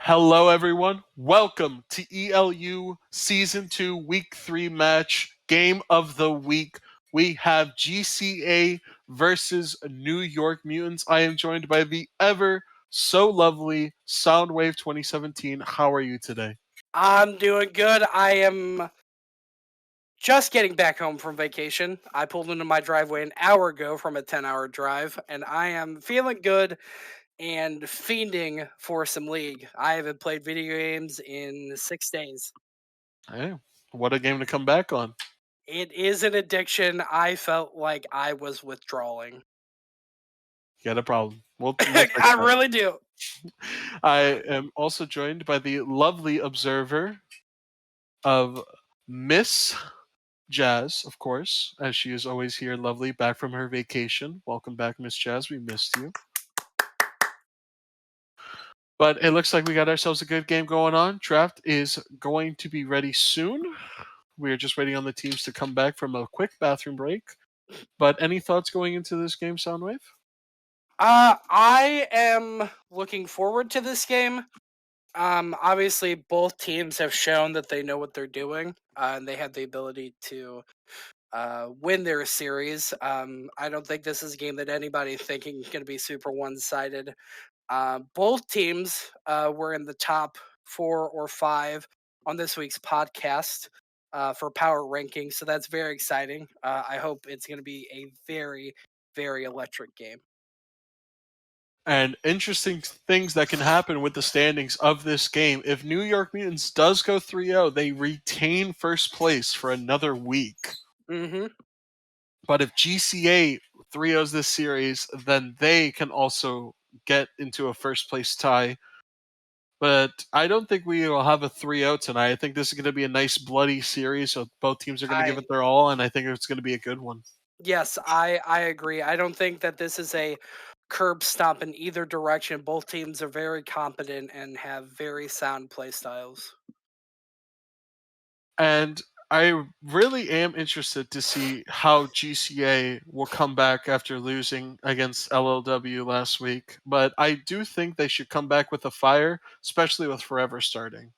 Hello, everyone. Welcome to ELU Season 2, Week 3 match, Game of the Week. We have GCA versus New York Mutants. I am joined by the ever so lovely Soundwave 2017. How are you today? I'm doing good. I am just getting back home from vacation. I pulled into my driveway an hour ago from a 10-hour drive, and I am feeling good and fiending for some League. I haven't played video games in 6 days. Hey, what a game to come back on. It is an addiction. I felt like I was withdrawing. Got a problem. We'll fix I that. really do. I am also joined by the lovely observer of Miss Jazz, of course, as she is always here, lovely, back from her vacation. Welcome back, Miss Jazz. We missed you. But it looks like we got ourselves a good game going on. Draft is going to be ready soon. We are just waiting on the teams to come back from a quick bathroom break. But any thoughts going into this game, Soundwave? I am looking forward to this game. Obviously, both teams have shown that they know what they're doing, and they have the ability to win their series. I don't think this is a game that anybody thinking is going to be super one-sided. Both teams were in the top 4 or 5 on this week's podcast for power ranking, so that's very exciting. I hope it's going to be a very, very electric game. And interesting things that can happen with the standings of this game. If New York Mutants does go 3-0, they retain first place for another week. Mm-hmm. But if GCA 3-0s this series, then they can also get into a first place tie. But I don't think we will have a 3-0 tonight. I think this is going to be a nice bloody series, so both teams are going to give it their all, and I think it's going to be a good one. Yes, I agree. I don't think that this is a curb stomp in either direction. Both teams are very competent and have very sound play styles. And I really am interested to see how GCA will come back after losing against LLW last week. But I do think they should come back with a fire, especially with Forever starting.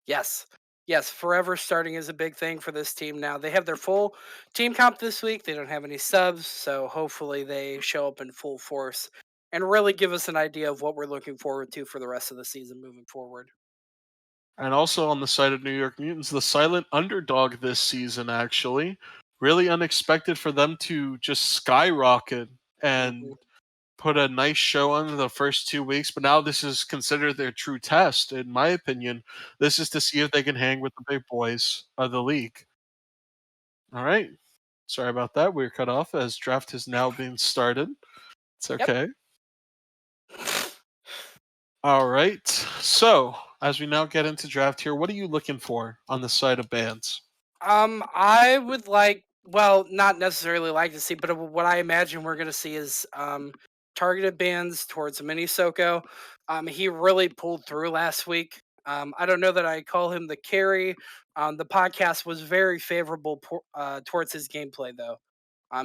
Yes. Yes, forever starting is a big thing for this team now. They have their full team comp this week. They don't have any subs, so hopefully they show up in full force and really give us an idea of what we're looking forward to for the rest of the season moving forward. And also on the side of New York Mutants, the silent underdog this season, actually. Really unexpected for them to just skyrocket Mhm. and put a nice show on the first 2 weeks. But now this is considered their true test, in my opinion. This is to see if they can hang with the big boys of the league. All right. Sorry about that. We were cut off as draft has now been started. It's Yep. okay. All right. So, as we now get into draft here, what are you looking for on the side of bands? I would like, well, not necessarily like to see, but what I imagine we're going to see is targeted bans towards Mini Soko. He really pulled through last week. I don't know that I call him the carry. The podcast was very favorable towards his gameplay, though.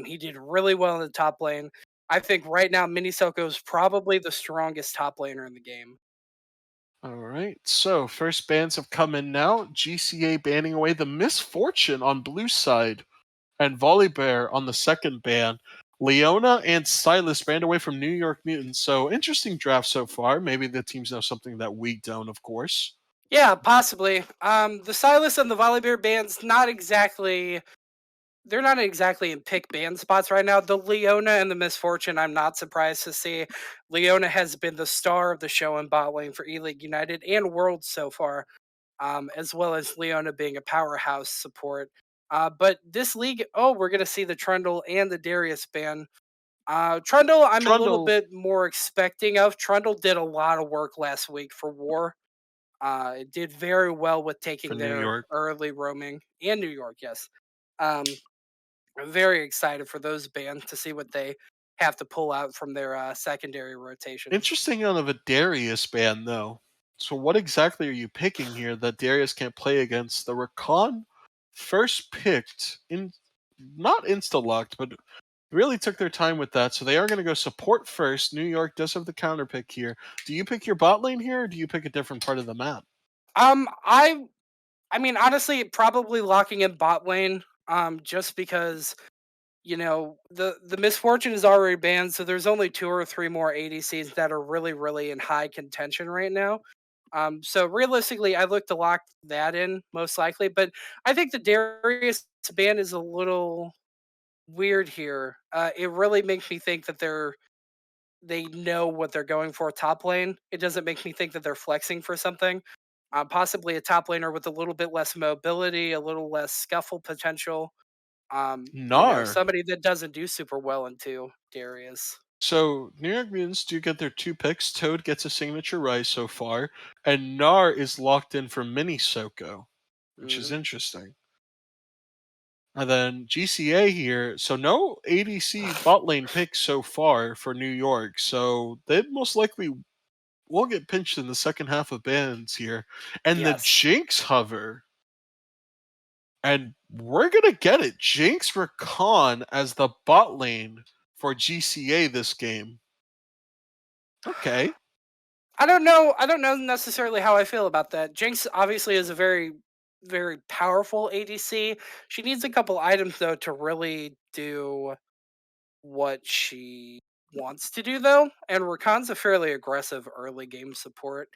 He did really well in the top lane. I think right now Mini Soko is probably the strongest top laner in the game. All right. So, first bans have come in now. GCA banning away the Misfortune on blue side and Volibear on the second ban. Leona and Silas banned away from New York Mutants. So, interesting draft so far. Maybe the teams know something that we don't, of course. Yeah, possibly. The Silas and the Volibear bands they're not exactly in pick band spots right now. The Leona and the Misfortune, I'm not surprised to see. Leona has been the star of the show in bot lane for E-League United and Worlds so far, as well as Leona being a powerhouse support. But this league, we're going to see the Trundle and the Darius ban. Trundle, I'm a little Trundle bit more expecting of. Trundle did a lot of work last week for War. It did very well with for taking New their York. early roaming and New York, yes. Um, I'm very excited for those bands to see what they have to pull out from their secondary rotation. Interesting of a Darius ban, though. So, what exactly are you picking here that Darius can't play against? The Rakan first picked in, not insta locked, but Really took their time with that, so they are going to go support first. New York does have the counter pick here. Do you pick your bot lane here, or do you pick a different part of the map? Um, I I mean, honestly, probably locking in bot lane. Just because the misfortune is already banned, so there's only two or three more ADCs that are really, really in high contention right now. So realistically, I look to lock that in most likely, but I think the Darius ban is a little weird here. It really makes me think that they know what they're going for top lane. It doesn't make me think that they're flexing for something. Possibly a top laner with a little bit less mobility, a little less scuffle potential. Nar. Somebody that doesn't do super well into Darius. So New York Mutants do get their two picks. Toad gets a signature rise so far, and Nar is locked in for Mini Soko, which is Hmm. interesting. And then GCA here, so no ADC bot lane picks so far for New York, so they most likely will get pinched in the second half of bans here. And the Yes. Jinx hover, and we're gonna get it. Jinx Rakan as the bot lane for GCA this game. Okay. I don't know necessarily how I feel about that. Jinx obviously is a very, very powerful ADC. She needs a couple items though to really do what she wants to do though. And Rakan's a fairly aggressive early game support.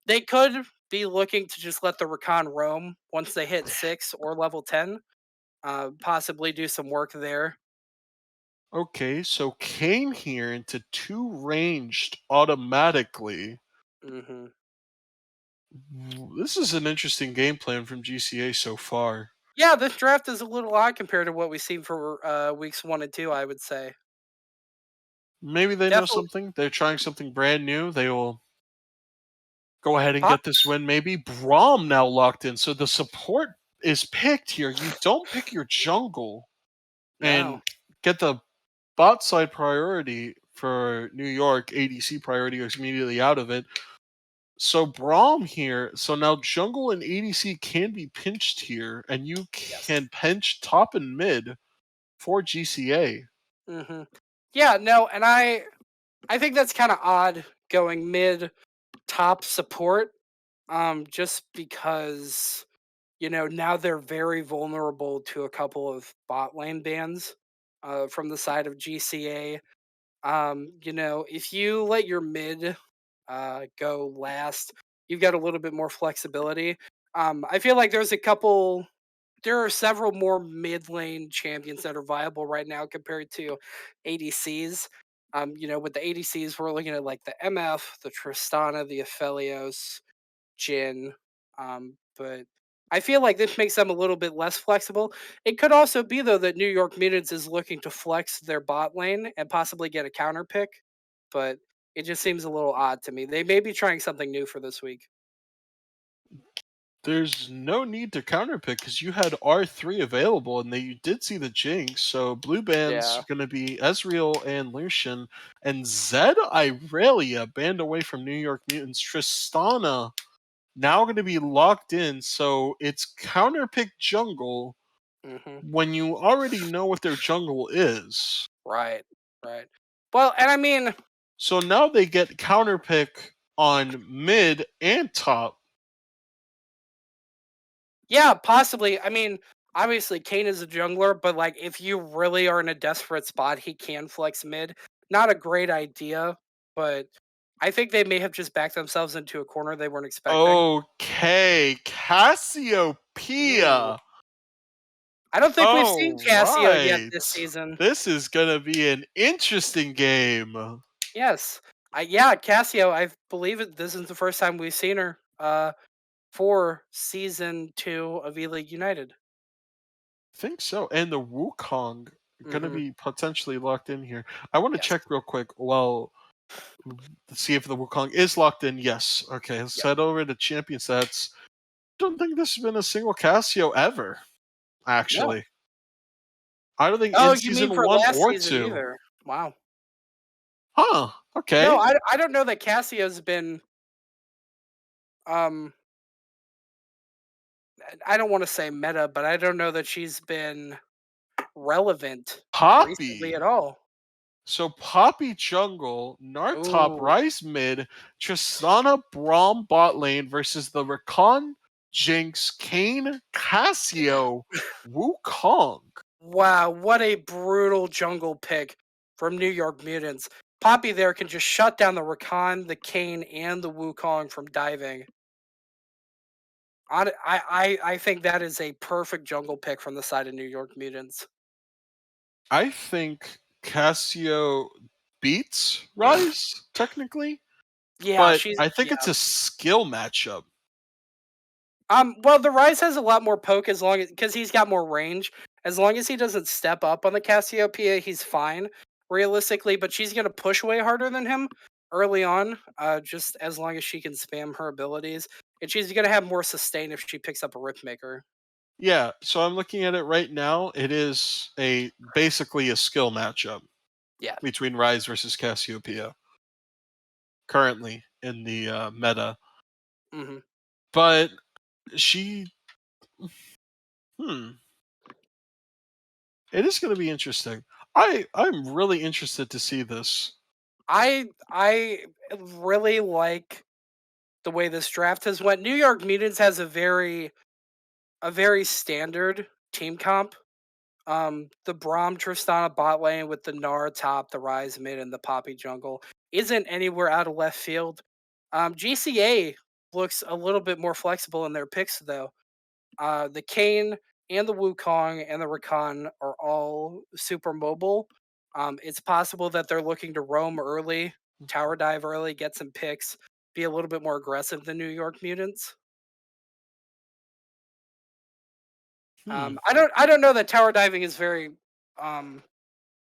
They could be looking to just let the Rakan roam once they hit 6 or level 10. Possibly do some work there. Okay, so Kane here into two ranged automatically. Hmm. This is an interesting game plan from GCA so far. Yeah, this draft is a little odd compared to what we've seen for weeks 1 and 2. I would say Maybe they know definitely. something. They're trying something brand new. They will go ahead and Pop. get this win. Maybe Braum now locked in. So the support is picked here. You don't pick your jungle No. and get the bot side priority for New York. ADC priority is immediately out of it. So Braum here. So now jungle and ADC can be pinched here, and you Yes. can pinch top and mid for GCA. Hmm. Yeah. No. And I think that's kind of odd going mid top support. Just because now they're very vulnerable to a couple of bot lane bans from the side of GCA. If you let your mid go last, you've got a little bit more flexibility. I feel like there are several more mid lane champions that are viable right now compared to ADCs. With the ADCs, we're looking at like the MF, the Tristana, the Aphelios, Jin. But I feel like this makes them a little bit less flexible. It could also be though that New York Mutants is looking to flex their bot lane and possibly get a counter pick, but it just seems a little odd to me. They may be trying something new for this week. There's no need to counterpick because you had R3 available and you did see the Jinx. So blue band's Yeah. going to be Ezreal and Lucian. And Zed Irelia banned away from New York Mutants. Tristana now going to be locked in. So it's counterpick jungle Hmm. when you already know what their jungle is. Right. Right. Well, and I mean, So now they get counterpick on mid and top. yeah, possibly. I mean, obviously Kane is a jungler, but like if you really are in a desperate spot, he can flex mid. Not a great idea, but I think they may have just backed themselves into a corner they weren't expecting. Okay, Ooh. Cassiopeia. I don't think we've seen All Cassio yet right. this season. This is gonna be an interesting game. Yes. Yeah, Cassio, I believe this is the first time we've seen her for season 2 of E-League United. Think so. And the Wukong gonna Mhm. be potentially locked in here. I want to Yes. check real quick. Well, to see if the Wukong is locked in. Yes. Okay. Let's Yep. head over to champion stats. Don't think this has been a single Cassio ever. No. Actually, I don't think Oh, in you mean season for one last or season two. either. Wow. Huh. No, Okay. I don't know that Cassio's been um I don't want to say meta, but I don't know that she's been relevant recently Poppy. at all. So Poppy jungle, Nar top, Ooh, Rise mid, Tristana Braum bot lane versus the Rakan, Jinx, Kane, Cassio, Wukong. wow, what a brutal jungle pick from New York Mutants. Poppy there can just shut down the Rakan, the Kane, and the Wukong from diving. I think that is a perfect jungle pick from the side of New York Mutants. I think Cassio beats Rise technically, Yeah, but she's I think yeah. it's a skill matchup. Well, the Rise has a lot more poke as long as because he's got more range. As long as he doesn't step up on the Cassiopeia, he's fine realistically. But she's gonna push way harder than him early on. Just as long as she can spam her abilities, and she's gonna have more sustain if she picks up a Rip Maker. Yeah, so I'm looking at it right now. It is a basically a skill matchup Yeah. between Rise versus Cassiopeia currently in the meta. Hmm. But she, hmm, it is going to be interesting. I'm really interested to see this. I really like the way this draft has went. New York Mutants has a very standard team comp. The Braum Tristana bot lane with the Nara top, the Rise mid, and the Poppy jungle isn't anywhere out of left field. GCA looks a little bit more flexible in their picks though. The Kane and the Wukong and the Rakan are all super mobile. It's possible that they're looking to roam early, tower dive early, get some picks, be a little bit more aggressive than New York Mutants. Hmm. I don't know that tower diving is very um,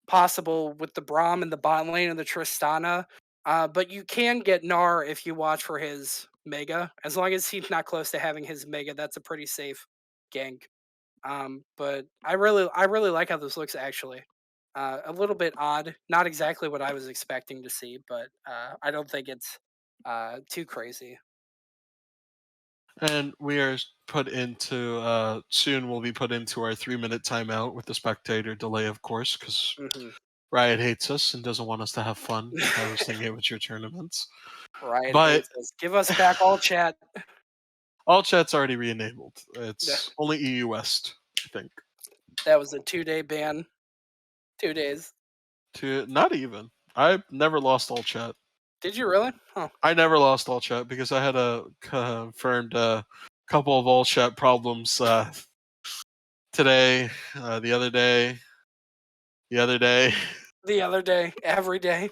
possible with the Braum and the bot lane and the Tristana. But you can get Gnar if you watch for his Mega. As long as he's not close to having his Mega, that's a pretty safe gank. But I really like how this looks actually. A little bit odd, not exactly what I was expecting to see, but I don't think it's too crazy. And we are put into soon. We'll be put into our 3 minute timeout with the spectator delay, of course, because Hmm. Riot hates us and doesn't want us to have fun hosting amateur tournaments. Riot But hates us. Give us back all chat. all chat's already re-enabled. Yeah, It's only EU West, I think. that was a 2 day ban. 2 days. To not even. I've never lost all chat. Did you really? Oh, I never lost all chat because I had a confirmed couple of all chat problems today, the other day, the other day. the other day, every day.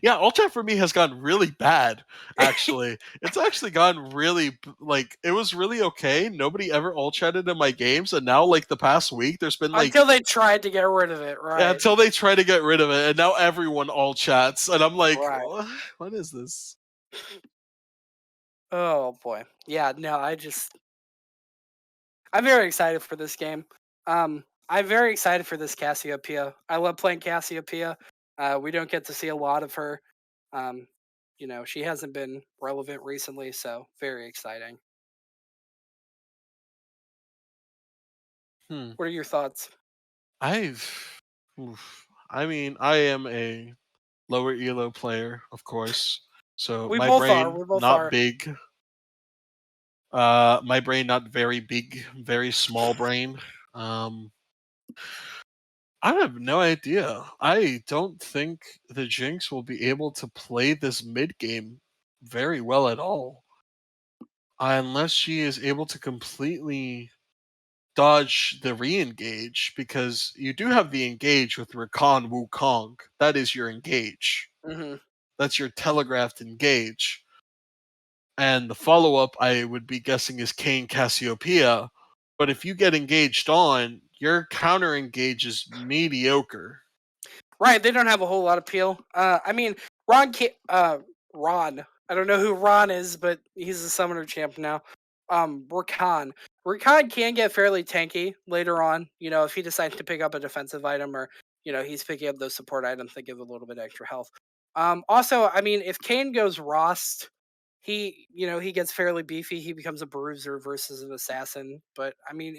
Yeah, all chat for me has gotten really bad. Actually, it's actually gotten really like it was really okay. Nobody ever all chatted in my games, and now like the past week, there's been like Until they tried to get rid of it, right? until they try to get rid of it, and now everyone all chats, and I'm like, Right. what is this? Oh boy. Yeah, no, I'm very excited for this game. I'm very excited for this Cassiopeia. I love playing Cassiopeia. We don't get to see a lot of her. Um, she hasn't been relevant recently, so very exciting. Hmm. What are your thoughts? I've, oof. I mean, I am a lower elo player, of course. So We my both are. brain We both not are. big. My brain not very big, very small brain. Um, I have no idea. I don't think the Jinx will be able to play this mid game very well at all, unless she is able to completely dodge the re-engage. Because you do have the engage with Rakan Wukong. That is your engage. Hmm. That's your telegraphed engage. And the follow up, I would be guessing, is Kane Cassiopeia. But if you get engaged on, your counter engage is mediocre. Right, they don't have a whole lot of peel. I mean, Ron. I don't know who Ron is, but he's a summoner champ now. Rakan. Rakan can get fairly tanky later on. If he decides to pick up a defensive item or he's picking up those support items that give a little bit extra health. Also, I mean, if Kane goes Rost, he gets fairly beefy. He becomes a bruiser versus an assassin. But I mean,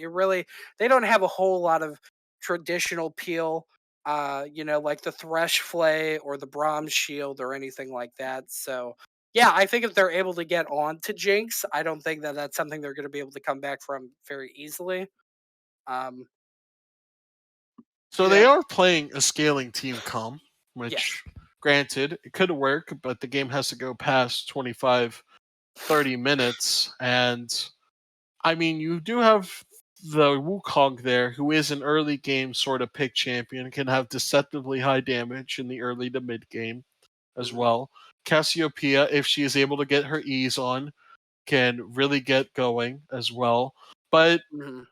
they don't have a whole lot of traditional peel, like the Thresh Flay or the Brahms Shield or anything like that. So, yeah, I think if they're able to get on to Jinx, I don't think that that's something they're going to be able to come back from very easily. Um, So you they know, are playing a scaling team comp, yes. which, granted, it could work, but the game has to go past 25, 30 minutes. And I mean, you do have the Wukong there, who is an early game sort of pick champion, can have deceptively high damage in the early to mid game as Mhm. well. Cassiopeia, if she is able to get her E's on, can really get going as well. But Mhm.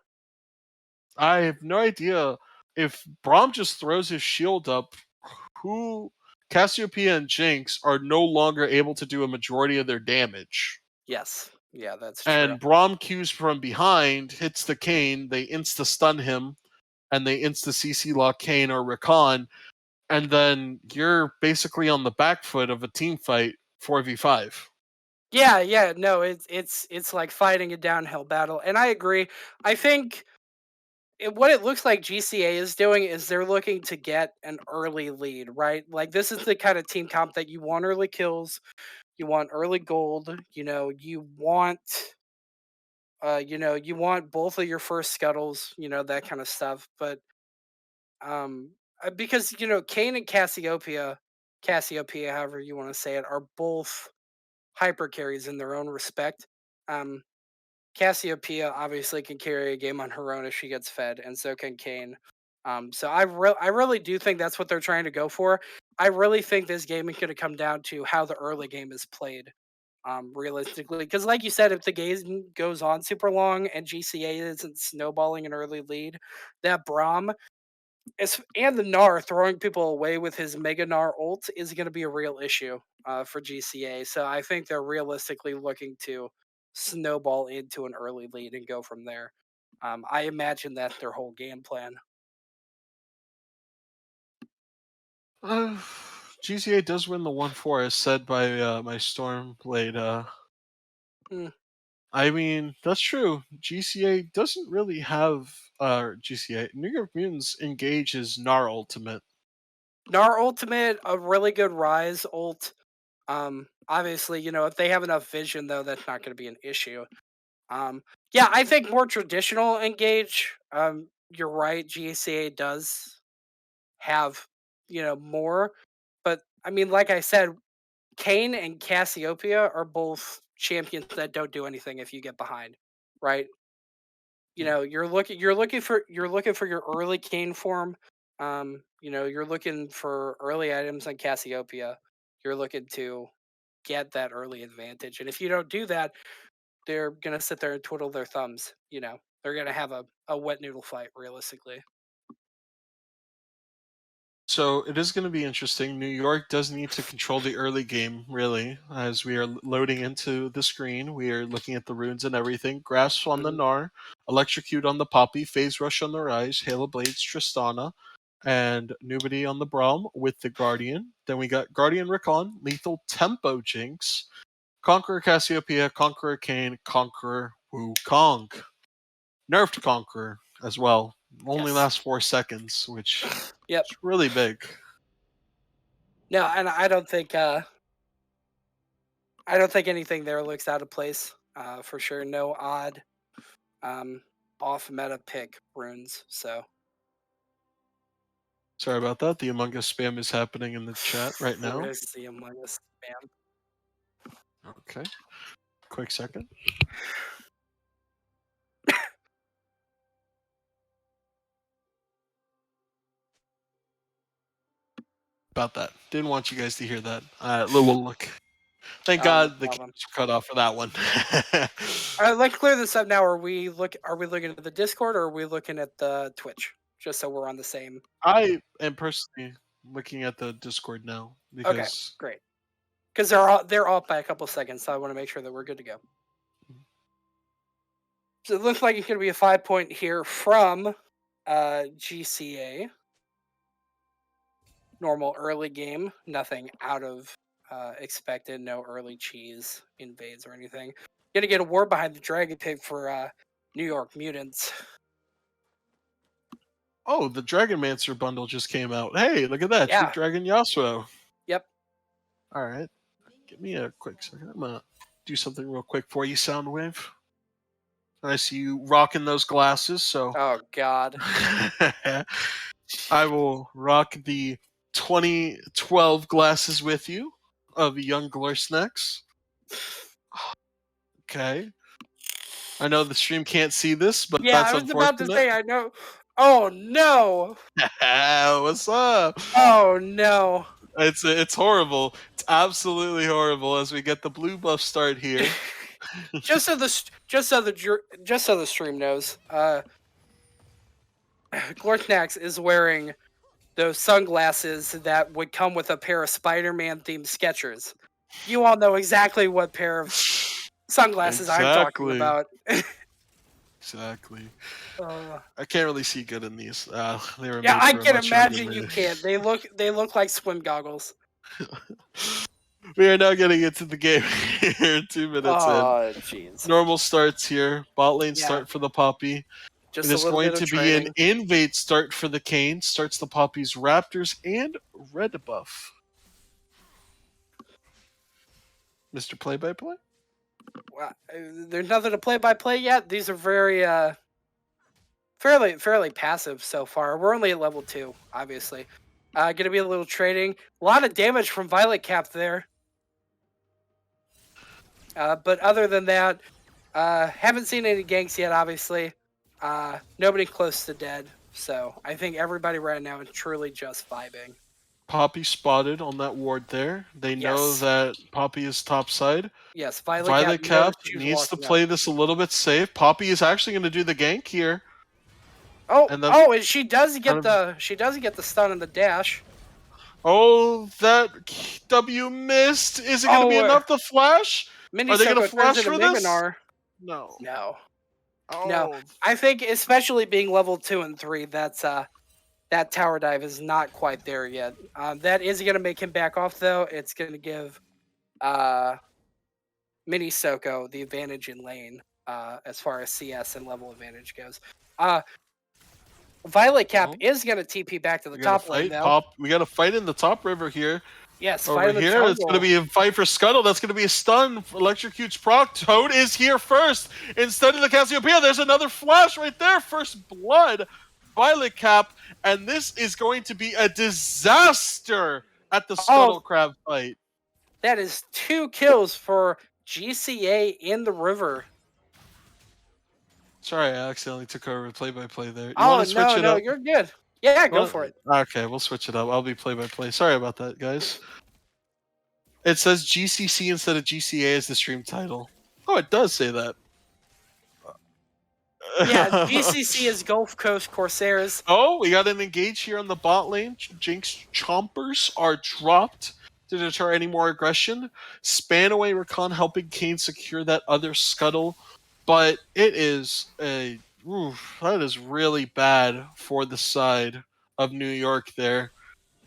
I have no idea if Braum just throws his shield up, who Cassiopeia and Jinx are no longer able to do a majority of their damage. Yes. Yeah, that's true. And Braum cues from behind, hits the Kane, they insta stun him, and they insta CC lock Kane or Rakan, and then you're basically on the back foot of a team fight 4v5. Yeah, yeah, no, it's like fighting a downhill battle, and I agree. I think what it looks like GCA is doing is they're looking to get an early lead, right? Like this is the kind of team comp that you want early kills, you want early gold, you want both of your first scuttles, that kind of stuff. But because Kane and Cassiopeia, however you want to say it, are both hyper carries in their own respect. Um, Cassiopeia obviously can carry a game on her own if she gets fed, and so can Kane. So I really do think that's what they're trying to go for. I really think this game is going to come down to how the early game is played, realistically. Because, like you said, if the game goes on super long and GCA isn't snowballing an early lead, that Braum and the Gnar throwing people away with his Mega Gnar ult is going to be a real issue for GCA. So I think they're realistically looking to snowball into an early lead and go from there. I imagine that's their whole game plan. Uh, GCA does win the 1-4, as said by my Stormblade. Hmm. I mean, that's true. GCA doesn't really have GCA. New York Mutants engages Gnar Ultimate. Gnar ultimate, a really good Rise ult. Obviously, if they have enough vision, though, that's not going to be an issue. Um, yeah, I think more traditional engage. You're right. GCA does have more, but I mean, like I said, Kane and Cassiopeia are both champions that don't do anything if you get behind, right? You're looking for your early Kane form. You're looking for early items on Cassiopeia. You're looking to get that early advantage, and if you don't do that, they're gonna sit there and twiddle their thumbs. They're gonna have a wet noodle fight, realistically. So it is going to be interesting. New York does need to control the early game, really, as we are loading into the screen. We are looking at the runes and everything. Grasp on the Mhm. Gnar, Electrocute on the Poppy, Phase Rush on the Rise, Halo Blades Tristana, and Nubity on the Braum with the Guardian. Then we got Guardian Recon, Lethal Tempo Jinx, Conqueror Cassiopeia, Conqueror Kane, Conqueror Wukong. Nerfed Conqueror as well. Only Yes. lasts 4 seconds, which Yep. is really big. No, and I don't think anything there looks out of place. For sure, no odd um, off meta pick runes. So Sorry about that. The Among Us spam is happening in the chat right now. where's the Among Us spam? Okay, quick second. About that. Didn't want you guys to hear that. Little look. Thank No God the problem. cameras were cut off for that one. All right, let's clear this up now. Are we looking at the Discord or are we looking at the Twitch? Just so we're on the same. I am personally looking at the Discord now Okay, because great. Because they're off by a couple seconds, so I want to make sure that we're good to go. So it looks like it's going to be a 5-point here from GCA. Normal early game, nothing out of expected, no early cheese invades or anything. Gonna get a war behind the dragon pig for New York Mutants. Oh, the Dragonmancer bundle just came out. Hey, look at that. Troop Yeah. Dragon Yasuo. Yep. All right. Give me a quick second. I'm going to do something real quick for you, Soundwave. I see you rocking those glasses, so Oh God. I will rock the 2012 glasses with you of young Glorsnacks. Okay. I know the stream can't see this, but Yeah, that's I was about to unfortunate. say I know. Oh no. What's up? Oh no. It's horrible. It's absolutely horrible as we get the blue buff start here. just so the stream knows, Glorknax is wearing those sunglasses that would come with a pair of Spider-Man themed Skechers. You all know exactly what pair of sunglasses I'm talking Exactly. about. Exactly. Uh, I can't really see good in these. They were yeah, made I for a can much younger imagine you me. can't. They look like swim goggles. We are now getting into the game here. 2 minutes in. Oh, jeez. Normal starts here. Bot lane Yeah. start for the Poppy. Just It a is little going bit of to be an training. invade start for the Kane. Starts the Poppy's Raptors and red buff. Mr. Play-by-Play? Well, there's nothing to play by play yet. These are very fairly passive so far. We're only at level 2, obviously. Gonna be a little trading. A lot of damage from Violet Cap there. But other than that, haven't seen any ganks yet, obviously. Nobody close to dead. So I think everybody right now is truly just vibing. Poppy spotted on that ward there. They know Yes. that Poppy is top side. Yes, Violet Cap knows Cap she's needs to walking play up. this a little bit safe. Poppy is actually going to do the gank here. And she does get the stun and the dash. Oh, that W missed. Is it going to be enough to flash? Mini Are they going to Soko turns flash into for this? Miminar. No. No. Oh. No. I think especially being level 2 and 3, that's that tower dive is not quite there yet. That is going to make him back off though. It's going to give Mini Soko the advantage in lane as far as CS and level advantage goes. Violet Cap is going to TP back to the top lane though. We got to fight in the top river here. Yes, over here, it's going to be a fight for Scuttle. That's going to be a stun. Electrocutes proc. Toad is here first. Instead of the Cassiopeia, there's another flash right there. First blood. Violet Cap. And this is going to be a disaster at the Scuttle Crab fight. That is 2 kills for GCA in the river. Sorry, I accidentally took over play-by-play there. You want to switch it up? No, you're good. Yeah, go for it. Okay, we'll switch it up. I'll be play-by-play. Sorry about that, guys. It says GCC instead of GCA as the stream title. Oh, it does say that. Yeah, GCC is Gulf Coast Corsairs. Oh, we got an engage here on the bot lane. Jinx Chompers are dropped to deter any more aggression. Spanaway Recon helping Kane secure that other scuttle. But it is that is really bad for the side of New York there.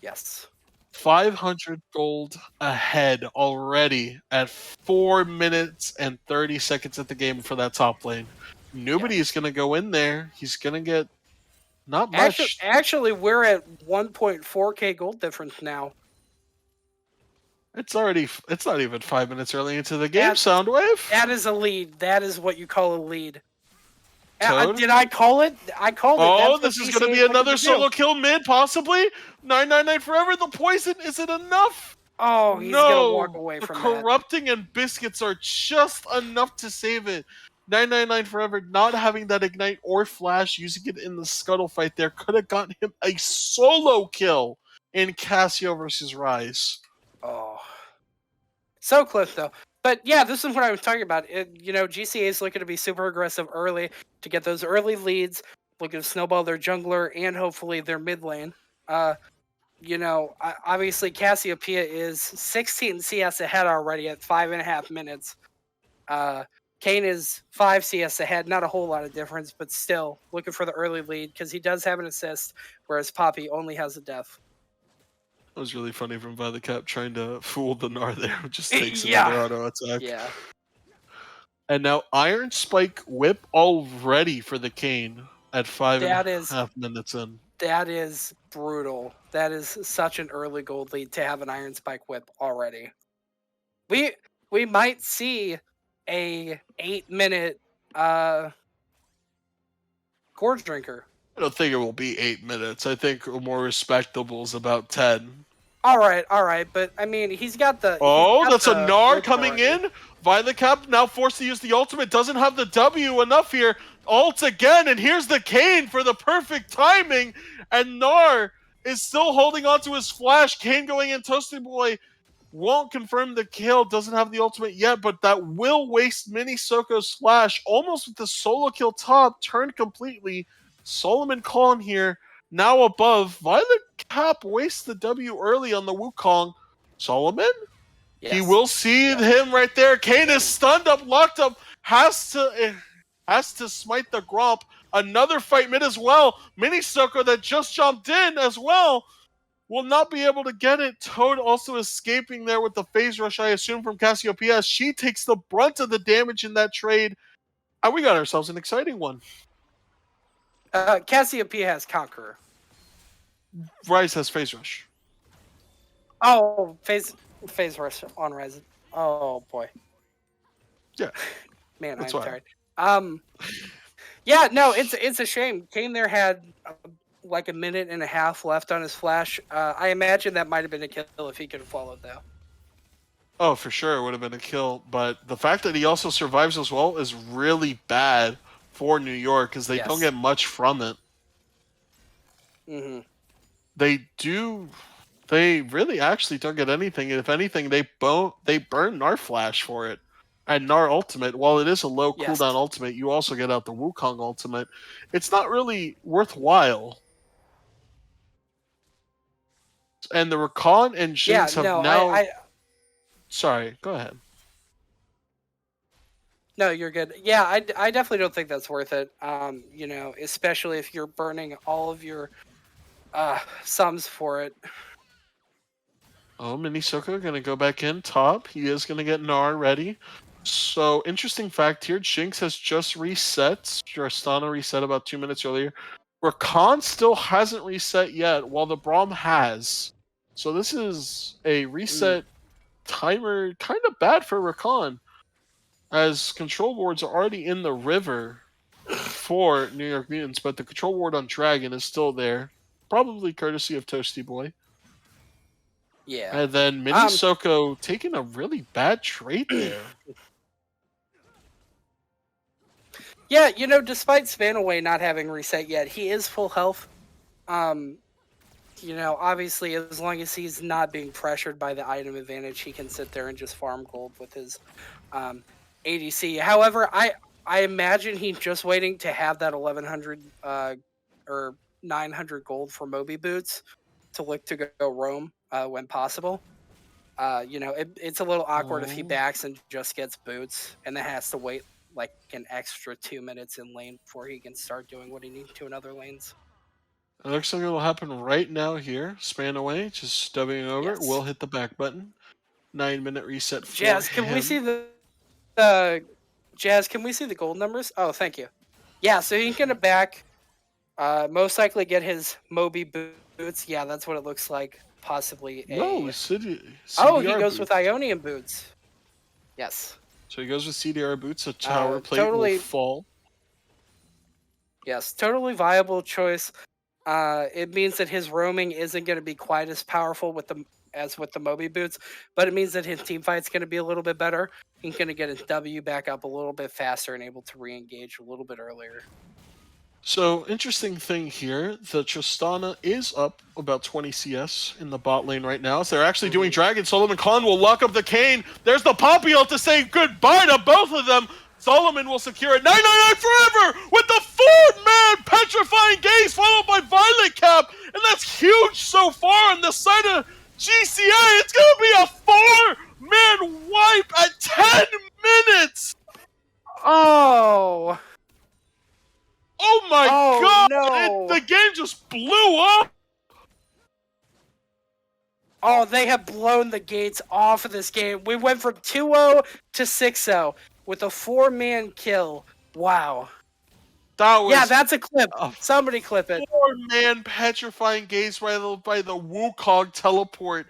Yes. 500 gold ahead already at 4 minutes and 30 seconds at the game for that top lane. Nobody is going to go in there. He's going to get not much. Actually, we're at 1.4k gold difference now. It's not even 5 minutes early into the game, Soundwave. That is a lead. That is what you call a lead. Did I call it? I called it. Oh, this is going to be another solo kill mid, possibly. 999 forever. The poison, is it enough? Oh, he's going to walk away from that. Corrupting and biscuits are just enough to save it. 999 forever, not having that ignite or flash, using it in the scuttle fight there, could have gotten him a solo kill in Cassio versus Rise. Oh. So close, though. But yeah, this is what I was talking about. GCA is looking to be super aggressive early to get those early leads, looking to snowball their jungler and hopefully their mid lane. Obviously Cassiopeia is 16 CS ahead already at 5.5 minutes. Kane is 5 CS ahead, not a whole lot of difference, but still looking for the early lead because he does have an assist, whereas Poppy only has a death. That was really funny from Violet Cap trying to fool the Gnar there, which just takes another auto attack. Yeah. And now Iron Spike Whip all ready for the Kane at 5.5 minutes in. That is brutal. That is such an early gold lead to have an Iron Spike whip already. We might see a 8-minute Gorge Drinker. I don't think it will be 8 minutes. I think more respectable is about 10. All right, but I mean, he's got the. That's a Gnar whip coming already. in. Violet Cap now forced to use the ultimate. Doesn't have the W enough here. Ults again, and here's the Kane for the perfect timing. And Gnar is still holding on to his flash. Kane going in. Toasty Boy won't confirm the kill. Doesn't have the ultimate yet, but that will waste Mini Soko's flash. Almost with the solo kill top turned completely. Solomon Khan here now above. Violet Cap wastes the W early on the Wukong. Solomon? Yes. He will see him right there. Kane is stunned up, locked up, has to smite the Gromp. Another fight mid as well. Mini Soko that just jumped in as well will not be able to get it. Toad also escaping there with the phase rush, I assume, from Cassiopeia. She takes the brunt of the damage in that trade. And we got ourselves an exciting one. Cassiopeia has Conqueror. Rise has phase rush. Oh, phase rush on Rise. Oh boy. Yeah. Man, I'm tired. Yeah, no, it's a shame. Kane there had like a minute and a half left on his flash. I imagine that might have been a kill if he could have followed though. Oh, for sure, it would have been a kill. But the fact that he also survives as well is really bad for New York because they don't get much from it. Mm-hmm. They really actually don't get anything. If anything, they burn Gnar Flash for it. And Gnar Ultimate, while it is a low cooldown ultimate, you also get out the Wukong Ultimate. It's not really worthwhile. And the Rakan and Jinx have now... Sorry, go ahead. No, you're good. Yeah, I definitely don't think that's worth it. Especially if you're burning all of your sums for it. Oh, Mini Soko going to go back in top. He is going to get Gnar ready. So, interesting fact here. Jinx has just reset. Tristana reset about 2 minutes earlier. Rakan still hasn't reset yet, while the Braum has. So, this is a reset timer. Kind of bad for Rakan, as control wards are already in the river for New York Mutants, but the control ward on Dragon is still there. Probably courtesy of Toasty Boy. Yeah. And then Mini Soko taking a really bad trade there. Yeah, despite Spanaway not having reset yet, he is full health. Obviously, as long as he's not being pressured by the item advantage, he can sit there and just farm gold with his ADC. However, I imagine he's just waiting to have that 1100 or 900 gold for Moby Boots to look to go roam when possible. It's a little awkward if he backs and just gets boots and then has to wait like an extra 2 minutes in lane before he can start doing what he needs to in other lanes. It looks like it'll happen right now here. Spanaway just stubbing over. Yes. Will hit the back button. 9-minute reset for Jazz, can him. we see the Jazz, can we see the gold numbers? Oh, thank you. Yeah, so he's gonna back most likely get his Moby boots. Yeah, that's what it looks like. Possibly a... No, CDR he goes boots. with Ionian boots. Yes. So he goes with CDR boots. A tower plate will fall. Yes, totally viable choice. It means that his roaming isn't going to be quite as powerful as with the Moby boots, but it means that his team fight's going to be a little bit better. He's going to get his W back up a little bit faster and able to re-engage a little bit earlier. So, interesting thing here, the Tristana is up about 20 CS in the bot lane right now. So they're actually doing Dragon. Solomon Khan will lock up the Kane. There's the Poppy ult to say goodbye to both of them. Solomon will secure it. 999 forever with the 4-man petrifying gaze followed by Violet Cap. And that's huge so far on the side of GCA. It's going to be a 4-man wipe at 10 minutes. Oh. Oh my god! No. The game just blew up! Oh, they have blown the gates off of this game. We went from 2-0 to 6-0 with a 4-man kill. Wow. That was Yeah, that's a clip. a Somebody clip it. 4-man petrifying gaze by the Wukong teleport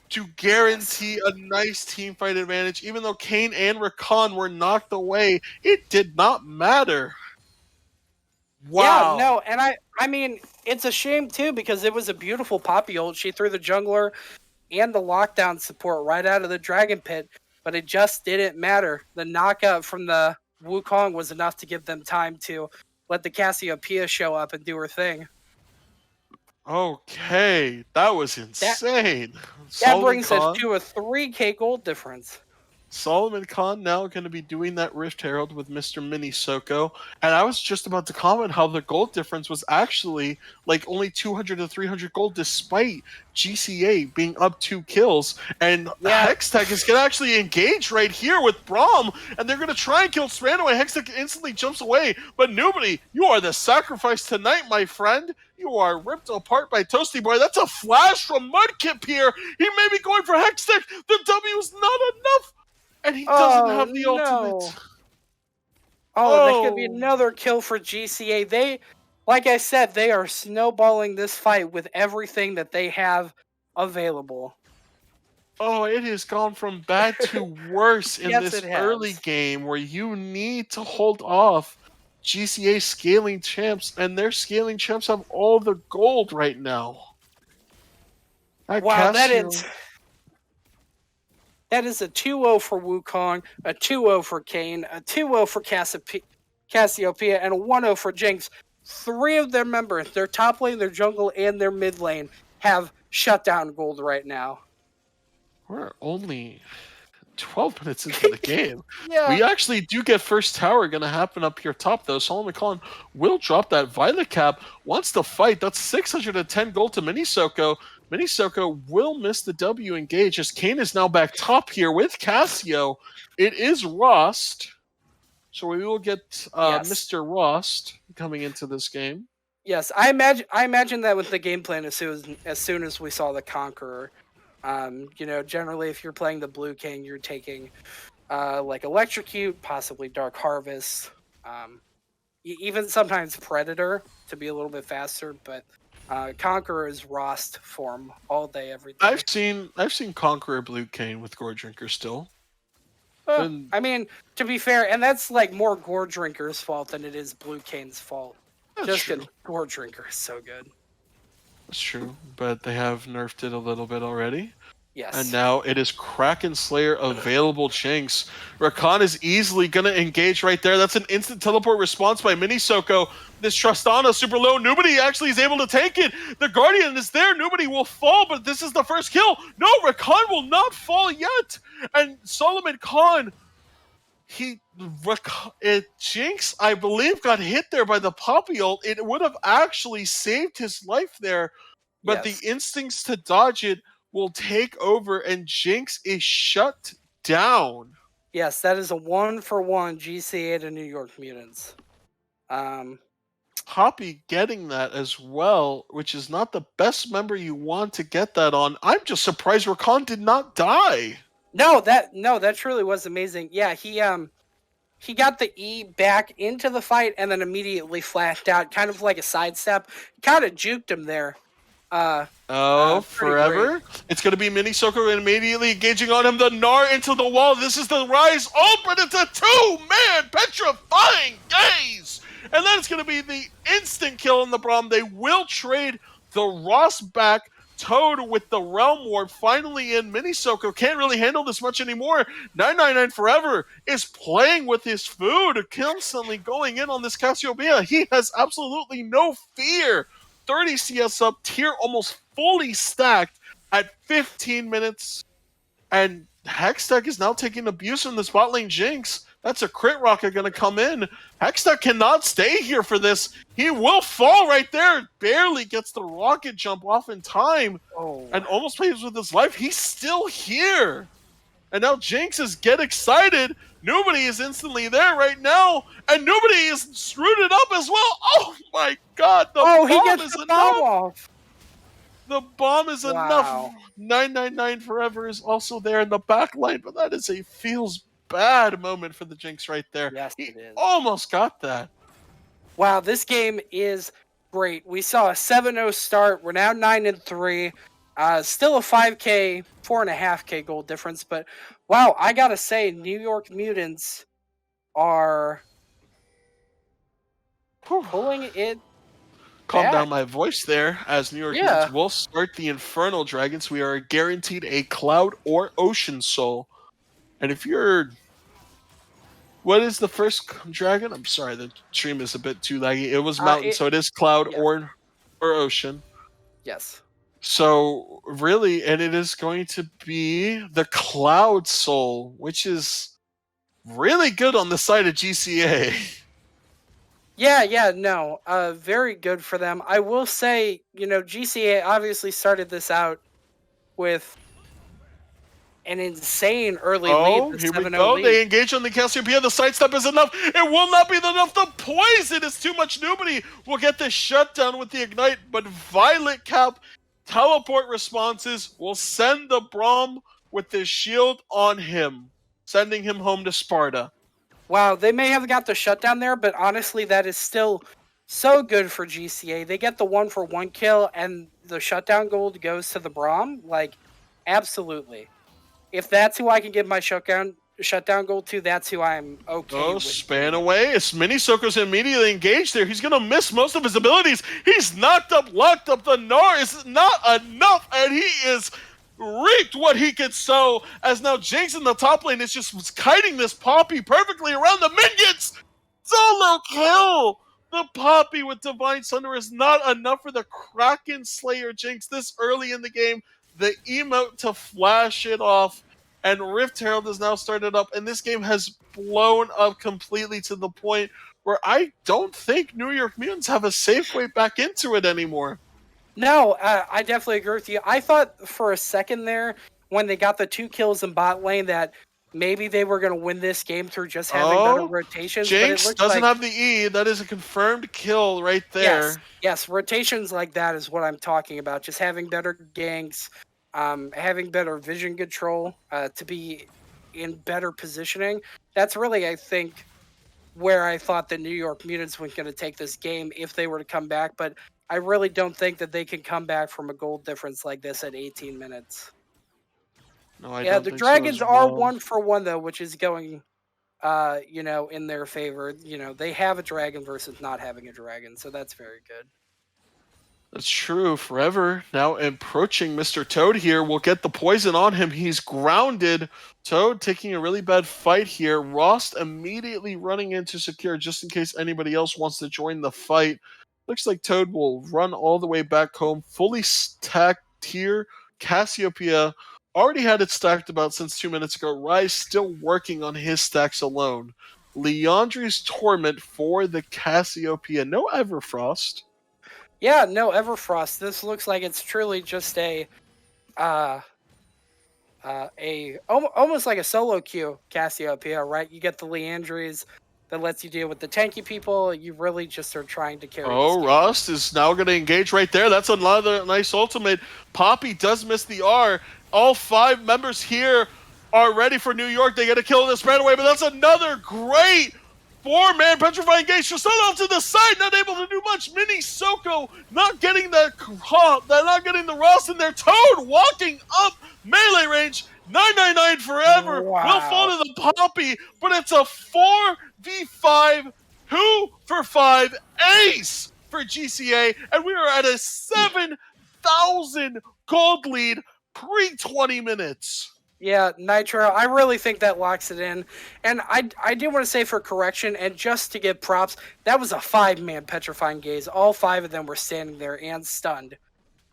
to guarantee a nice team fight advantage. Even though Kane and Rakan were knocked away, it did not matter. Yeah, Wow. no, and I mean, it's a shame too because it was a beautiful poppy ult. She threw the jungler and the lockdown support right out of the dragon pit, but it just didn't matter. The knockout from the Wukong was enough to give them time to let the Cassiopeia show up and do her thing. Okay, that was That insane. that Solomon brings us Khan. to a 3K gold difference. Solomon Khan now going to be doing that Rift Herald with Mr. Mini Soko. And I was just about to comment how the gold difference was actually like only 200 to 300 gold despite GCA being up 2 kills. And Yeah. Hextech is going to actually engage right here with Braum. And they're going to try and kill Strandaway. Hextech instantly jumps away. But nobody, you are the sacrifice tonight, my friend. You are ripped apart by Toasty Boy. That's a flash from Mudkip here. He may be going for Hextech. The W is not enough. And he doesn't have the ultimate. Oh, that could be another kill for GCA. They, like I said, they are snowballing this fight with everything that they have available. Oh, it has gone from bad to worse in Yes, this it has. early game where you need to hold off GCA scaling champs, and their scaling champs have all the gold right now. Wow, that is a 2-0 for Wukong, a 2-0 for Kane, a 2-0 for Cassiopeia, and a 1-0 for Jinx. 3 of their members, their top lane, their jungle, and their mid lane, have shutdown gold right now. We're only 12 minutes into the game. Yeah. We actually do get first tower going to happen up here top, though. Solomon Khan will drop that Violet Cap, wants to fight. That's 610 gold to Minisoko. Minisoko will miss the W engage as Kane is now back top here with Cassio. It is Rost. So we will get Yes. Mr. Rost coming into this game. Yes, I imagine that with the game plan as soon as we saw the Conqueror. Generally if you're playing the Blue King, you're taking like Electrocute, possibly Dark Harvest, even sometimes Predator to be a little bit faster, but Conqueror is Rost form all day, every day. I've seen Conqueror Blue Cane with Gore Drinker still. I mean, to be fair, and that's like more Gore Drinker's fault than it is Blue Cane's fault. Just because Gore Drinker is so good. That's true, but they have nerfed it a little bit already. Yes. And now it is Kraken Slayer available Jinx. Rakan is easily going to engage right there. That's an instant teleport response by Minisoko. This Tristana super low. Nobody actually is able to take it. The Guardian is there. Nobody will fall, but this is the first kill. No, Rakan will not fall yet. And Solomon Khan, Jinx, I believe, got hit there by the Poppy ult. It would have actually saved his life there, but the instincts to dodge it will take over, and Jinx is shut down. Yes, that is a 1-for-1 GCA to New York Mutants. Poppy getting that as well, which is not the best member you want to get that on. I'm just surprised Rakan did not die. No, that truly was amazing. Yeah, he got the E back into the fight and then immediately flashed out, kind of like a sidestep. Kind of juked him there. Forever. Great. It's going to be Minisoko immediately engaging on him. The Gnar into the wall. This is the rise. Oh, but it's a 2-man petrifying gaze. And then it's going to be the instant kill on the Braum. They will trade the Ross back. Toad with the Realm Ward finally in. Minisoko can't really handle this much anymore. 999 Forever is playing with his food, constantly going in on this Cassiopeia. He has absolutely no fear. 30 CS up, tier almost fully stacked at 15 minutes. And Hextech is now taking abuse from the spot lane Jinx. That's a crit rocket going to come in. Hextech cannot stay here for this. He will fall right there. Barely gets the rocket jump off in time. And almost plays with his life. He's still here. And now Jinx is get excited. Nobody is instantly there right now. And nobody is rooted up as well. Oh my god. The bomb is enough. The bomb is enough. 999 Forever is also there in the back line. But that is a feels bad moment for the Jinx right there. Yes, he it is. Almost got that. Wow, this game is great. We saw a 7-0 start. We're now 9-3. Still a 5K, 4.5K goal difference. But wow, I gotta say, New York Mutants are Whew. pulling it Calm back. down my voice there, as New York Mutants Yeah. will start the Infernal Dragons. We are guaranteed a Cloud or Ocean Soul. And if you're... What is the first dragon? I'm sorry, the stream is a bit too laggy. It was Mountain, so it is Cloud Yes. or Ocean. Yes. So really, and it is going to be the Cloud Soul, which is really good on the side of GCA. Yeah, no. Very good for them. I will say, GCA obviously started this out with an insane early lead, Oh, the here we 7-0 go. lead. They engage on the Cassiopeia. The sidestep is enough. It will not be enough. The poison is too much. Nobody will get the shutdown with the ignite, but Violet Cap teleport responses will send the Braum with the shield on him, sending him home to Sparta. Wow, they may have got the shutdown there, but honestly, that is still so good for GCA. They get the 1-for-1 kill, and the shutdown gold goes to the Braum. Like, absolutely. If that's who I can give my shutdown gold to, that's who I'm okay Oh, with. span away. It's Mini Soko's immediately engaged there. He's going to miss most of his abilities. He's knocked up, locked up. The Gnar is not enough, and he is reaped what he could sow, as now Jinx in the top lane is just kiting this Poppy perfectly around the minions. Solo kill! The Poppy with Divine Sunder is not enough for the Kraken Slayer Jinx this early in the game. The emote to flash it off, and Rift Herald has now started up, and this game has blown up completely to the point where I don't think New York Mutants have a safe way back into it anymore. No, I definitely agree with you. I thought for a second there, when they got the 2 kills in bot lane, that maybe they were going to win this game through just having better rotations. But it Jinx looks doesn't like, have the E. That is a confirmed kill right there. Yes, rotations like that is what I'm talking about. Just having better ganks, having better vision control, to be in better positioning. That's really, I think, where I thought the New York Mutants were going to take this game if they were to come back. But I really don't think that they can come back from a goal difference like this at 18 minutes. No, I Yeah, don't the think so Dragons as are well. 1-for-1 though, which is going, in their favor. They have a dragon versus not having a dragon, so that's very good. That's true. Forever now approaching Mr. Toad here will get the poison on him. He's grounded. Toad taking a really bad fight here. Rost immediately running in to secure just in case anybody else wants to join the fight. Looks like Toad will run all the way back home. Fully stacked here. Cassiopeia already had it stacked about since 2 minutes ago. Rise still working on his stacks alone. Leandri's Torment for the Cassiopeia. No Everfrost. Yeah, no Everfrost. This looks like it's truly just almost like a solo queue Cassiopeia, right? You get the Leandries that lets you deal with the tanky people. You really just are trying to carry this game. Rust is now going to engage right there. That's another nice ultimate. Poppy does miss the R. All 5 members here are ready for New York. They get to kill this right away, but that's another great 4-man petrifying engage. Just off to the side, not able to do much. Mini Soko not getting the Ross in there. Toad walking up melee range. 999 forever. Wow. Will fall to the Poppy, but it's a 4v5 2 for 5 ace for GCA, and we are at a 7,000 gold lead pre-20 minutes. Yeah, Nitro, I really think that locks it in. And I do want to say for correction, and just to give props, that was a 5-man petrifying gaze. All 5 of them were standing there and stunned.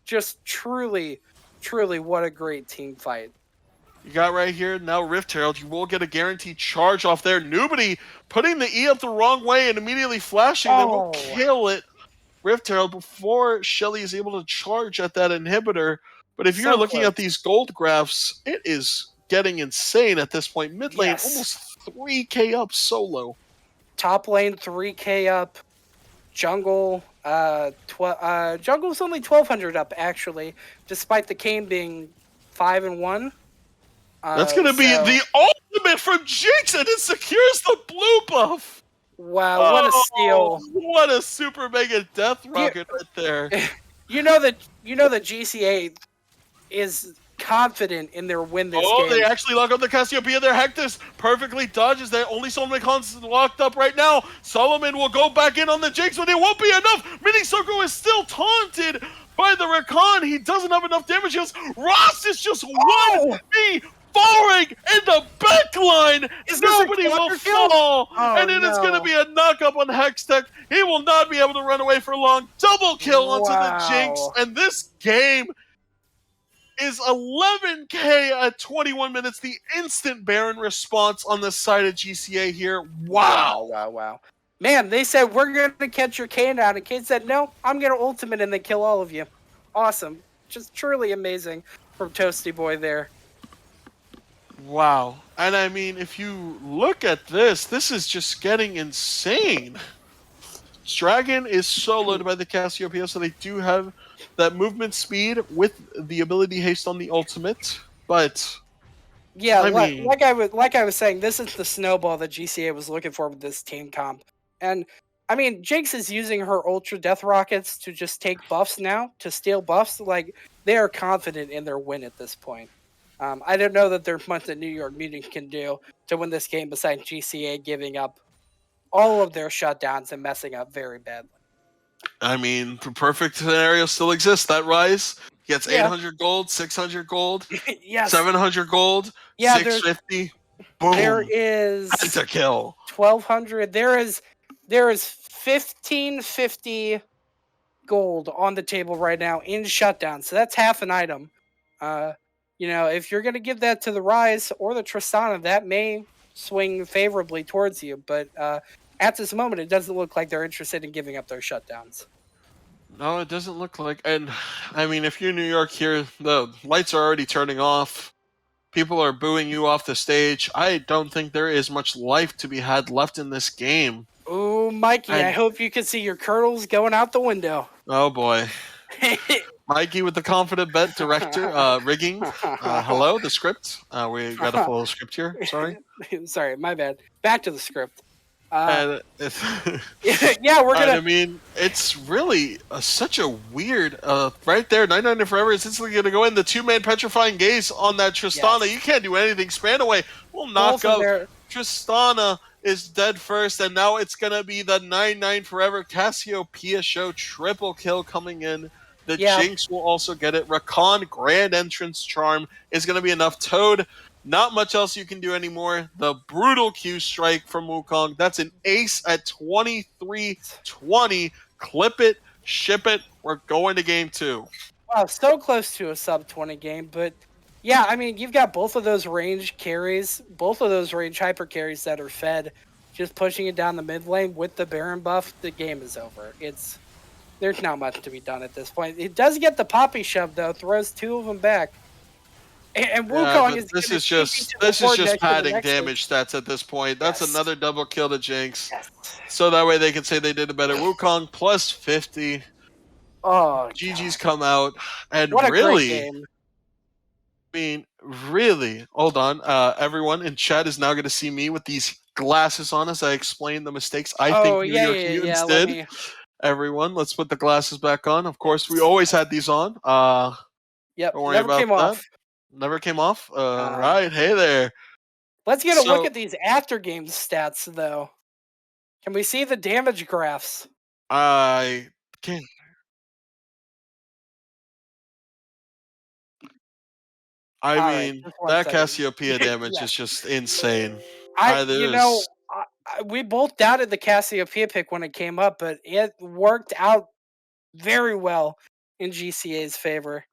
Just truly, truly, what a great team fight. You got right here now Rift Herald. You will get a guaranteed charge off there. Nobody putting the E up the wrong way and immediately flashing. They will kill it. Rift Herald before Shelly is able to charge at that inhibitor. But if you're looking at these gold graphs, it is getting insane at this point. Mid lane almost 3k up solo. Top lane 3k up. Jungle, Jungle's only 1,200 up actually, despite the Kayn being 5-1. That's going to be the ultimate from Jinx, and it secures the blue buff. Wow, what a Oh, steal! what a super mega death You, rocket right there. you know that GCA is confident in their win this Oh, they game. actually lock up the Cassiopeia there. Hectus perfectly dodges that. Only Solomon Khan's locked up right now. Solomon will go back in on the Jinx, but it won't be enough. Mini Soko is still taunted by the Rakan. He doesn't have enough damage. Ross is just one Oh, v falling in the backline. is this a Nobody will counter kill? fall. Oh And it is going to no! be a knockup on Hextech. He will not be able to run away for long. Double kill onto the Jinx. Wow. And this game is 11K at 21 minutes. The instant Baron response on the side of GCA here. Wow. Wow. Man, they said, we're going to catch your Kane out. And Kane said, no, I'm going to ultimate and then kill all of you. Awesome. Just truly amazing from Toasty Boy there. Wow. And I mean, if you look at this is just getting insane. Dragon is soloed by the Cassiopeia, so they do have that movement speed with the ability haste on the ultimate. But yeah, I mean, like I was saying, this is the snowball that GCA was looking for with this team comp. And I mean, Jinx is using her Ultra Death Rockets to just take buffs now, to steal buffs. Like, they are confident in their win at this point. I don't know that there's much that New York Mutant can do to win this game besides GCA giving up all of their shutdowns and messing up very badly. I mean, the perfect scenario still exists. That Rise gets Yeah. 800 gold, 600 gold, Yes. 700 gold, Yeah, 650. Boom. There is Pentakill. 1,200. There is 1,550 gold on the table right now in shutdown. So that's half an item. If you're going to give that to the Rise or the Tristana, that may swing favorably towards you. But at this moment, it doesn't look like they're interested in giving up their shutdowns. No, it doesn't look like. And I mean, if you're New York here, the lights are already turning off. People are booing you off the stage. I don't think there is much life to be had left in this game. Ooh, Mikey, I hope you can see your kernels going out the window. Oh, boy. Mikey with the confident bet director, rigging. Hello, the script. We got a full script here. Sorry. Sorry, my bad. Back to the script. Yeah, we're gonna. I mean, it's really such a weird. Right there, 99 Forever is instantly gonna go in. The two-man petrifying gaze on that Tristana. Yes. You can't do anything. Span away. We'll knock up. Tristana is dead first, and now it's gonna be the 99 Forever Cassiopeia show triple kill coming in. The Jinx will also get it. Rakan Grand Entrance Charm is gonna be enough. Toad. Not much else you can do anymore. The brutal Q strike from Wukong. That's an ace at 23-20. Clip it, ship it. We're going to game 2. Wow, so close to a sub-20 game. But, yeah, I mean, you've got both of those range carries, both of those range hyper carries that are fed. Just pushing it down the mid lane with the Baron buff, the game is over. There's not much to be done at this point. It does get the Poppy shove, though. Throws two of them back. And Wukong is this is just padding damage stats at this point. That's another double kill to Jinx. Yes. So that way they can say they did a better. Wukong plus 50. Oh, GG's come out. And what a really, great game. I mean, really, hold on. Everyone in chat is now going to see me with these glasses on as I explain the mistakes I think New York Mutants did. Everyone, let's put the glasses back on. Of course, we always had these on. Yep, don't worry about that. Off. Never came off? Right. Hey there. Let's get a look at these after game stats, though. Can we see the damage graphs? I can't. I mean, that Cassiopeia damage is just insane. We both doubted the Cassiopeia pick when it came up, but it worked out very well in GCA's favor.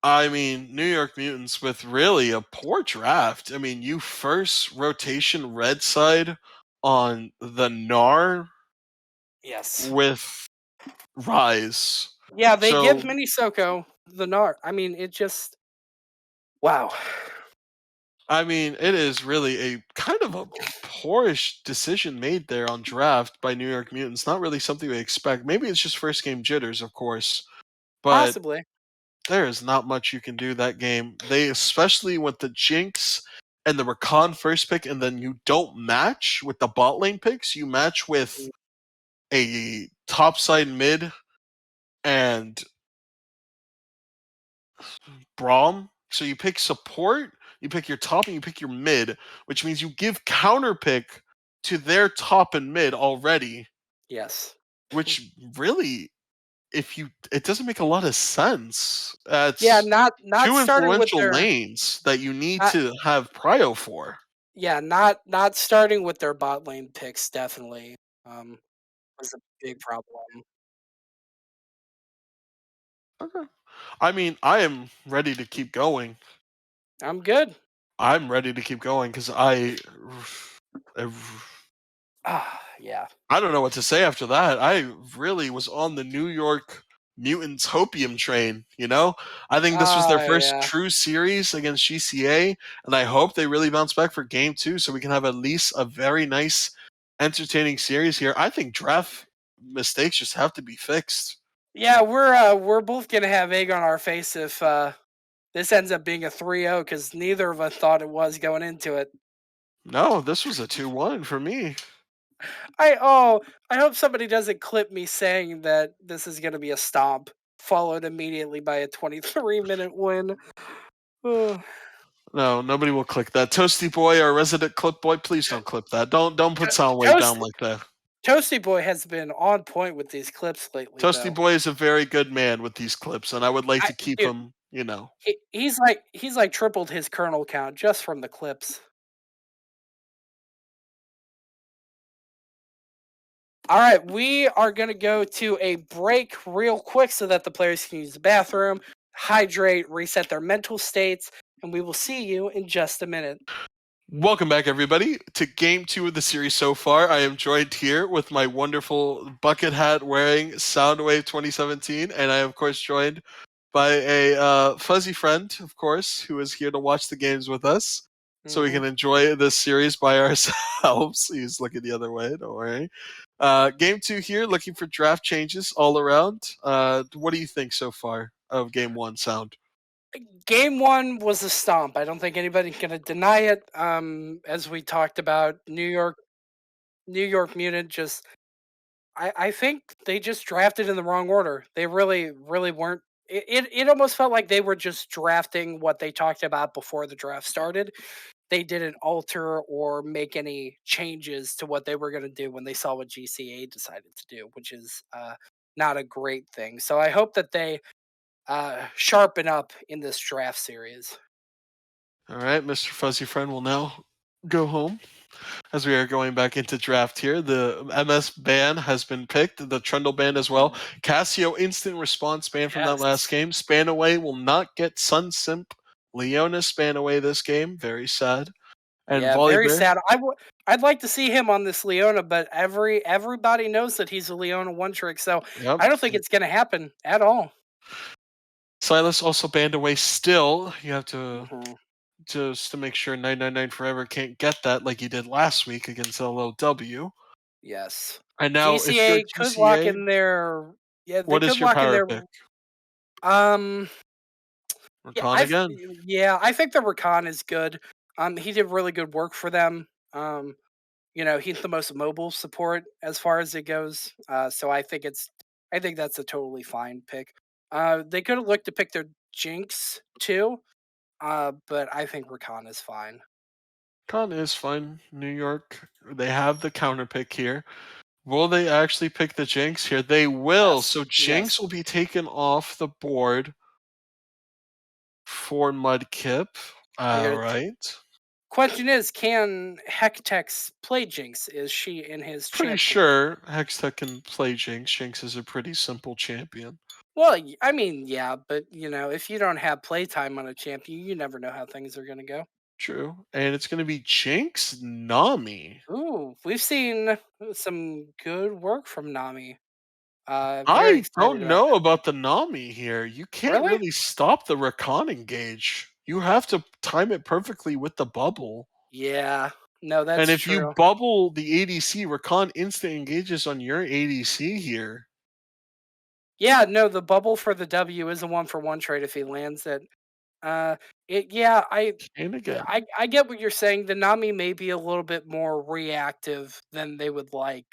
I mean, New York Mutants with really a poor draft. I mean, you first rotation red side on the Gnar. Yes. With Rise. Yeah, they give Minisoko the Gnar. I mean, it just... Wow. I mean, it is really a kind of a poorish decision made there on draft by New York Mutants. Not really something we expect. Maybe it's just first game jitters, of course. But possibly. There is not much you can do that game. They, especially with the Jinx and the Rakan first pick, and then you don't match with the bot lane picks, you match with a topside mid and Braum. So you pick support, you pick your top, and you pick your mid, which means you give counter pick to their top and mid already, Yes. which really, if you, it doesn't make a lot of sense. Yeah, It's not two starting with influential their lanes that you need not to have prio for. yeah, not starting with their bot lane picks definitely um was a big problem. Okay. I mean, I am ready to keep going. I'm good. I'm ready to keep going because I Yeah. I don't know what to say after that. I really was on the New York Mutants Hopium train, you know? I think this was their first Yeah. true series against GCA, and I hope they really bounce back for game 2 so we can have at least a very nice, entertaining series here. I think draft mistakes just have to be fixed. Yeah, we're both gonna have egg on our face if this ends up being a 3-0 because neither of us thought it was going into it. No, this was a 2-1 for me. I hope somebody doesn't clip me saying that this is gonna be a stomp, followed immediately by a 23-minute win. Ugh. No, nobody will click that. Toasty Boy, our resident clip boy, please don't clip that. Don't put To- Soundwave Toast down like that. Toasty Boy has been on point with these clips lately, Toasty though. Boy is a very good man with these clips, and I would like I to keep Dude, him, you know. he's like tripled his kernel count just from the clips. All right, we are going to go to a break real quick so that the players can use the bathroom, hydrate, reset their mental states, and we will see you in just a minute. Welcome back, everybody, to game 2 of the series so far. I am joined here with my wonderful bucket hat wearing Soundwave 2017, and I am, of course, joined by a fuzzy friend, of course, who is here to watch the games with us so we Hmm. can enjoy this series by ourselves. He's looking the other way, don't worry. Game 2 here, looking for draft changes all around. What do you think so far of game 1, Sound? Game one was a stomp. I don't think anybody's going to deny it. As we talked about, New York Mutant just I think they just drafted in the wrong order. They really weren't. It almost felt like they were just drafting what they talked about before the draft started. They didn't alter or make any changes to what they were going to do when they saw what GCA decided to do, which is not a great thing. So I hope that they sharpen up in this draft series. All right, Mr. Fuzzy Friend will now go home as we are going back into draft here. The MS ban has been picked, the Trundle ban as well. Casio instant response ban from that last Yes. game. Spanaway will not get Sun Simp. Leona Spanaway this game. Very sad. And Yeah, very Volibear. sad. I'd like to see him on this Leona, but everybody knows that he's a Leona one trick, so Yep. I don't think it's gonna happen at all. Silas also banned away still. You have to Mhm. just to make sure 999 Forever can't get that like he did last week against LOW. Yes. And now if you're GCA could lock GCA, in their yeah, they what could is your lock in power their pick? um yeah, Rakan again. I think the Rakan is good. He did really good work for them. He's the most mobile support as far as it goes. So I think that's a totally fine pick. They could have looked to pick their Jinx too, but I think Rakan is fine. Con is fine. New York, they have the counter pick here. Will they actually pick the Jinx here? They will. Yes, So Jinx yes, will be taken off the board for Mudkip. All yeah. right. Question is, can Hectex play Jinx? Is she in his Pretty champ pool? sure Hextech can play Jinx. Jinx is a pretty simple champion. Well, I mean, yeah, but if you don't have playtime on a champion, you never know how things are gonna go. True. And it's going to be Jinx Nami. Ooh, we've seen some good work from Nami. Very I excited don't about know that. about the Nami here. You can't Really? really stop the Rakan engage. You have to time it perfectly with the bubble. Yeah. No, And that's if you true. bubble the ADC, Rakan instant engages on your ADC here. Yeah, no, the bubble for the W is a one for one trade if he lands it. Yeah, And again. I get what you're saying. The Nami may be a little bit more reactive than they would like.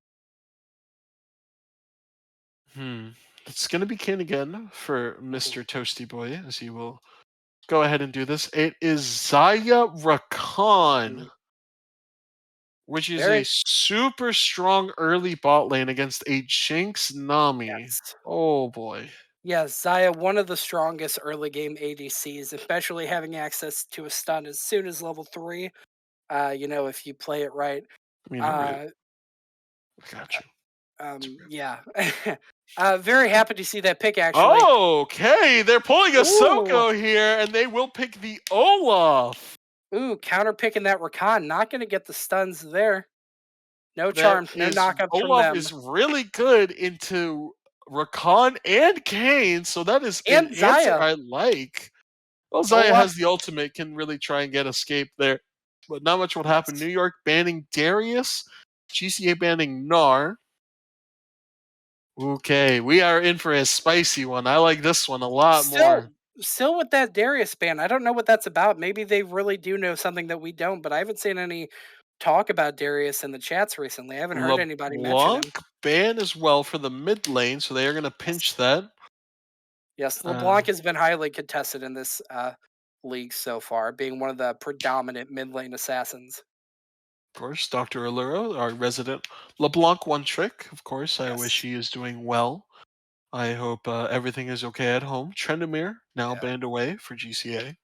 It's going to be Kane again for Mhm. Mr. Toasty Boy, as he will go ahead and do this. It is Zaya Rakan, Mm, which is a very super strong early bot lane against a Jinx Nami. yes. Oh boy. Yes, Zaya, one of the strongest early game ADCs, especially having access to a stun as soon as level 3. If you play it right. I mean, alright. Uh, I got you. It's okay. yeah. Very happy to see that pick, actually. Okay, they're pulling a Ooh, Soko here, and they will pick the Olaf. ooh, counter picking that Rakan. Not going to get the stuns there. No That charms, no is knockups from Olaf them. is really good into Rakan and Kane, so that is an And answer Zaya. I like. Well, Zaya Olaf, has the ultimate, can really try and get escape there, but not much will happen. New yes. York banning Darius, GCA banning Nar. Okay, we are in for a spicy one. I like this one a lot more. Still with that Darius ban. I don't know what that's about. Maybe they really do know something that we don't, but I haven't seen any talk about Darius in the chats recently. I haven't heard anybody mention LeBlanc him. ban as well for the mid lane, so they are going to pinch Yes. that. Yes, Uh, LeBlanc has been highly contested in this league so far, being one of the predominant mid lane assassins. of course, Dr. Alluro, our resident LeBlanc one trick. Of course, I wish Yes. he is doing well. I hope everything is okay at home. Trendamir now Yeah. banned away for GCA.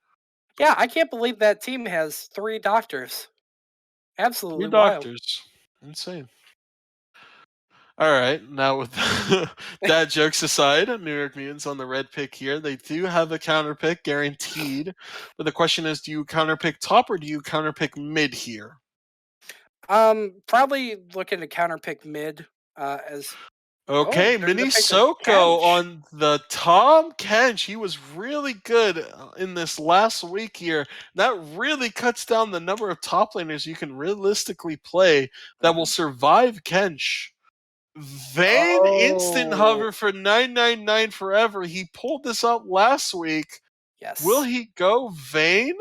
Yeah, I can't believe that team has 3 doctors. Three Absolutely wild. doctors. Insane. All right, now with that jokes aside, New York Mutants on the red pick here. They do have a counter pick guaranteed, but the question is, do you counter pick top or do you counter pick mid here? Probably looking to counterpick mid as oh, Okay, they're gonna Mini pick a Soko Kench. on the Tom Kench. He was really good in this last week here. That really cuts down the number of top laners you can realistically play that will Mhm. survive Kench. Vayne instant Oh, hover for 999 forever. He pulled this up last week. Will yes, he go Vayne?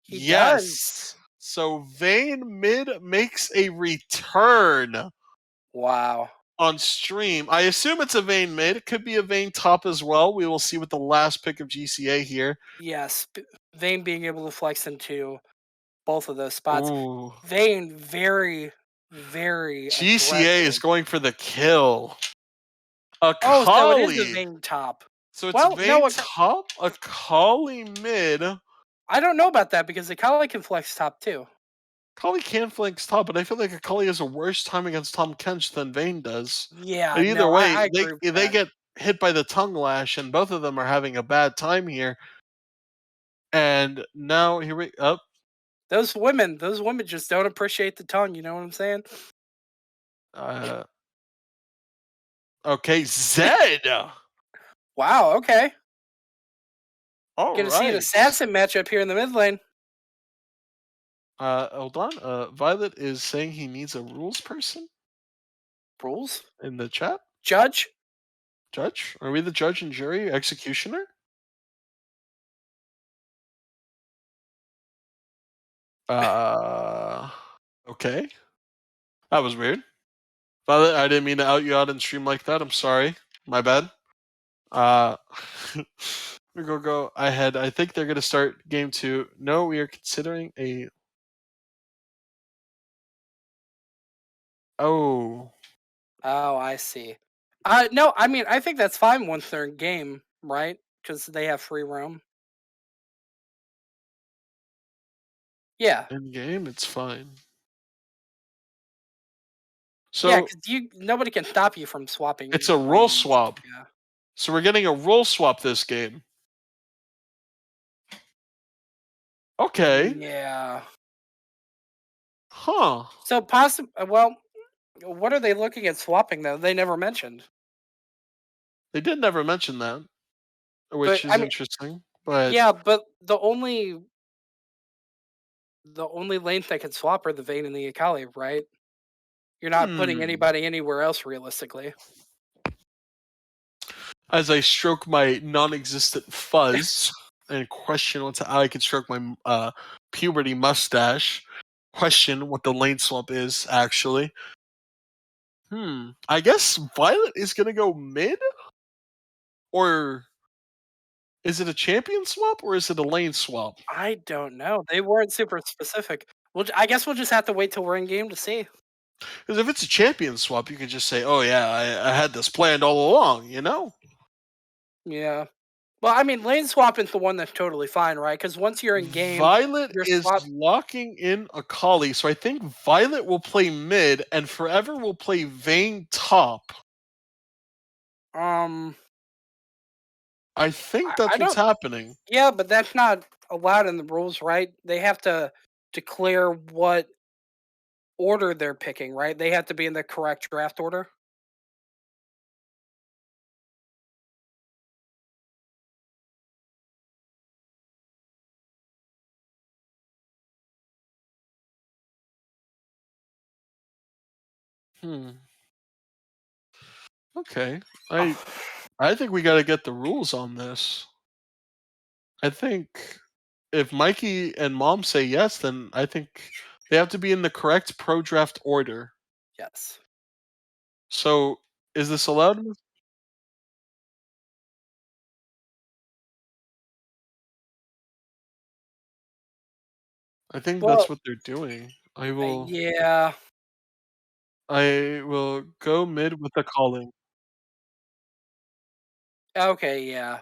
he does. Yes. So Vayne mid makes a return Wow. on stream. I assume it's a Vayne mid. It could be a Vayne top as well. We will see with the last pick of GCA here. Yes, Vayne being able to flex into both of those spots. Ooh. Vayne very, very GCA is aggressive. going for the kill. Oh, so it is a Akali. Vayne top. So it's Well, no, Vayne top, Akali mid. I don't know about that because Akali can flex top too. Akali can flank top, but I feel like Akali has a worse time against Tom Kench than Vayne does. Yeah, And either no, I way, agree with they that. get hit by the tongue lash, and both of them are having a bad time here. And now here we up. Those women just don't appreciate the tongue. You know what I'm saying? Okay, Zed. Wow. Okay. All Gonna see an right. assassin matchup here in the mid lane. Hold on. Violet is saying he needs a rules person Rules? in the chat. Judge? Judge, are we the judge and jury executioner? Uh, okay. That was weird. Violet, I didn't mean to out you out and stream like that. I'm sorry. My bad. Uh, we go ahead. I think they're gonna start game 2. No, we are considering a. Oh, Oh, I see. No, I mean I think that's fine once they're in game, right? Because they have free roam. Yeah. in game, it's fine. Yeah, So because you nobody can stop you from it's swapping a role lanes. swap. Yeah. So we're getting a role swap this game. Okay. Yeah. Huh. So well, what are they looking at swapping though? They never mentioned. They did never mention that, But which I is mean, interesting. But yeah, but the only lanes that can swap are the Vayne and the Akali, right? You're not putting hmm. anybody anywhere else realistically. As I stroke my non-existent fuzz. and question what's how I can stroke my puberty mustache. Question what the lane swap is actually. I guess Violet is gonna go mid, or is it a champion swap or is it a lane swap? I don't know. They weren't super specific. Well, I guess we'll just have to wait till we're in game to see. Because if it's a champion swap, you could just say, "Oh yeah, I had this planned all along," you know. Yeah. Well, I mean, lane swapping's the one that's totally fine, right? Because once you're in game, Violet you're is swap. locking in Akali, so I think Violet will play mid and Forever will play Vayne top. Um, I think I that's what's don't. happening. Yeah, but that's not allowed in the rules, right? They have to declare what order they're picking, right? They have to be in the correct draft order. Hmm. Okay. I think we got to get the rules on this. I think if Mikey and Mom say yes, then I think they have to be in the correct pro draft order. Yes. So, is this allowed? I think Well, that's what they're doing. yeah. I will go mid with the calling. Okay, yeah.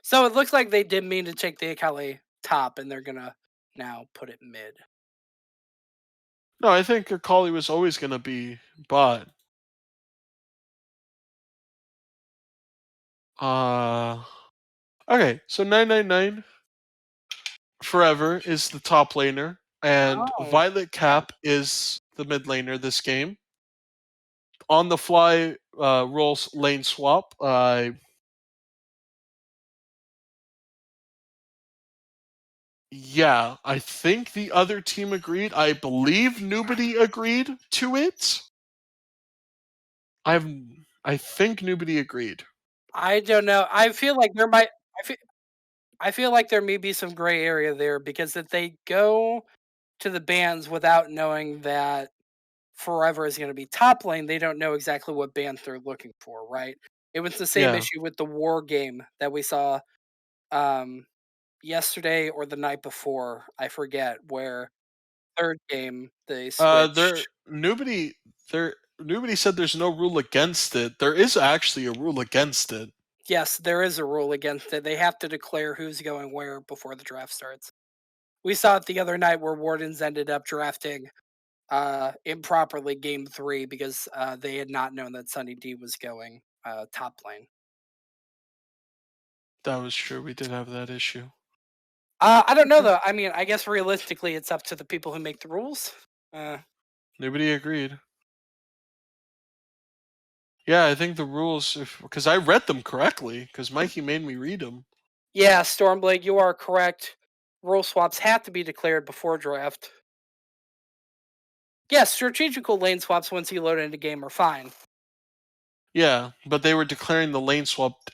So it looks like they did mean to take the Akali top, and they're gonna now put it mid. No, I think Akali was always going to be bot. Uh okay, so 999 Forever is the top laner and Oh, Violet okay. Cap is the mid laner this game. On the fly rolls lane swap. Yeah, I think the other team agreed. I believe nobody agreed to it. I've I think nobody agreed. I don't know. I feel like there might. I feel like there may be some gray area there because if they go to the bans without knowing that Forever is going to be top lane, they don't know exactly what bans they're looking for, right? It was the same Yeah. issue with the war game that we saw um, yesterday or the night before. I forget where third game they There switched. nobody said there's no rule against it. There is actually a rule against it. Yes, there is a rule against it. They have to declare who's going where before the draft starts. We saw it the other night where Wardens ended up drafting improperly game 3 because they had not known that Sunny D was going top lane. That was true. We did have that issue. I don't know Okay. though. I mean, I guess realistically, it's up to the people who make the rules. Uh, Nobody agreed. Yeah, I think the rules, if because I read them correctly, because Mikey made me read them. yeah, Stormblade, you are correct. Rule swaps have to be declared before draft. Yes, strategical lane swaps once you load into game are fine. Yeah, but they were declaring the lane swap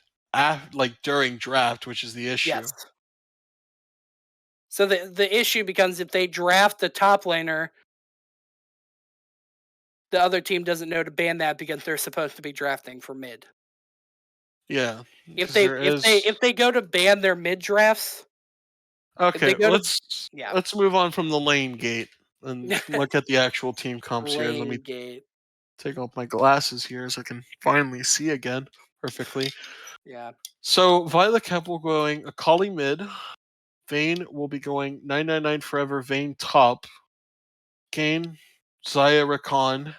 like during draft, which is the Yes. issue. So the issue becomes if they draft the top laner, the other team doesn't know to ban that because they're supposed to be drafting for mid. Yeah, If because they there if they is. if they go to ban their mid drafts, if they Okay, go to yeah, let's move on from the lane gate and look at the actual team comps here. Let me lane gate, take off my glasses here so I can finally see again perfectly. yeah. So Violet Cap will going Akali mid. Vayne will be going 999 Forever. Vayne top. Kane, Zaya, Rakan.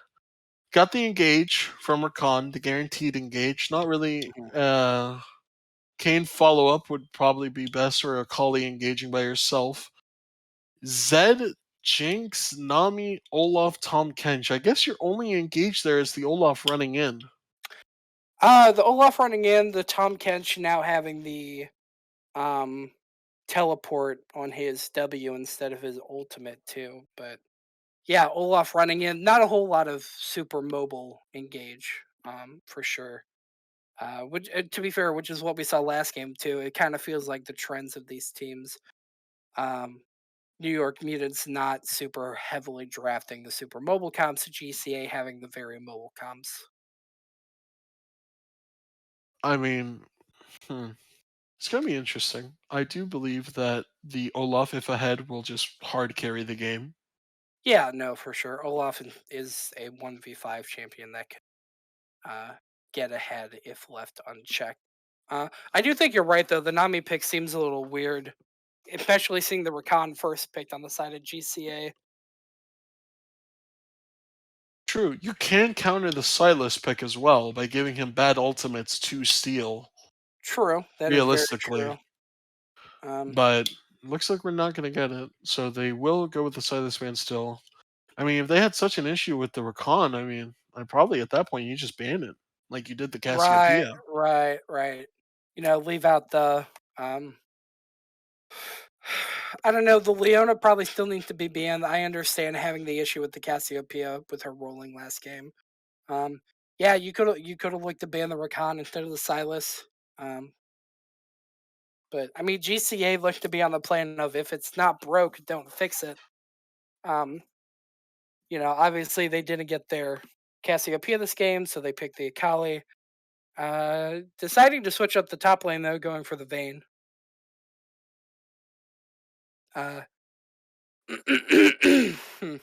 Got the engage from Rakan, the guaranteed engage. Not really. Mhm. Kane follow up would probably be best, or Akali engaging by yourself. Zed, Jinx, Nami, Olaf, Tom Kench. I guess your only engage there is the Olaf running in. The Olaf running in, the Tom Kench now having the um teleport on his W instead of his ultimate too. But yeah, Olaf running in, not a whole lot of super mobile engage, for sure. Which, to be fair, which is what we saw last game too. It kind of feels like the trends of these teams. Um, New York Mutants not super heavily drafting the super mobile comps, GCA having the very mobile comps. I mean, hmm, it's gonna be interesting. I do believe that the Olaf, if ahead, will just hard carry the game. Yeah, no, for sure. Olaf is a 1v5 champion that can uh, get ahead if left unchecked. I do think you're right, though. The Nami pick seems a little weird, especially seeing the Rakan first picked on the side of GCA. True, you can counter the Silas pick as well by giving him bad ultimates to steal, True, that is very realistically. true. Um, But looks like we're not gonna get it. So they will go with the Silas ban still. I mean, if they had such an issue with the Rakan, I mean, I probably at that point you just ban it, like you did the right, Cassiopeia. right. Leave out the um, I don't know. The Leona probably still needs to be banned. I understand having the issue with the Cassiopeia with her rolling last game. Um, yeah, you could have looked to ban the Rakan instead of the Silas. Um, but I mean, GCA looked to be on the plan of if it's not broke, don't fix it. Um, obviously they didn't get their Cassiopeia this game, so they picked the Akali. Deciding to switch up the top lane though, going for the Vayne. Uh, hmm,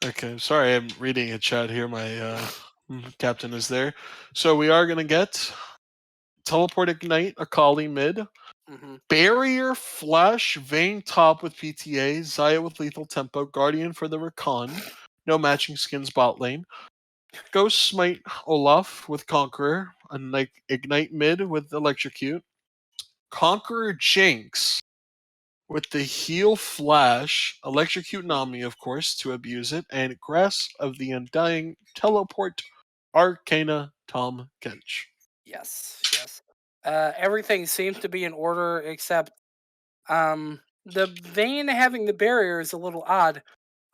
Okay, sorry, I'm reading a chat here. My captain is there. So we are gonna get teleport ignite Akali mid, mhm. barrier flash Vayne top with PTA, Zaya with lethal tempo, Guardian for the Rakan, no matching skins bot lane. Ghost Smite Olaf with Conqueror, and like Ignite mid with Electrocute. Conqueror Jinx with the heal flash, Electrocute Nami, of course, to abuse it, and Grasp of the Undying teleport Arcana Tom Kench. Yes. Everything seems to be in order except the Vayne having the barrier is a little odd.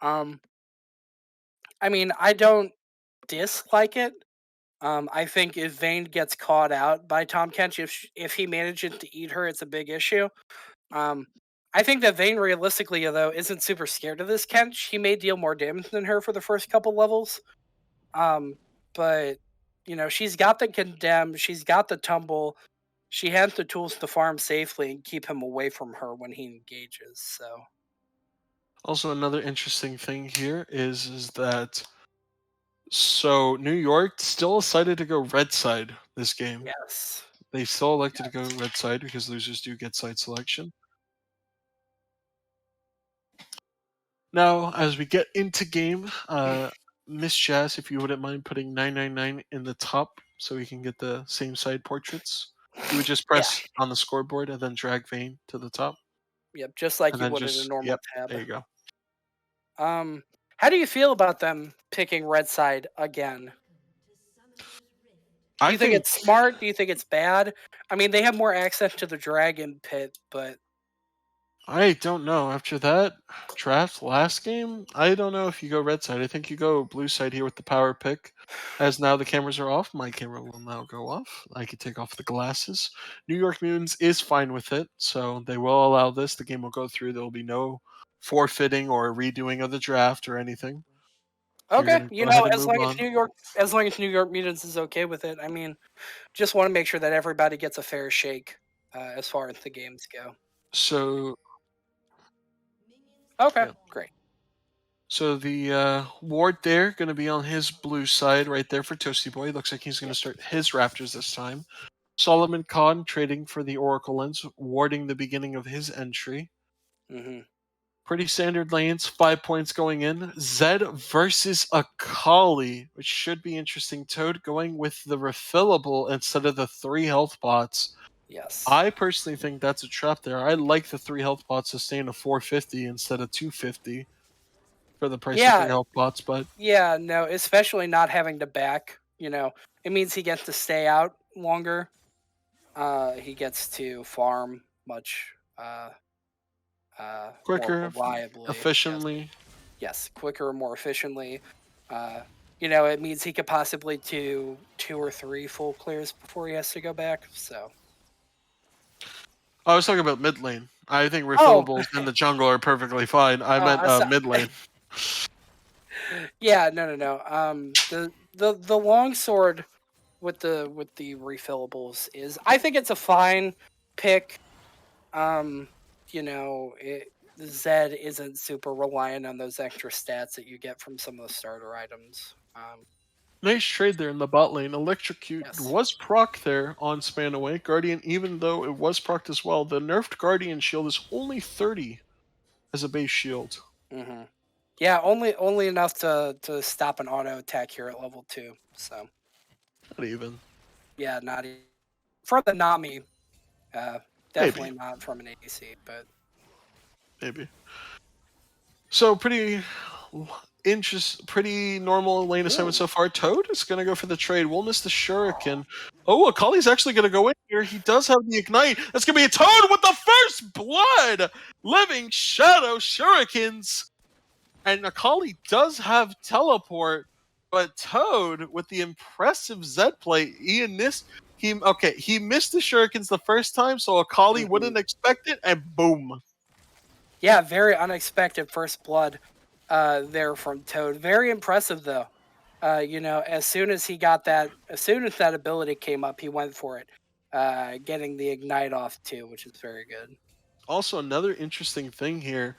Um, I mean, I don't dislike it. I think if Vayne gets caught out by Tom Kench, if he manages to eat her, it's a big issue. Um, I think that Vayne realistically though isn't super scared of this Kench. He may deal more damage than her for the first couple levels. Um, but she's got the condemn, she's got the tumble, she has the tools to farm safely and keep him away from her when he engages. So Also, another interesting thing here is that so New York still decided to go red side this game. yes, They still elected to go yes. red side because losers do get side selection. Now, as we get into game, Miss Jazz, if you wouldn't mind putting 999 in the top so we can get the same side portraits. You would just Yeah, press on the scoreboard and then drag Vane to the top. yep, just like And you then would in a just, normal yep, tab. there you go. Um, how do you feel about them picking red side again? Do I you think think it's smart? Do you think it's bad? I mean, they have more access to the dragon pit, but I don't know. After that draft last game, I don't know if you go red side. I think you go blue side here with the power pick. As now the cameras are off, my camera will now go off. I can take off the glasses. New York Mutants is fine with it, so they will allow this. The game will go through. There will be no forfeiting or redoing of the draft or anything. You're okay, gonna go ahead and as move long as on. New York Mutants is okay with it. I mean, just want to make sure that everybody gets a fair shake as far as the games go. So Okay, yeah. great. So the ward there going to be on his blue side right there for Toasty Boy. Looks like he's going to Yep. start his Raptors this time. Solomon Khan trading for the Oracle Lens, warding the beginning of his entry. Hmm. Pretty standard lanes, 5 points going in. Zed versus Akali, which should be interesting. Toad going with the refillable instead of the 3 health pots. Yes. I personally think that's a trap there. I like the 3 health pots to stay in a 450 instead of 250 for the price of 3 Yeah. health pots, but Yeah. No, especially not having to back. It means he gets to stay out longer. He gets to farm much more quicker, reliably. Yes. efficiently. Yes. Quicker, more efficiently. Uh, it means he could possibly do 2 or 3 full clears before he has to go back. So. I was talking about mid lane. I think Oh, refillables in the jungle are perfectly fine. I meant mid lane. yeah, no. The longsword with the refillables is, I think it's a fine pick. Zed isn't super reliant on those extra stats that you get from some of the starter items. Nice trade there in the bot lane. Electrocute Yes. was proc there on Span Away. Guardian, even though it was procced as well, the nerfed Guardian shield is only 30 as a base shield. Mm-hmm. Yeah, only enough to stop an auto attack here at level 2. So. Not even. Yeah, not even. For the Nami, definitely Maybe. not from an AC, but. Maybe. So pretty normal lane assignment so far. Toad is going to go for the trade. We'll miss the Shuriken. Oh, Akali's actually going to go in here. He does have the Ignite. That's going to be a Toad with the first blood! Living Shadow Shurikens. And Akali does have Teleport, but Toad, with the impressive Zed play, he missed the Shurikens the first time, so Akali wouldn't expect it, and boom. Yeah, very unexpected first blood there from Toad. Very impressive though. As soon as that ability came up, he went for it. Getting the Ignite off too, which is very good. Also, another interesting thing here,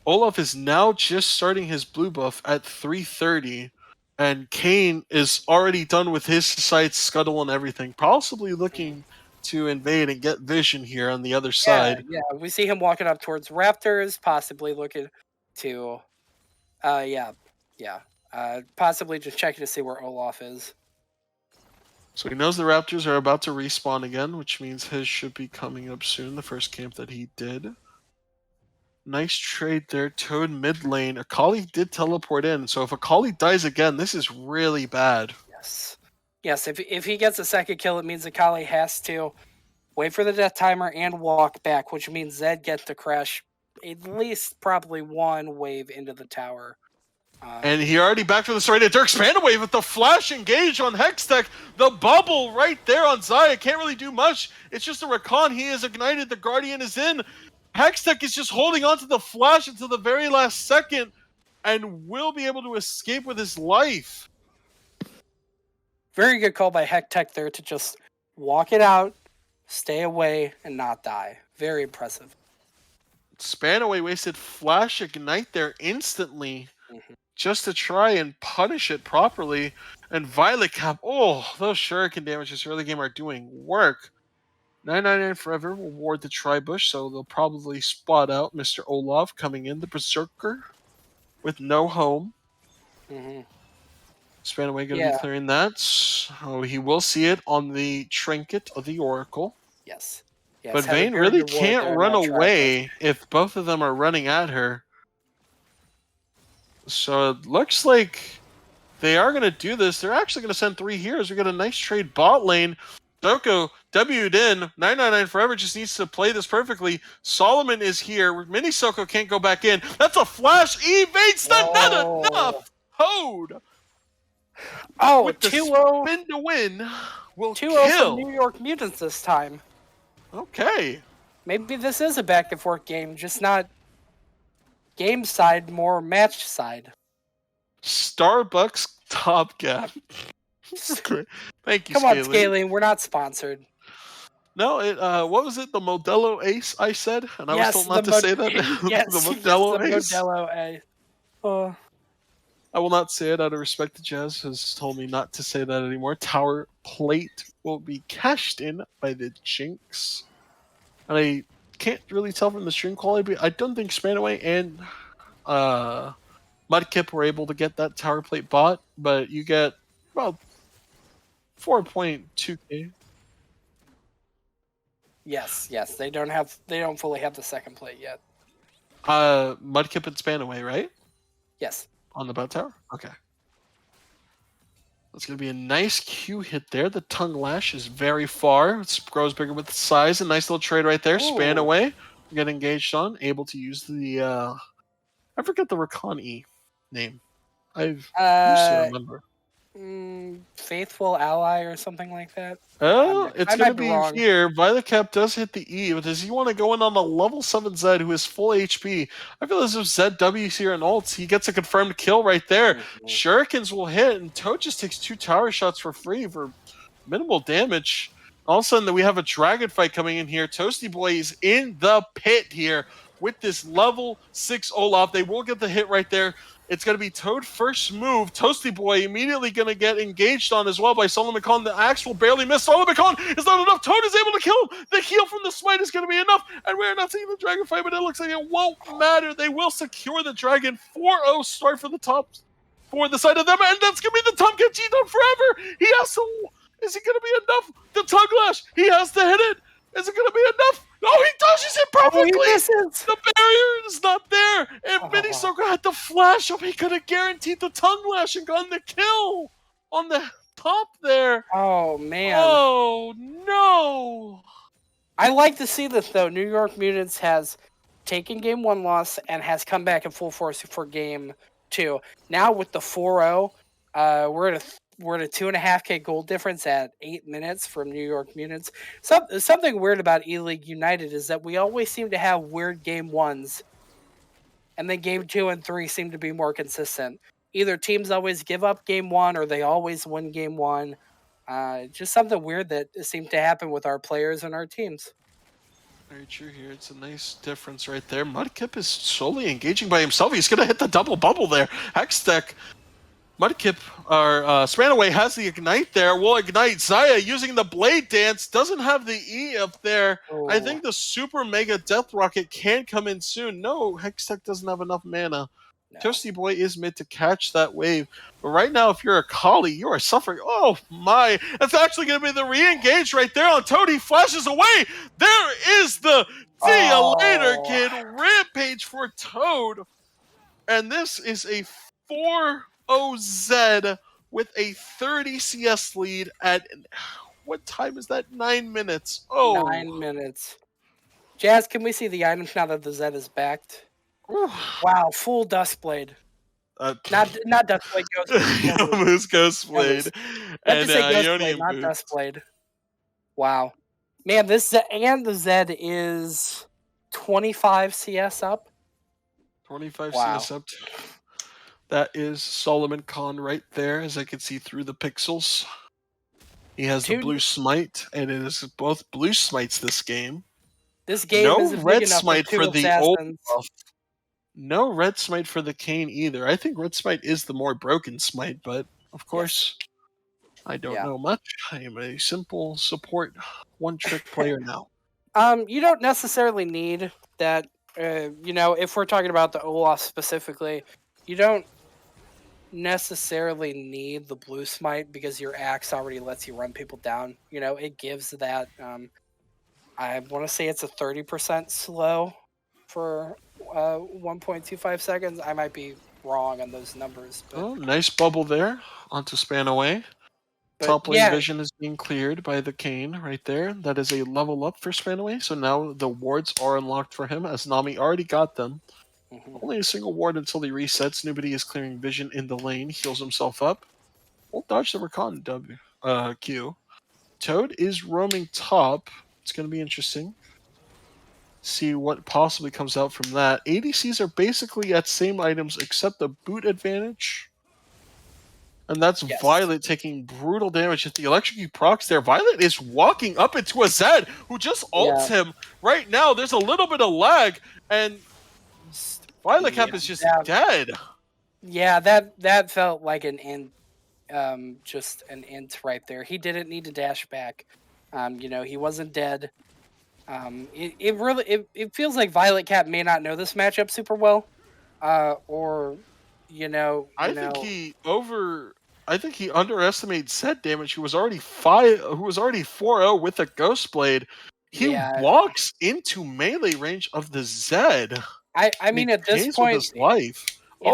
Olaf is now just starting his blue buff at 330, and Kane is already done with his sights, scuttle, and everything, possibly looking to invade and get vision here on the other side. Yeah, we see him walking up towards Raptors, possibly looking to, possibly just checking to see where Olaf is. So he knows the Raptors are about to respawn again, which means his should be coming up soon, the first camp that he did. Nice trade there. Toad mid lane. Akali did teleport in, so if Akali dies again, this is really bad. Yes, if he gets a second kill, it means Akali has to wait for the death timer and walk back, which means Zed gets to crash at least probably one wave into the tower. And he already backed for the straight at Dirk Spanaway with the flash engage on Hextech. The bubble right there on Zaya can't really do much. It's just a recon. He is ignited. The Guardian is in. Hextech is just holding on to the flash until the very last second and will be able to escape with his life. Very good call by Hextech there to just walk it out, stay away, and not die. Very impressive. Spanaway wasted flash ignite there instantly. Just to try and punish it properly. And Violet Cap, those shuriken damages early game are doing work. 999 forever will ward the Tribush, so they'll probably spot out Mr. Olaf coming in, the Berserker, with no home. Spanaway going to be clearing that. Oh, he will see it on the Trinket of the Oracle. Yes. But Vayne really can't run away if both of them are running at her. So it looks like they are going to do this. They're actually going to send 3 heroes. We got a nice trade bot lane. Soko W'd in. 999 Forever just needs to play this perfectly. Solomon is here. Mini Soko can't go back in. That's a flash. Evade stun. Not enough. Toad. With the 2-0. Spin to win. Will 2-0 kill. for New York Mutants this time. Okay. Maybe this is a back and forth game, just not game side, more match side. Starbucks top gap. Thank you, Come on, Scaling. We're not sponsored. No, what was it? The Modelo Ace, I said? And I was told not to say that? Yes, the Modelo Ace. Modelo Ace. I will not say it out of respect to Jazz, has told me not to say that anymore. Tower plate will be cashed in by the Jinx. And I can't really tell from the stream quality, but I don't think Spanaway and Mudkip were able to get that tower plate bought, but you get about 4.2k. Yes. They don't fully have the second plate yet. Mudkip and Spanaway, right? Yes. On the bot tower? Okay. That's going to be a nice Q hit there. The tongue lash is very far. It grows bigger with the size. A nice little trade right there. Spanaway. Get engaged on. Able to use the... I forget the Recon E name. I used to remember. Faithful Ally or something like that. Oh, it's I going might to be be wrong. here. Violet Cap does hit the E, but does he want to go in on a level 7 Zed who is full HP? I feel as if ZW's here and ults. He gets a confirmed kill right there. Mhm. Shurikens will hit, and Toad just takes 2 tower shots for free for minimal damage. All of a sudden, we have a dragon fight coming in here. Toasty Boy is in the pit here with this level 6 Olaf. They will get the hit right there. It's going to be Toad first move. Toasty Boy immediately going to get engaged on as well by Solomon Khan. The axe will barely miss. Solomon Khan is not enough. Toad is able to kill him. The heal from the smite is going to be enough. And we're not seeing the dragon fight, but it looks like it won't matter. They will secure the dragon. 4-0 start for the top, for the side of them. And that's going to be the Tomcat G-Done forever. He has to... Is it going to be enough? The tongue lash. He has to hit it. Is it going to be enough? No, he dodges it perfectly. Oh, he misses. The barrier is not there. And Oh. Minisoka had the flash up. He could have guaranteed the tongue lash and gotten the kill on the top there. Oh, man. Oh, no. I like to see this, though. New York Mutants has taken game 1 loss and has come back in full force for game 2. Now with the 4-0, we're at a 2.5K goal difference at 8 minutes from New York Mutants. Something weird about E-League United is that we always seem to have weird game 1s, and then game 2 and 3 seem to be more consistent. Either teams always give up game 1 or they always win game 1. Just something weird that seemed to happen with our players and our teams. Very true here. It's a nice difference right there. Mudkip is slowly engaging by himself. He's going to hit the double bubble there. Hextech. Mudkip, or Spanaway has the ignite there. Will ignite. Zaya using the blade dance. Doesn't have the E up there. Oh. I think the super mega death rocket can come in soon. No, Hextech doesn't have enough mana. No. Toasty Boy is mid to catch that wave. But right now, if you're a Kali, you are suffering. Oh my. That's actually going to be the re-engage right there on Toad. He flashes away. There is the see you later, kid. Rampage for Toad. And this is a 4-0Z with a 30 CS lead at, what time is that? 9 minutes. Oh. 9 minutes. Jazz, can we see the items now that the Z is backed? Ooh. Wow, full Dustblade. Not Dustblade, Ghostblade. Moose Ghostblade. And say Ghostblade, not Dustblade. Wow. Man, this Z and the Z is 25 CS up. 25 CS up. That is Solomon Khan right there, as I can see through the pixels. He has the blue smite, and it is both blue smites this game. This game is red smite for the old buff. No red smite for the Kane either. I think red smite is the more broken smite, but of course, I don't know much. I am a simple support one-trick player now. You don't necessarily need that. If we're talking about the Olaf specifically, you don't necessarily need the blue smite because your axe already lets you run people down. It gives that. I want to say it's a 30% slow for 1.25 seconds. I might be wrong on those numbers. But... Oh, nice bubble there onto Spanaway. Top lane vision is being cleared by the Kane right there. That is a level up for Spanaway. So now the wards are unlocked for him, as Nami already got them. Only a single ward until he resets. Nobody is clearing vision in the lane. Heals himself up. We'll dodge the Rakan Q. Toad is roaming top. It's going to be interesting. See what possibly comes out from that. ADCs are basically at same items except the boot advantage. And that's Violet taking brutal damage at the electric procs there. Violet is walking up into a Zed who just ults him right now. There's a little bit of lag, and Violet Cap is just dead. Yeah, that felt like an int, just an int right there. He didn't need to dash back. He wasn't dead. It feels like Violet Cap may not know this matchup super well, I think he underestimated set damage. Who was already 4-0 with a Ghostblade. He walks into melee range of the Zed. I mean, at this point, with his life.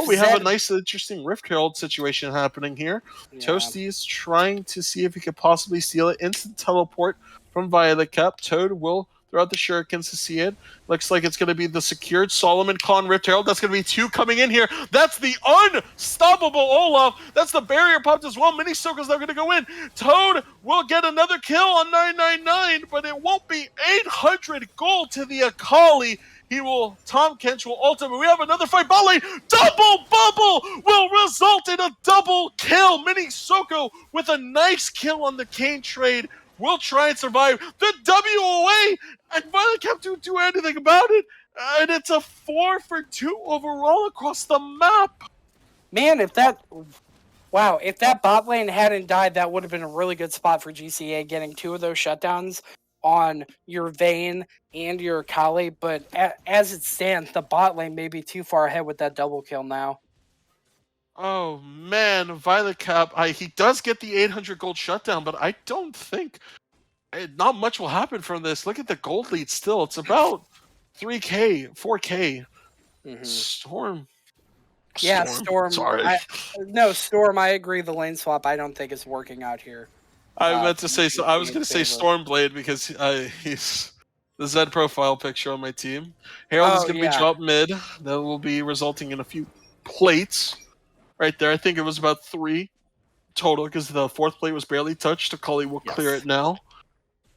We have a nice, interesting Rift Herald situation happening here. Toasty is trying to see if he could possibly steal it. Instant teleport from Violet Cap. Toad will throughout the shurikens to see it. Looks like it's going to be the secured Solomon Khan Rift Herald. That's going to be 2 coming in here. That's the unstoppable Olaf. That's the barrier popped as well. Mini Circles are going to go in. Toad will get another kill on 999, but it won't be 800 gold to the Akali. Tom Kench will ultimate. We have another fight. Bot lane, double bubble will result in a double kill. Mini Soko with a nice kill on the Kane trade will try and survive the WOA, and Violet Cap don't do anything about it. And it's a 4-for-2 overall across the map. Man, if that bot lane hadn't died, that would have been a really good spot for GCA, getting 2 of those shutdowns on your Vayne and your Akali. But as it stands, the bot lane may be too far ahead with that double kill now. Oh man, Violet Cap, he does get the 800 gold shutdown, but I don't think not much will happen from this. Look at the gold lead still. It's about 3K, 4K. Storm. Yeah, Storm. Sorry. Storm, I agree. The lane swap, I don't think is working out here. I meant to say, I was going to say Stormblade because he's the Zed profile picture on my team. Herald is going to be dropped mid. That will be resulting in a few plates right there. I think it was about 3 total because the 4th plate was barely touched. Akali will clear it now.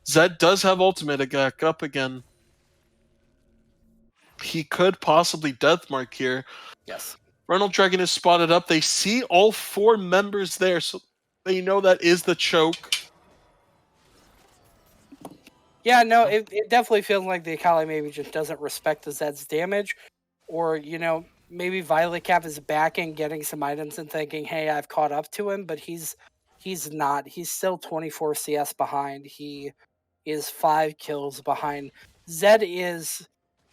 Zed does have ultimate up again. He could possibly deathmark here. Yes. Ronald Dragon is spotted up. They see all 4 members there, so they know that is the choke. Yeah, no, it definitely feels like the Akali maybe just doesn't respect the Zed's damage. Or, maybe Violet Cap is back and getting some items and thinking, hey, I've caught up to him, but he's not. He's still 24 CS behind. He is 5 kills behind. Zed is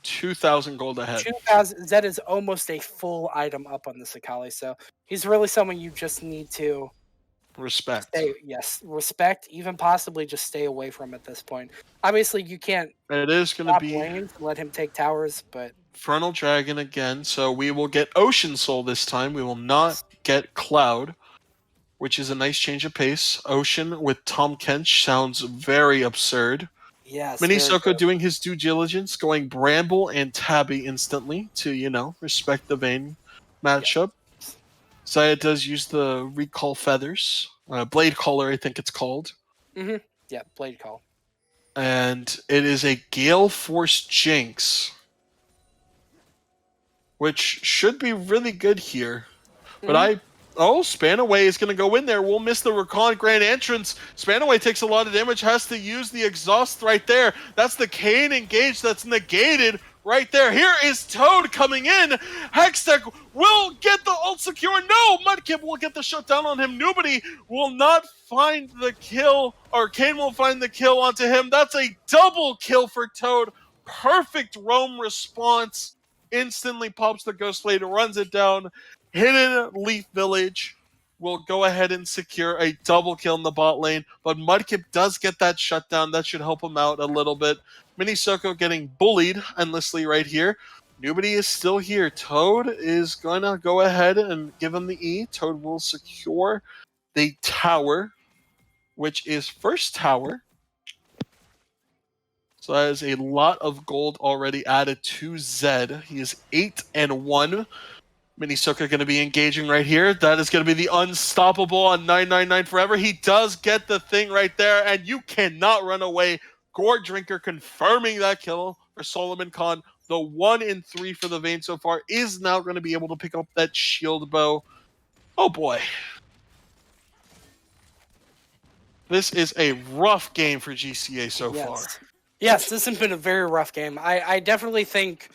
2,000 gold ahead. Zed is almost a full item up on this Akali, so he's really someone you just need to respect. Respect, even possibly just stay away from at this point. Obviously, you can't. It is going to be lanes, let him take towers, but Frontal Dragon again. So we will get Ocean Soul this time. We will not get Cloud, which is a nice change of pace. Ocean with Tom Kench sounds very absurd. Yes. Minisoko doing his due diligence, going Bramble and Tabby instantly to, respect the Vayne matchup. Yeah. Zaya does use the Recall Feathers. Blade Caller, I think it's called. Mm-hmm. Yeah, Blade Call. And it is a Gale Force Jinx, which should be really good here. Mm-hmm. But Spanaway is going to go in there. We'll miss the Recon Grand Entrance. Spanaway takes a lot of damage, has to use the exhaust right there. That's the Kane engage that's negated right there. Here is Toad coming in. Hextech will get the ult secure. No, Mudkip will get the shutdown on him. Nobody will not find the kill, or Kane will find the kill onto him. That's a double kill for Toad. Perfect roam response. Instantly pops the Ghost Blade, runs it down. Hidden Leaf Village will go ahead and secure a double kill in the bot lane, but Mudkip does get that shutdown. That should help him out a little bit. Minisoko getting bullied endlessly right here. Nobody is still here. Toad is going to go ahead and give him the E. Toad will secure the tower, which is first tower. So that is a lot of gold already added to Zed. He is 8-1. Minisoko going to be engaging right here. That is going to be the unstoppable on 999 forever. He does get the thing right there, and you cannot run away. Gourd Drinker confirming that kill for Solomon Khan. The 1-3 for the Vayne so far is now going to be able to pick up that shield bow. Oh boy. This is a rough game for GCA so far. Yes, this has been a very rough game. I definitely think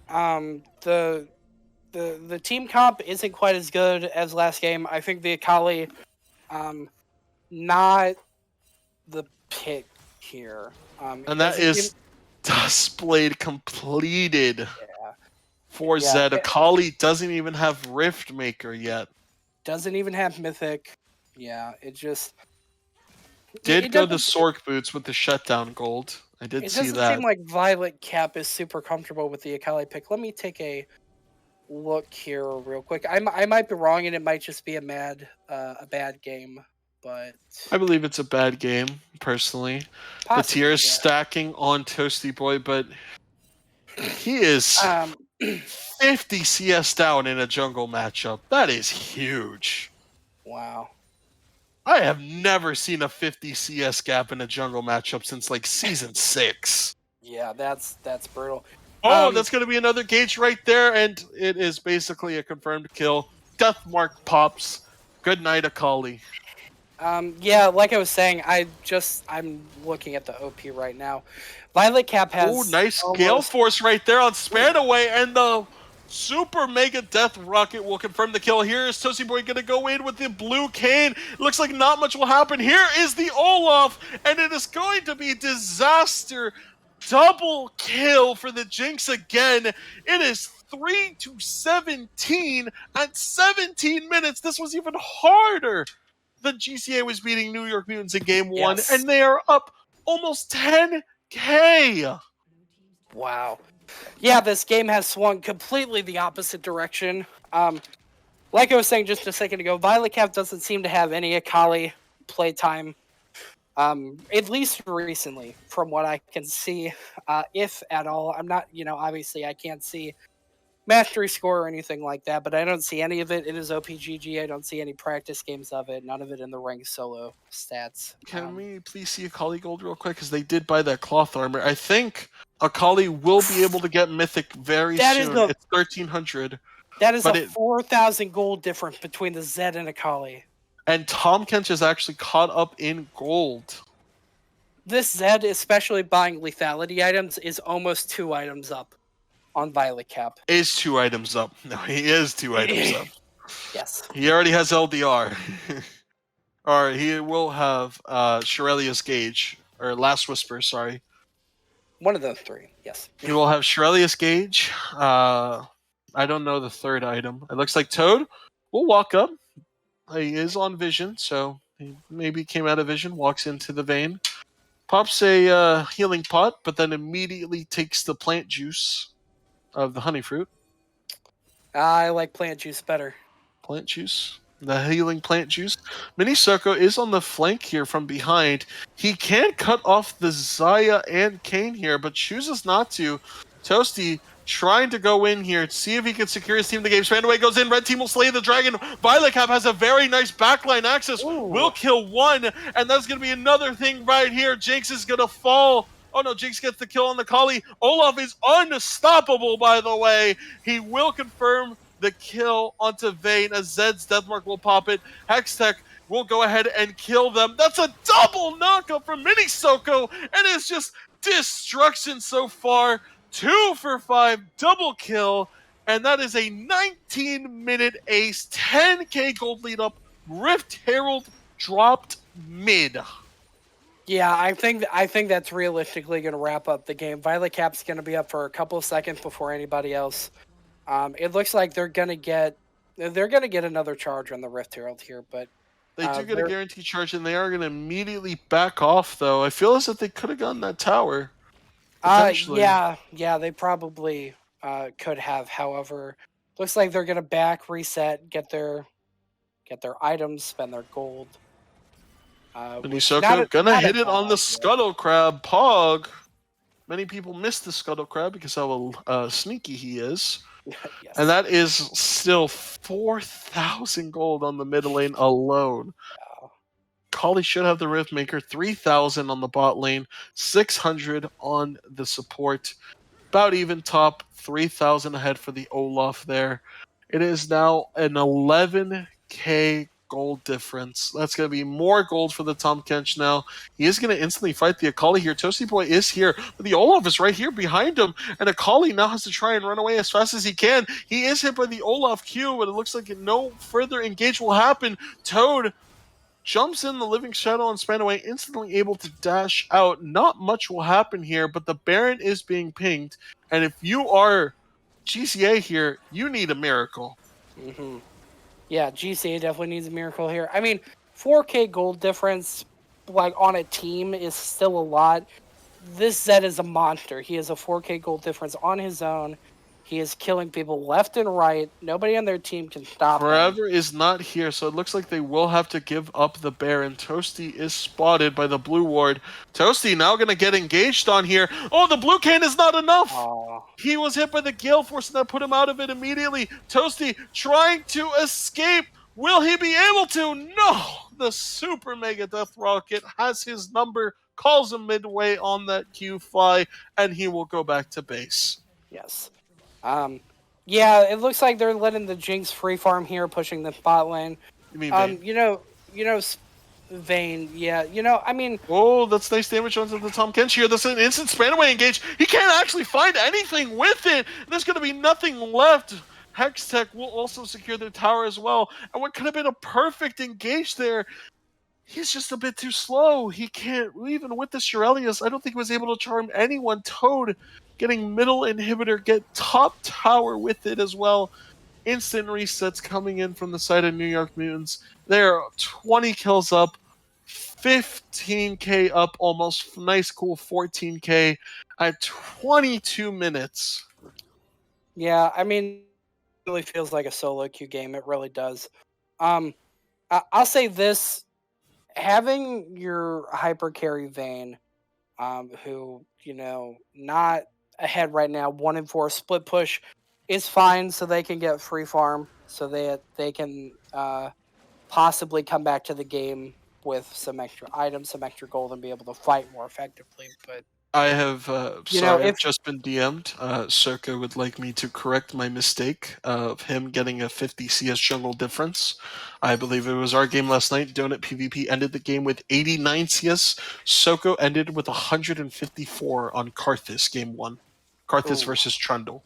the team comp isn't quite as good as last game. I think the Akali, not the pick here. And that is Dustblade completed for Zed. Akali doesn't even have Rift Maker yet. Doesn't even have Mythic. Yeah, it just... Did go the Sork Boots with the shutdown gold. I did see that. It doesn't seem like Violet Cap is super comfortable with the Akali pick. Let me take a look here real quick. I might be wrong, and it might just be a bad game but I believe it's a bad game, personally. The possibly, tier is yeah. stacking on Toasty Boy, but he is Um, 50 CS down in a jungle matchup. That is huge. wow. I have never seen a 50 CS gap in a jungle matchup since like season 6. Yeah, that's brutal. Oh, that's going to be another gauge right there, and it is basically a confirmed kill. Death mark pops. Good night, Akali. Yeah, like I was saying, I'm looking at the OP right now. Violet Cap Oh, has nice Gale almost. Force right there on Spanaway, and the Super Mega Death Rocket will confirm the kill. Here is Toasty Boy going to go in with the blue cane. Looks like not much will happen. Here is the Olaf, and it is going to be disaster. Double kill for the Jinx again. It is 3-17 at 17 minutes. This was even harder than GCA was beating New York Mutants in game 1, Yes. and they are up almost 10K. Wow. Yeah, this game has swung completely the opposite direction. Like I was saying just a second ago, Violet Cap doesn't seem to have any Akali playtime. At least recently, from what I can see, if at all. I'm not, obviously I can't see mastery score or anything like that, but I don't see any of it in his OPGG. I don't see any practice games of it. None of it in the ranked solo stats. Can we please see Akali Gold real quick? Because they did buy that cloth armor. I think Akali will be able to get Mythic very soon. It's 1,300. That is but a 4,000 gold difference between the Zed and Akali. And Tom Kench is actually caught up in gold. This Zed, especially buying lethality items, is almost 2 items up on Violet Cap. Is 2 items up. No, he is 2 items up. Yes. He already has LDR. Or he will have Shirelia's Gauge. Or Last Whisper, sorry. One of those 3, yes. He will have Shirelia's Gauge. I don't know the third item. It looks like Toad will walk up. He is on vision, so he maybe came out of vision, walks into the vein, pops a healing pot, but then immediately takes the plant juice of the honey fruit. I like plant juice better. Plant juice. The healing plant juice. Minisoko is on the flank here from behind. He can cut off the Zaya and Kane here, but chooses not to. Toasty trying to go in here to see if he can secure his team the game. Spanaway goes in. Red team will slay the dragon. Violet Cap has a very nice backline access. Ooh. Will kill one, and that's going to be another thing right here. Jinx is going to fall. Oh no, Jinx gets the kill on the Kali. Olaf is unstoppable, by the way. He will confirm the kill onto Vayne as Zed's Deathmark will pop it. Hextech will go ahead and kill them. That's a double knockup from Minisoko, and it's just destruction so far. 2 for 5, double kill, and that is a 19-minute ace, 10K gold lead up. Rift Herald dropped mid. Yeah, I think that's realistically going to wrap up the game. Violet Cap's going to be up for a couple of seconds before anybody else. It looks like they're gonna get another charge on the Rift Herald here, but they do get a guaranteed charge, and they are gonna immediately back off. Though I feel as if they could have gotten that tower. Yeah, they probably could have. However, looks like they're gonna back, reset, get their items, spend their gold. Minisoko gonna hit it on the Scuttle Crab. Pog. Many people miss the Scuttle Crab because how sneaky he is. Yes. And that is still 4,000 gold on the mid lane alone. Wow. Kali should have the Rift Maker. 3,000 on the bot lane. 600 on the support. About even top. 3,000 ahead for the Olaf there. It is now an 11K gold difference. That's going to be more gold for the Tom Kench now. He is going to instantly fight the Akali here. Toasty Boy is here, but the Olaf is right here behind him, and Akali now has to try and run away as fast as he can. He is hit by the Olaf Q, but it looks like no further engage will happen. Toad jumps in the Living Shadow on Spanaway, instantly able to dash out. Not much will happen here, but the Baron is being pinged, and if you are GCA here, you need a miracle. Mm-hmm. Yeah, GCA definitely needs a miracle here. I mean, 4K gold difference, like, on a team is still a lot. This Zed is a monster. He has a 4K gold difference on his own. He is killing people left and right. Nobody on their team can stop him. Forever is not here, so it looks like they will have to give up the Baron. Toasty is spotted by the blue ward. Toasty now going to get engaged on here. Oh, the blue cane is not enough! Oh, He was hit by the Gale Force, and that put him out of it immediately. Toasty trying to escape. Will he be able to? No! The Super Mega Death Rocket has his number, calls him midway on that Q-Fly, and he will go back to base. yes. Yeah, it looks like they're letting the Jinx free farm here, pushing the bot lane. You mean Vayne? Vayne, yeah. I mean... Oh, that's nice damage onto the Tom Kench here. That's an instant span away engage. He can't actually find anything with it. There's going to be nothing left. Hextech will also secure their tower as well. And what could have been a perfect engage there, he's just a bit too slow. He can't, even with the Shirelius, I don't think he was able to charm anyone. Toad getting middle inhibitor, get top tower with it as well. Instant resets coming in from the side of New York Mutants. They're 20 kills up, 15k up, almost nice, cool 14k at 22 minutes. Yeah, I mean, it really feels like a solo queue game. It really does. I'll say this: having your hyper carry Vayne, who not ahead right now, 1-4 split push, is fine, so they can get free farm, so they can possibly come back to the game with some extra items, some extra gold, and be able to fight more effectively. But I have, I've just been DM'd. Circa would like me to correct my mistake of him getting a 50 CS jungle difference. I believe it was our game last night. Donut PvP ended the game with 89 CS. Soko ended with 154 on Karthus game 1. Karthus versus Trundle.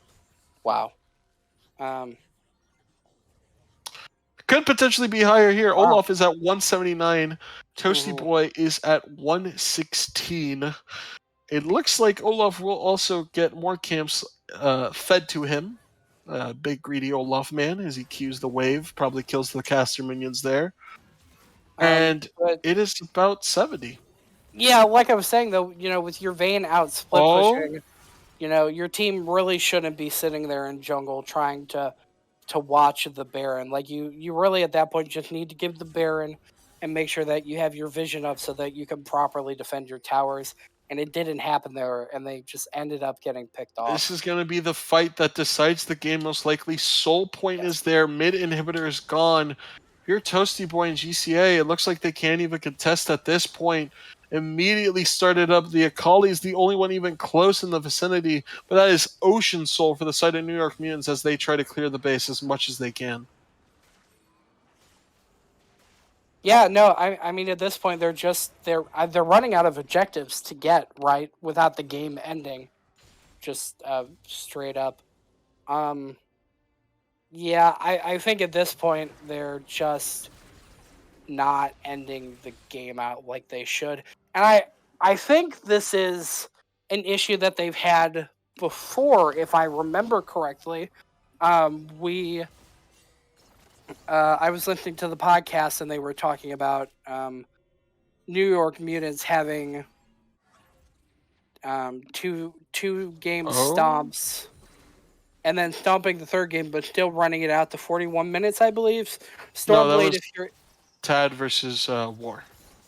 Wow. Could potentially be higher here. Wow. Olaf is at 179. Toasty Boy is at 116. It looks like Olaf will also get more camps fed to him. Big greedy Olaf man as he queues the wave. Probably kills the caster minions there. And it is about 70. Yeah, like I was saying, though, with your Vayne out split pushing, your team really shouldn't be sitting there in jungle trying to watch the Baron. Like, you really at that point just need to give the Baron and make sure that you have your vision up so that you can properly defend your towers. And it didn't happen there, and they just ended up getting picked off. This is going to be the fight that decides the game most likely. Soul Point is there. Mid inhibitor is gone. You're Toasty Boy and GCA. It looks like they can't even contest at this point. Immediately started up. The Akali is the only one even close in the vicinity, but that is Ocean Soul for the side of New York Mutants as they try to clear the base as much as they can. Yeah, no, I mean at this point they're running out of objectives to get right without the game ending, just straight up. Yeah, I think at this point they're just not ending the game out like they should, and I think this is an issue that they've had before, if I remember correctly. I was listening to the podcast and they were talking about New York Mutants having two game stomps and then stomping the third game, but still running it out to 41 minutes, I believe. Stormblade, if you're Tad versus War.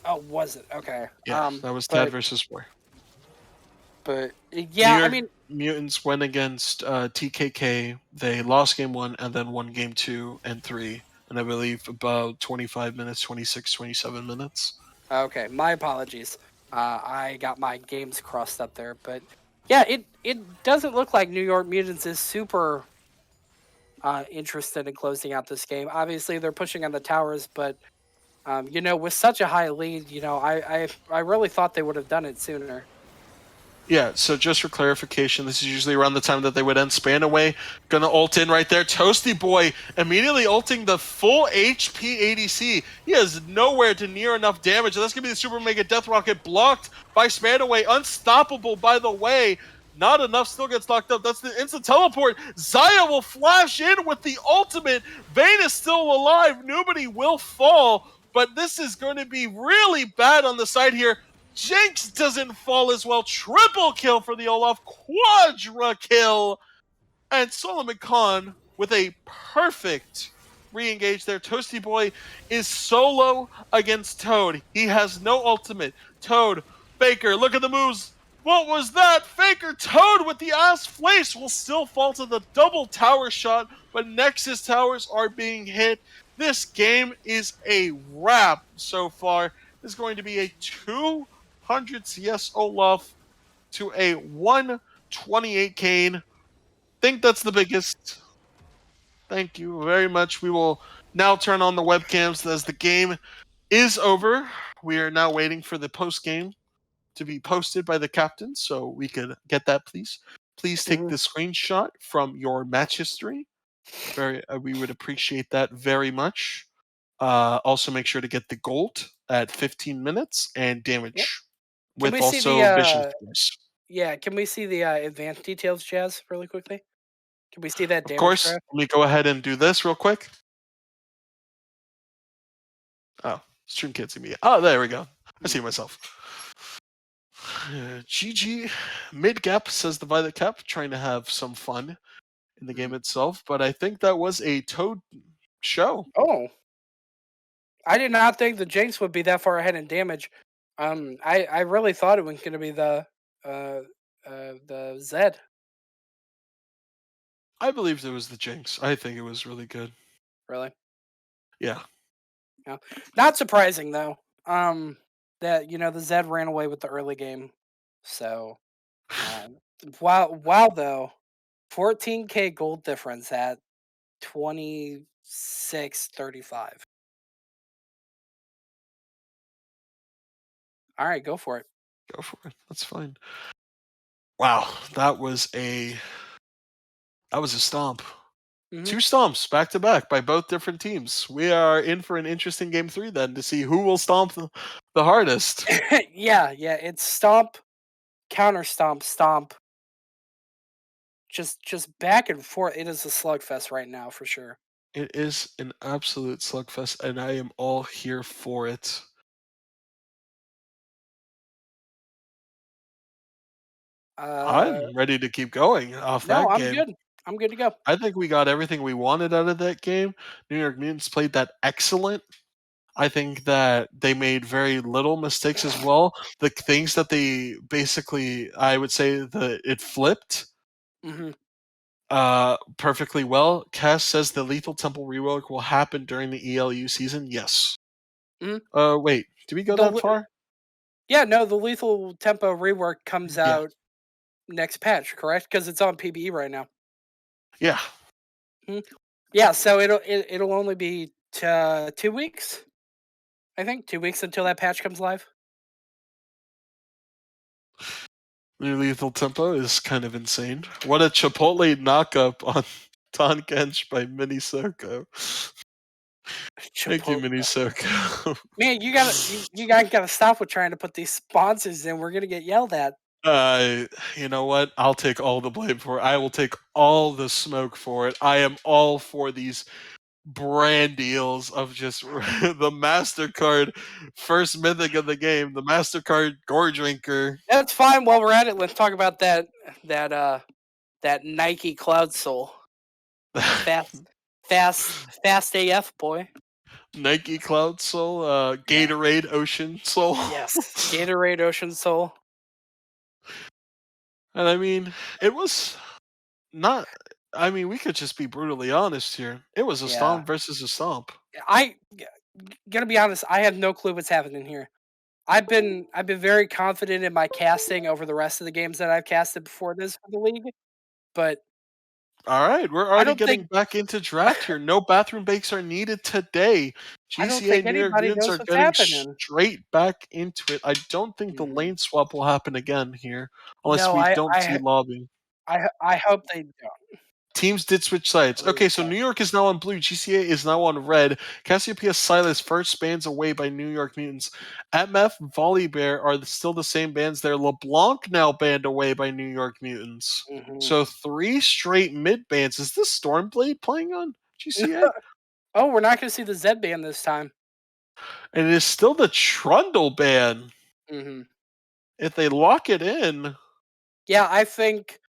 Oh, was it? Okay. Yeah, that was Tad versus War. But yeah, I mean, Mutants went against TKK. They lost game 1 and then won game 2 and 3. And I believe about 25 minutes, 26, 27 minutes. Okay, my apologies. I got my games crossed up there. But yeah, it doesn't look like New York Mutants is super interested in closing out this game. Obviously, they're pushing on the towers, but with such a high lead, I really thought they would have done it sooner. Yeah, so just for clarification, this is usually around the time that they would end span away. Gonna ult in right there. Toasty Boy immediately ulting the full HP ADC. He has nowhere to near enough damage. And that's gonna be the Super Mega Death Rocket blocked by span away. Unstoppable, by the way. Not enough, still gets knocked up. That's the instant teleport. Xayah will flash in with the ultimate. Vayne is still alive. Nobody will fall. But this is going to be really bad on the side here. Jinx doesn't fall as well. Triple kill for the Olaf. Quadra kill. And Solomon Khan with a perfect re-engage there. Toasty Boy is solo against Toad. He has no ultimate. Toad, Faker, look at the moves. What was that? Faker, Toad with the ass flace will still fall to the double tower shot, but Nexus towers are being hit. This game is a wrap so far. It's going to be a 200 CS Olaf to a 128 Kane. Think that's the biggest. Thank you very much. We will now turn on the webcams as the game is over. We are now waiting for the post game to be posted by the captain, so we could get that, please. Please take the screenshot from your match history. We would appreciate that very much. Also, make sure to get the gold at 15 minutes and Yep. damage Can with we see the also vision scores. yeah, can we see the advanced details, Jazz, really quickly? Can we see that Of damage course, graph? let me go ahead and do this real quick. Oh, stream can't see me. Oh, there we go. I see myself. GG mid gap, says the Violet Cap, trying to have some fun in the game itself, but I think that was a Toad show. Oh, I did not think the Jinx would be that far ahead in damage. I really thought it was going to be the Zed. I believed it was the Jinx. I think it was really good. Really, Yeah. no, not surprising though. That the Zed ran away with the early game. So, wow though, 14K gold difference at 26.35. All right, go for it. Go for it. That's fine. Wow, that was a stomp. Mhm. 2 stomps back to back by both different teams. We are in for an interesting game 3 then to see who will stomp the hardest. Yeah, it's stomp, counter stomp, stomp. Just back and forth. It is a slugfest right now for sure. It is an absolute slugfest, and I am all here for it. I'm ready to keep going off No, that I'm game. good. I'm good to go. I think we got everything we wanted out of that game. New York Mutants played that excellent. I think that they made very little mistakes as well. The things that they basically, I would say that it flipped Hmm. perfectly well. Cass says the Lethal Temple rework will happen during the ELU season. Yes. Hmm. Wait, did we go that The far? Yeah, no, the Lethal Tempo rework comes Yeah. out next patch, correct? Because it's on PBE right now. Yeah. Mhm. Yeah, so it'll only be 2 weeks. I think 2 weeks until that patch comes live. New Lethal Tempo is kind of insane. What a Chipotle knockup on Don Gensh by Mini Soko. Thank you, Chipotle. Mini Soko. Man, you guys gotta stop with trying to put these sponsors in. We're gonna get yelled at. You know what? I'll take all the blame for it. I will take all the smoke for it. I am all for these brand deals of just the MasterCard first mythic of the game, the MasterCard Gore Drinker. That's fine. While we're at it, let's talk about that Nike Cloud Soul. Fast, fast AF boy. Nike Cloud Soul, Gatorade Ocean Soul. Yes, Gatorade Ocean Soul. And I mean, it was not. I mean, we could just be brutally honest here. It was a Yeah, stomp versus a stomp. Gonna be honest. I have no clue what's happening here. I've been very confident in my casting over the rest of the games that I've casted before this for the league, but All right, we're I already don't getting think back into draft here. No bathroom breaks are needed today. I don't GCA think New York anybody Mutants knows are what's getting happening. straight back into it. I don't think the Mhm. lane swap will happen again here, unless No, we don't see lobbying. I hope they don't. Teams did switch sides. I really Okay, so don't. New York is now on blue. GCA is now on red. Cassiopeia Silas first bans away by New York Mutants. MF Volley Bear are still the same bans there. LeBlanc now banned away by New York Mutants. Mhm. So 3 straight mid bans. Is this Stormblade playing on GCA? Oh, we're not gonna see the Zed ban this time. And it is still the Trundle ban. Mhm. If they lock it in, Yeah, I think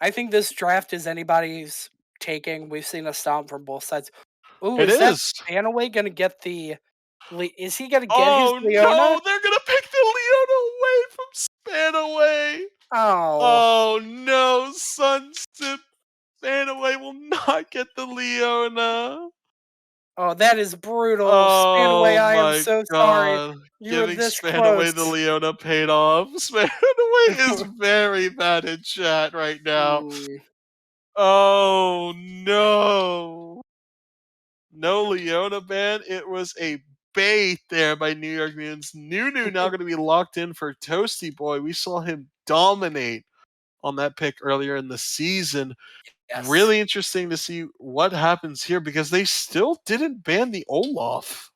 I think this draft is anybody's taking. We've seen a stomp from both sides. Ooh, It is that is. Spanaway gonna get the is he gonna get his Oh Leona? no, they're gonna pick the Leona away from Spanaway. Oh. Oh no, Sunsip Spanaway will not get the Leona. Oh, that is brutal. Spanaway, Oh I am my so sorry. god. You were Giving this Spanaway close. the Leona paid off. Spanaway is very bad in chat right now. Mm. Oh no. No Leona ban. It was a bait there by New York Mutants. Nunu now going to be locked in for Toasty Boy. We saw him dominate on that pick earlier in the season. Yes. Really interesting to see what happens here because they still didn't ban the Olaf.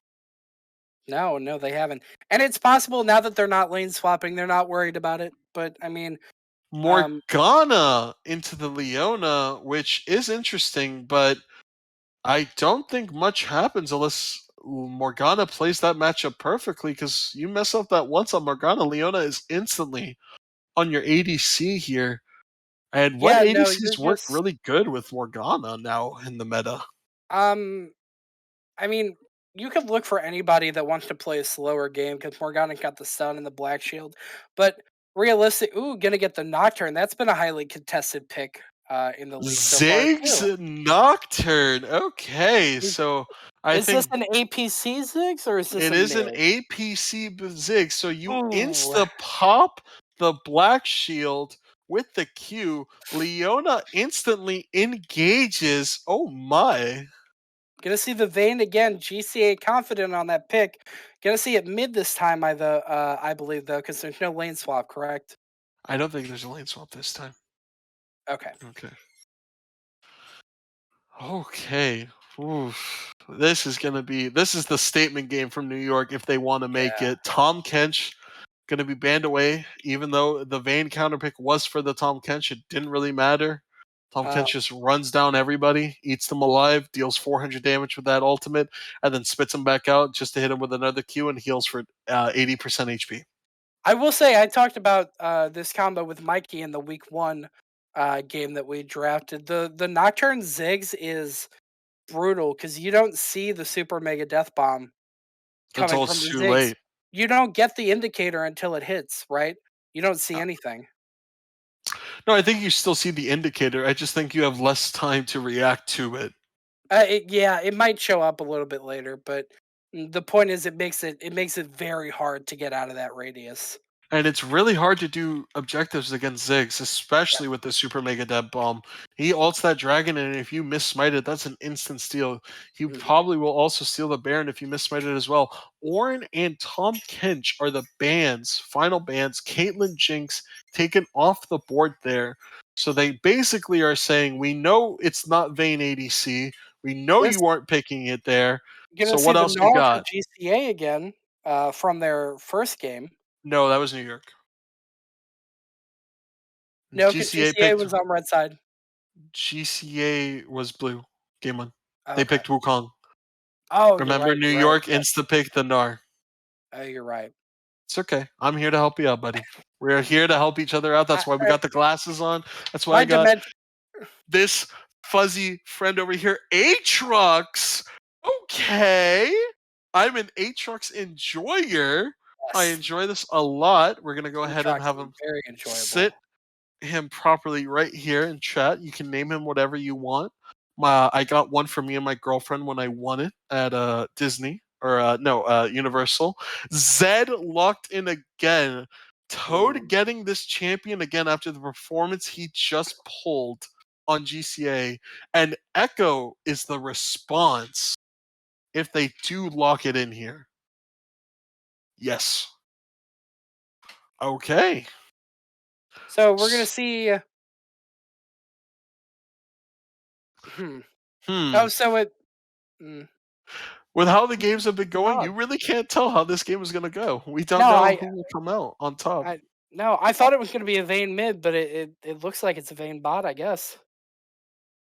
No, no, they haven't. And it's possible now that they're not lane swapping, they're not worried about it. But I mean, um, Morgana into the Leona, which is interesting, but I don't think much happens unless Morgana plays that matchup perfectly. Because you mess up that once on Morgana, Leona is instantly on your ADC here. And what yeah, no, you're ADCs work just really good with Morgana now in the meta? um I mean, you could look for anybody that wants to play a slower game because Morgana got the stun and the black shield. But realistic, ooh, gonna get the Nocturne. That's been a highly contested pick in the league so far too. Ziggs Nocturne. Okay, Is, so I is this think an APC Ziggs or is this it a is an mid? APC Ziggs. So you Ooh, insta pop the black shield with the Q. Leona instantly engages. Oh my. gonna see the Vayne again. GCA confident on that pick. Gonna see it mid this time. I believe though, because there's no lane swap. Correct? I don't think there's a lane swap this time. Okay. Okay. Okay. Oof. This is the statement game from New York if they want to make Yeah. it. Tom Kench going to be banned away, even though the Vayne counterpick was for the Tom Kench. It didn't really matter. Tom Um, Kench just runs down everybody, eats them alive, deals 400 damage with that ultimate, and then spits them back out just to hit him with another Q and heals for 80% HP. I will say I talked about this combo with Mikey in the week one game that we drafted. The Nocturne Ziggs is brutal because you don't see the super mega death bomb coming Until from it's the too Ziggs. late. You don't get the indicator until it hits, right? You don't see anything. No, I think you still see the indicator. I just think you have less time to react to it. Yeah, it might show up a little bit later, but the point is, it makes it very hard to get out of that radius. And it's really hard to do objectives against Ziggs, Yeah. especially with the Super Mega Dead Bomb. He ults that dragon, and if you miss smite it, that's an instant steal. He Mhm. probably will also steal the Baron if you miss smite it as well. Orin and Tom Kench are the bans, final bans. Caitlyn Jinx taken off the board there. So they basically are saying, we know it's not Vayne ADC. We know This you aren't picking it there. gonna So see what the else we Gnaw for got? GCA again from their first game. No, that was New York. No, because GCA GCA picked was on red side. GCA was blue. Game one. They Okay. picked Wukong. Oh, you're Remember, right. New You're right. York Yes. insta picked the Nar. Oh, you're right. It's okay. I'm here to help you out, buddy. We're here to help each other out. That's why we got the glasses on. That's why I My got dimension. this fuzzy friend over here. Aatrox. Okay. I'm an Aatrox enjoyer. I Yes. enjoy this a lot. We're gonna go ahead and Aatrox have is him very enjoyable. sit him properly right here in chat. You can name him whatever you want. I got one for me and my girlfriend when I won it at Disney or no Universal. Zed locked in again. Toad Ooh. getting this champion again after the performance he just pulled on GCA, and Echo is the response if they do lock it in here. Yes. Okay. So we're gonna see. Hmm. Hmm. Oh, so it. Mm, With how the games have been been going, odd. you really can't tell how this game is going to go. We don't No, know who will come out on top. I, no, I thought it was gonna be a Vayne mid, but it looks like it's a Vayne bot, I guess.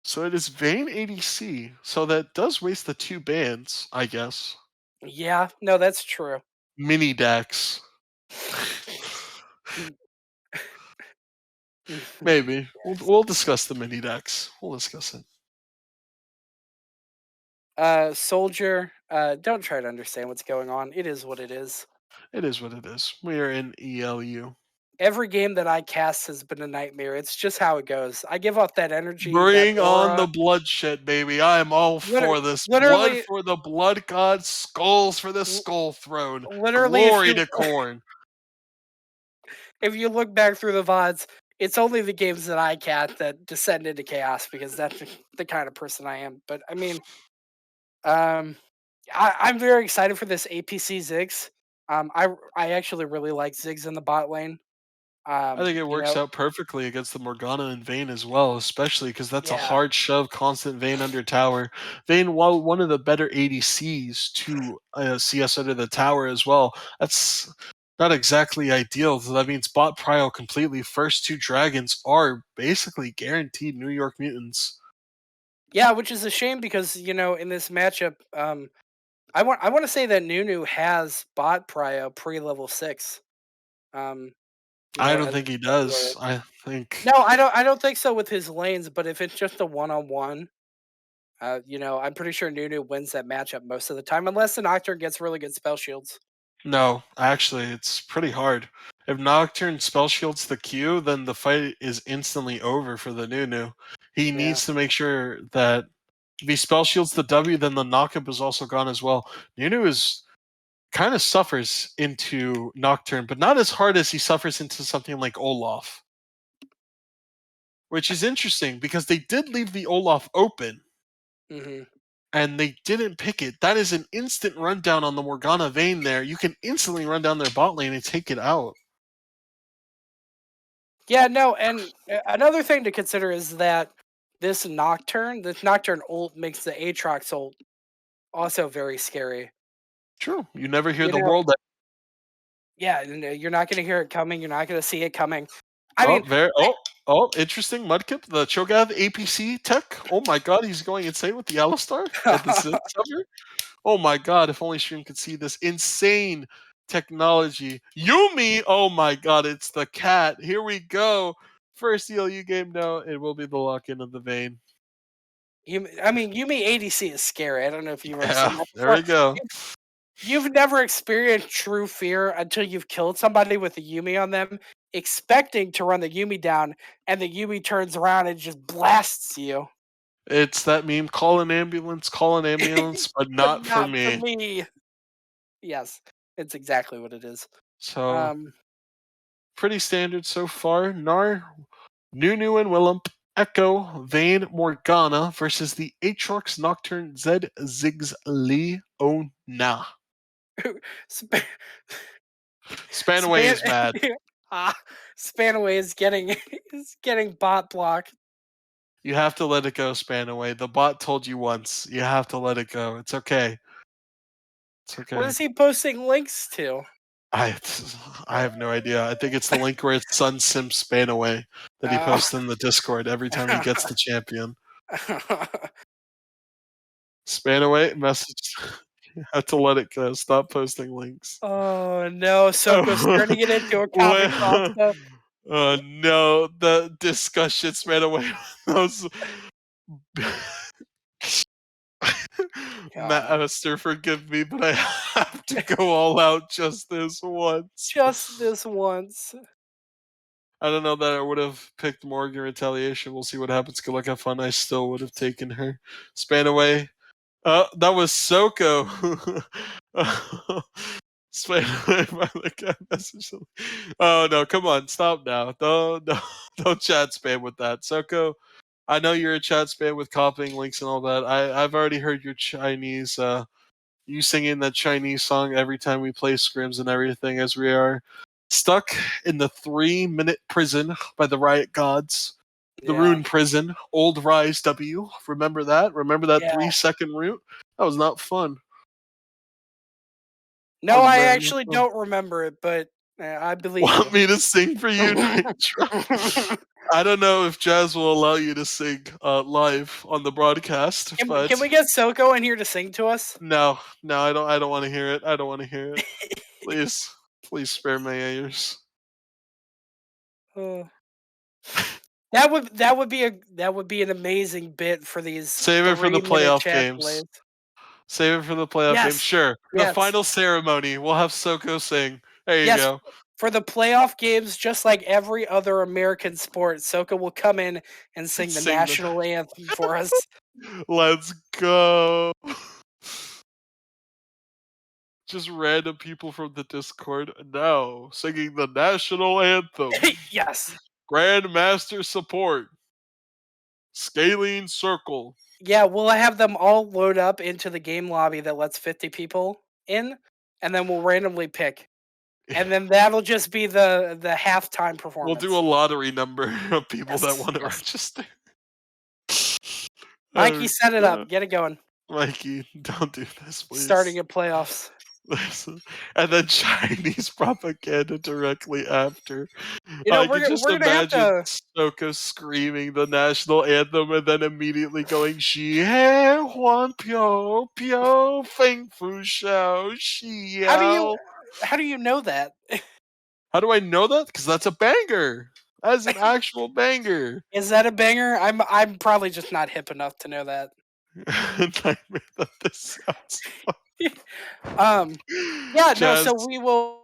So it is Vayne ADC. So that does waste the two bans, I guess. Yeah. No, that's true. Mini Dax. N- Maybe we'll discuss the mini decks. We'll discuss it. Soldier, don't try to understand what's going on. It is what it is. It is what it is. We are in ELU. Every game that I cast has been a nightmare. It's just how it goes. I give off that energy, that Bring on the aura. bloodshed, baby. I am all Liter- for this. Blood literally, for the blood god, skulls for the skull throne. literally, Glory to Corn. if you look back through the VODs, it's only the games that I cast that descend into chaos because that's the kind of person I am. But I mean, um, I'm very excited for this APC Ziggs. I actually really like Ziggs in the bot lane. I think it You works know, out perfectly against the Morgana and Vayne as well, especially because that's a yeah, hard shove, constant Vayne under tower. Vayne, while one of the better ADCs to CS under the tower as well, that's not exactly ideal. So that means bot prio completely. First two dragons are basically guaranteed New York mutants. yeah, which is a shame because in this matchup, I want to say that Nunu has bot prio pre level 6. Um, I don't as think a he jungler. does. I think No, I don't think so with his lanes. But if it's just a one-on-one, I'm pretty sure Nunu wins that matchup most of the time, unless the Nocturne gets really good spell shields. no, actually, it's pretty hard. If Nocturne spell shields the Q, then the fight is instantly over for the Nunu. He Yeah. needs to make sure that if he spell shields the W, then the knockup is also gone as well. Nunu is kind of suffers into Nocturne, but not as hard as he suffers into something like Olaf, which is interesting because they did leave the Olaf open hmm and they didn't pick it. That is an instant rundown on the Morgana Vayne there. You can instantly run down their bot lane and take it out. Yeah, no, and another thing to consider is that this Nocturne ult makes the Aatrox ult also very scary. True. You never hear You the know, world. yeah, and, you're not going to hear it coming. You're not going to see it coming. I Oh, mean, very. Oh, interesting. Mudkip, the Cho'Gath APC tech. Oh my god, he's going insane with the Alistar at the Zit server. Oh my god, if only Stream could see this insane technology. Yumi! Oh my god, it's the cat. Here we go. First ELU game now. It will be the lock in of the vein. Yumi ADC is scary. I don't know if you've ever seen Yeah, that there before. we go. You've never experienced true fear until you've killed somebody with a Yumi on them, expecting to run the Yumi down, and the Yumi turns around and just blasts you. It's that meme, call an ambulance, but But not for not for me. me. Yes, it's exactly what it is. So, Um, pretty standard so far. Nar, Nunu and Willump, Echo, Vayne, Morgana versus the Aatrox Nocturne Zed Ziggs Leona. Sp- Spanaway Span is mad. Spanaway is getting is getting bot blocked. You have to let it go, Spanaway. The bot told you once. You have to let it go. It's okay. It's What okay. is he posting links to? I I have no idea. I think it's the link where it's Sun Sim Spanaway that he Oh. posts in the Discord every time he gets the champion. Spanaway message. You have to let it go. Stop posting links. Oh no, Soko's Oh, turning it into a comic well, pasta. no, the discussion Spanaway. Those God, Master, forgive me, but I have to go all out just this once. just this once. I don't know that I would have picked Morgan Retaliation. We'll see what happens. Good luck, have fun. I still would have taken her. Span away. That was Soko. Span away by the guy message. Oh no, come on, stop now. Don't chat spam with that. Soko, I know you're a chat spam with copying links and all that. I've already heard your Chinese you singing that Chinese song every time we play scrims and everything, as we are stuck in the 3-minute prison by the Riot Gods. The Yeah, Rune Prison, Old Rise W. Remember that? Remember that yeah. 3-second route? That was not fun. That No, was I very much actually fun. don't remember it, but I believe you. Want me to sing for you, Nitro? I don't know if Jazz will allow you to sing live on the broadcast, Can but we get Soko in here to sing to us? no, I don't. I don't want to hear it. I don't want to hear it. Please, please spare my ears. Oh. That would be an amazing bit for these Save it for the 3-minute playoff chat games. plays. Save it for the playoff game. Yes. Sure. The Yes. final ceremony. We'll have Soko sing. There you Yes. go. For the playoff games, just like every other American sport, Soka will come in and sing the national anthem for us. Let's go. Just random people from the Discord now singing the national anthem. Yes. Grandmaster support. Scaling circle. Yeah, we'll have them all load up into the game lobby that lets 50 people in, and then we'll randomly pick. And then that'll just be the halftime We'll performance. do a lottery number of people that Yes, want to yes. register. Mikey, Oh, set it up. Get it going. Mikey, don't do this, please. Starting at playoffs. And then Chinese propaganda directly after. You know, I can just we're gonna have imagine to. Soko screaming the national anthem and then immediately going, "Xi he huan piao piao feng fu xiao xi How do you know that? How do I know that? Because that's a banger. That is an actual banger. Is that a banger? I'm probably just not hip enough to know that. Nightmare that this sounds. Yeah, no. Jazz, So we will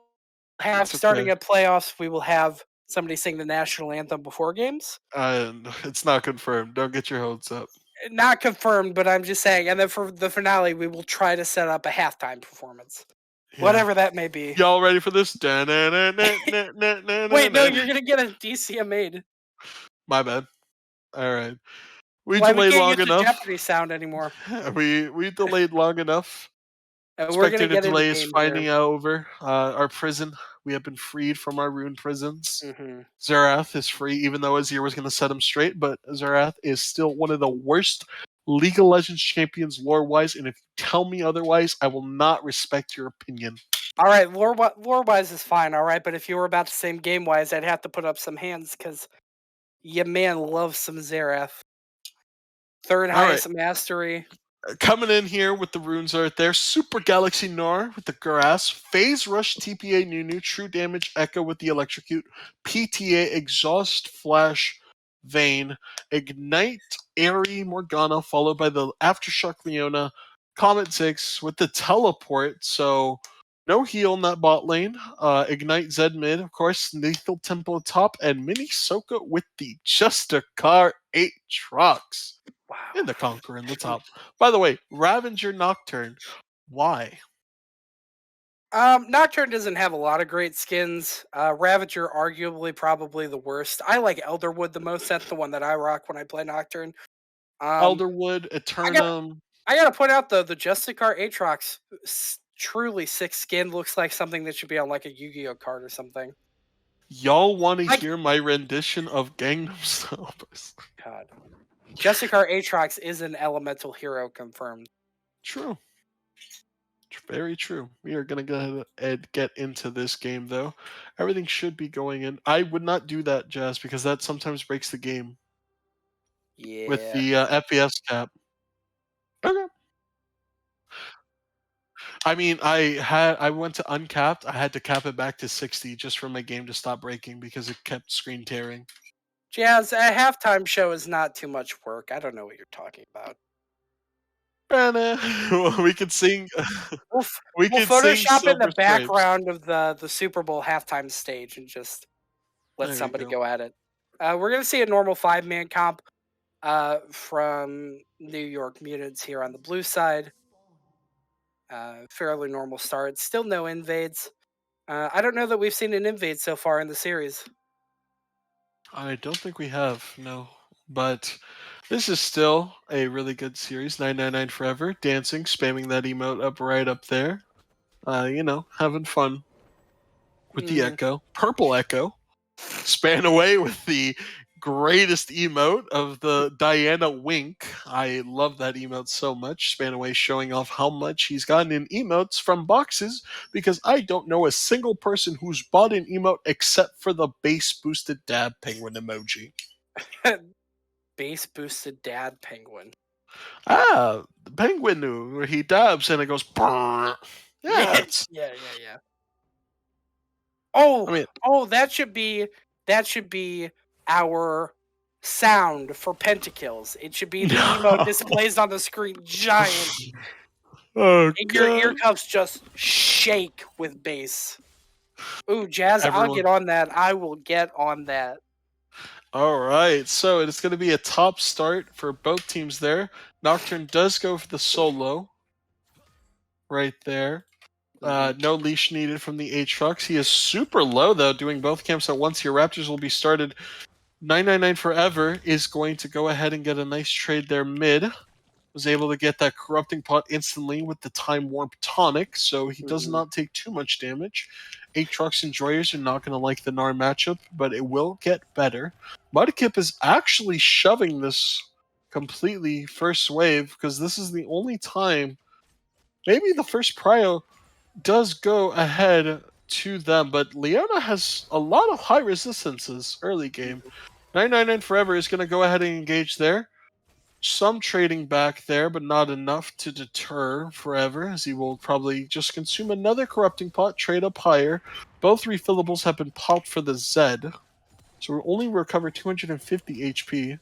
have it's starting okay. at playoffs. We will have somebody sing the national anthem before games. It's not confirmed. Don't get your hopes up. Not confirmed, but I'm just saying. And then for the finale, we will try to set up a halftime performance, whatever that may be. Y'all ready for this? Wait, no, you're gonna get a DCM made. My bad. All right. We Why we delayed can't long use the enough. Jeopardy sound anymore? We delayed long enough. We're gonna Spectator get into delay is game finally here. over. Our prison. We have been freed from our ruined prisons. Mm-hmm. Zerath is free, even though Azir was going to set him straight. But Zerath is still one of the worst League of Legends champions lore-wise. And if you tell me otherwise, I will not respect your opinion. All right, lore-wise is fine. All right, but if you were about the same game-wise, I'd have to put up some hands because your man loves some Zerath. Third highest mastery. Coming in here with the runes art there, Super Galaxy Noir with the grass, Phase Rush TPA Nunu, True Damage Echo with the Electrocute, PTA Exhaust Flash Vane, Ignite Airy Morgana, followed by the Aftershock Leona, Comet 6 with the Teleport, so no heal in that bot lane, Ignite Zed mid, of course, Lethal Tempo top, and Mini Soka with the Justicar 8 trucks. Wow. And the Conqueror in the top. By the way, Ravager Nocturne. Why? Nocturne doesn't have a lot of great skins. Ravager, arguably, probably the worst. I like Elderwood the most. That's the one that I rock when I play Nocturne. Elderwood, Eternum. I gotta point out though, the Justicar Aatrox, truly sick skin. Looks like something that should be on like a Yu-Gi-Oh card or something. Y'all want to hear my rendition of Gangnam Style? God. Justicar Aatrox is an elemental hero confirmed. True. Very true. We are going to go ahead and get into this game, though. Everything should be going in. I would not do that, Jazz, because that sometimes breaks the game. Yeah. With the FPS cap. Okay. I mean, I went to uncapped. I had to cap it back to 60 just for my game to stop breaking because it kept screen tearing. Jazz, a halftime show is not too much work. I don't know what you're talking about. Well, we could sing. We'll Photoshop in the background of the Super Bowl halftime stage and just let somebody go at it. We're gonna see a normal 5-man comp from New York Mutants here on the blue side. Fairly normal start. Still no invades. I don't know that we've seen an invade so far in the series. I don't think we have, no. But this is still a really good series. 999 Forever, dancing, spamming that emote right up there. Having fun with the Echo. Purple Echo. Span away with the greatest emote of the Diana Wink. I love that emote so much. Span away showing off how much he's gotten in emotes from boxes because I don't know a single person who's bought an emote except for the base boosted dab penguin emoji. Base boosted dad penguin. The penguin where he dabs and it goes. Yeah. Yeah. Oh, that should be our sound for pentakills. It should be the emote displays on the screen, giant. Oh, And your ear God. cuffs just shake with bass. Ooh, Jazz, I'll Everyone. get on that. I will get on that. All right, so it's going to be a top start for both teams there. Nocturne does go for the solo right there. No leash needed from the Aatrox. He is super low, though, doing both camps at once here. Raptors will be started. 999 Forever is going to go ahead and get a nice trade there mid. Was able to get that Corrupting Pot instantly with the Time Warp Tonic, so he does not take too much damage. Aatrox Enjoyers are not going to like the Gnar matchup, but it will get better. Mudkip is actually shoving this completely first wave, because this is the only time, maybe the first prio does go ahead to them, but Leona has a lot of high resistances early game. 999 Forever is going to go ahead and engage there. Some trading back there, but not enough to deter Forever, as he will probably just consume another Corrupting Pot, trade up higher. Both refillables have been popped for the Zed, so we'll only recover 250 HP.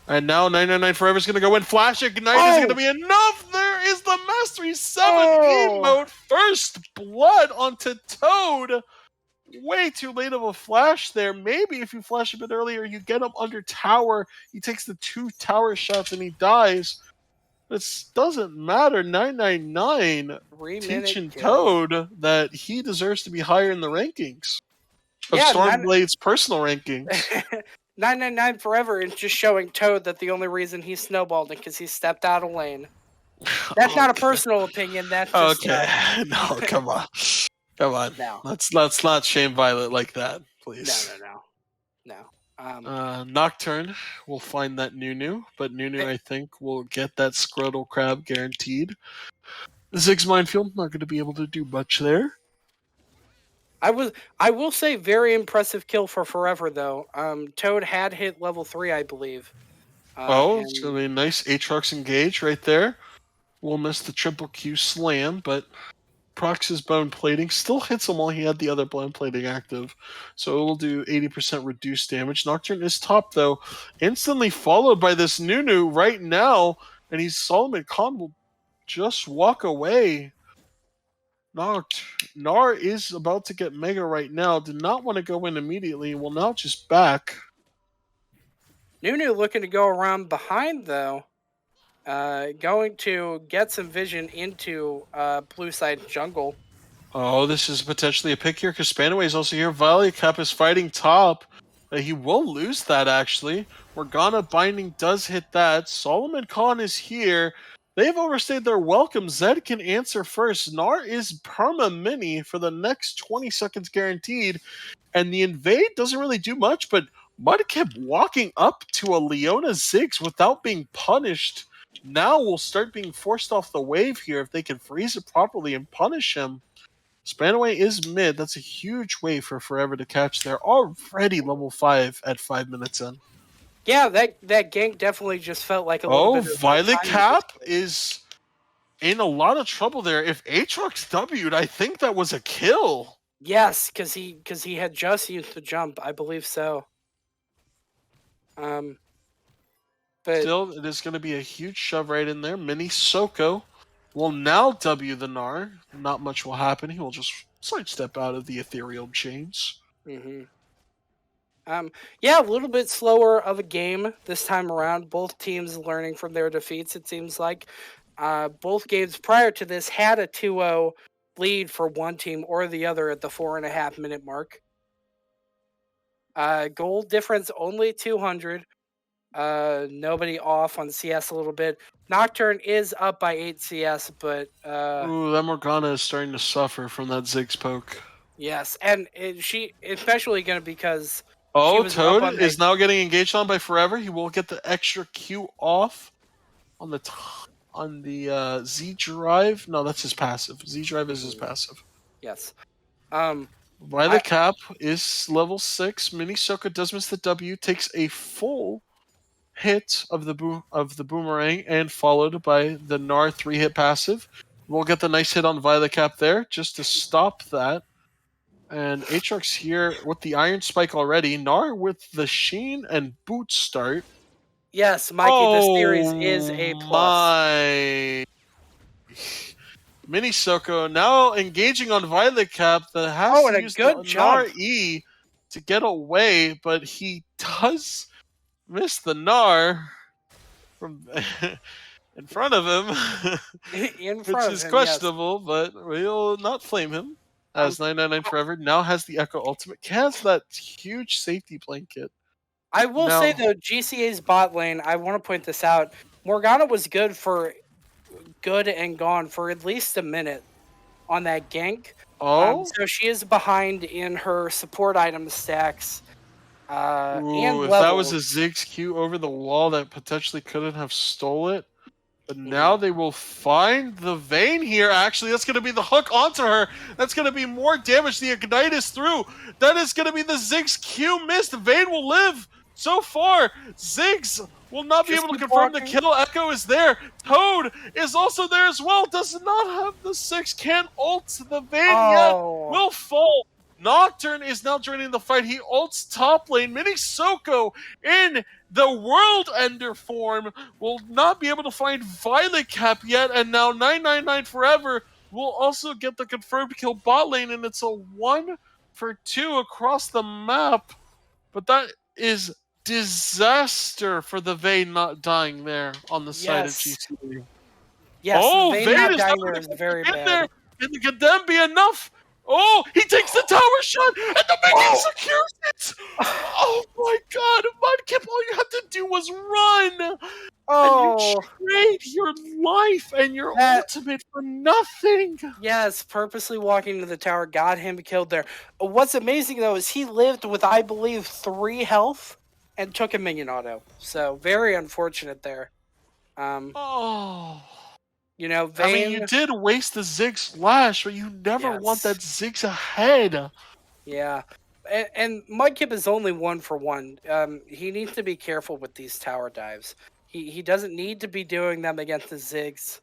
And now 999 Forever is going to go in. Flash Ignite is going to be enough. There is the Mastery 7 emote. First blood onto Toad. Way too late of a flash there. Maybe if you flash a bit earlier, you get him under tower. He takes the 2 tower shots and he dies. This doesn't matter. 999 teaching Toad that he deserves to be higher in the rankings of Stormblade's personal rankings. 999 Forever is just showing Toad that the only reason he's snowballed is because he stepped out of lane. That's not a personal opinion. That's just no, come on. Come on. No. Let's not shame Violet like that, please. No. Nocturne will find that Nunu, but Nunu, I think, will get that Scrotal Crab guaranteed. Ziggs Minefield, not going to be able to do much there. I will say very impressive kill for Forever, though. Toad had hit level 3, I believe. It's going to be a nice Aatrox engage right there. We'll miss the triple Q slam, but Prox's bone plating still hits him while he had the other bone plating active. So it will do 80% reduced damage. Nocturne is top, though. Instantly followed by this Nunu right now. And Solomon Khan will just walk away. Gnar is about to get Mega right now. Did not want to go in immediately. Will now just back. Nunu looking to go around behind, though. Going to get some vision into blue side jungle. Oh, this is potentially a pick here because Spanaway is also here. Violet is fighting top. He will lose that, actually. Morgana Binding does hit that. Solomon Khan is here. They've overstayed their welcome. Zed can answer first. Gnar is perma-mini for the next 20 seconds guaranteed. And the invade doesn't really do much, but Mudkip walking up to a Leona Ziggs without being punished now will start being forced off the wave here if they can freeze it properly and punish him. Spanaway is mid. That's a huge wave for Forever to catch. They're already level 5 at 5 minutes in. Yeah, that gank definitely just felt like a little bit of Violet Cap is in a lot of trouble there. If Aatrox W'd, I think that was a kill. Yes, because he had just used the jump. I believe so. But still, it is going to be a huge shove right in there. Mini Soko will now W the Gnar. Not much will happen. He will just sidestep out of the ethereal chains. Yeah, a little bit slower of a game this time around. Both teams learning from their defeats, it seems like. Both games prior to this had a 2-0 lead for one team or the other at the 4.5 minute mark. Goal difference only 200. Nobody off on CS a little bit. Nocturne is up by 8 CS, but ooh, that Morgana is starting to suffer from that Ziggs poke. Yes, and she especially going to because Toad is now getting engaged on by Forever. He will get the extra Q off on the Z drive. No, that's his passive. Z drive is his passive. Yes. Violet Cap is level 6. Mini Soka does miss the W, takes a full hit of the boomerang, and followed by the Gnar 3-hit passive. We'll get the nice hit on Violet Cap there just to stop that. And Aatrox here with the Iron Spike already. Gnar with the Sheen and Boot start. Yes, Mikey, this series is A+. My. Mini Soko now engaging on Violet Cap that has Oh, to and a use the good Gnar jump. E to get away, but he does miss the Gnar from in front of him, In which front of is him, yes. questionable, but we'll not flame him. Um, As 999 Forever now has the Echo Ultimate, has that huge safety blanket. I will say, Now, though, GCA's bot lane, I want to point this out. Morgana was good and gone for at least a minute on that gank. oh, So she is behind in her support item stacks and ooh, if that was a levels. Ziggs Q over the wall, that potentially couldn't have stole it. But now Mhm. they will find the Vayne here. Actually, that's going to be the hook onto her. That's going to be more damage. The Ignite is through. That is going to be the Ziggs Q missed. Vayne will live. So far, Ziggs will not be Just able to keep confirm the walking. kill. Echo is there. Toad is also there as well. Does not have the 6. Can't ult the Vayne yet. Oh, Will fall. Nocturne is now joining the fight. He ults top lane. Mini Soko in the World Ender form will not be able to find Violet Cap yet, and now 999 Forever will also get the confirmed kill bot lane, and it's a 1 for 2 across the map. But that is disaster for the Vayne not dying there on the side of yes. GCA. Yes, the Oh, Vayne Vayne not is dying not there going is to very get in there. bad. Can the Condemn be enough? Oh, he takes the tower shot, and the minion Oh! secures it. Oh my God, Mudkip! All you had to do was run, and you Oh, trade your life and your that ultimate for nothing. yes, purposely walking to the tower got him killed there. What's amazing though is he lived with, I believe, 3 health and took a minion auto. So very unfortunate there. Um, Oh, I mean, you Vayne, did waste the Zig Slash, but you never want yes, that Zig's ahead. yeah. And Mudkip is only 1 for 1. He needs to be careful with these tower dives. He doesn't need to be doing them against the Ziggs.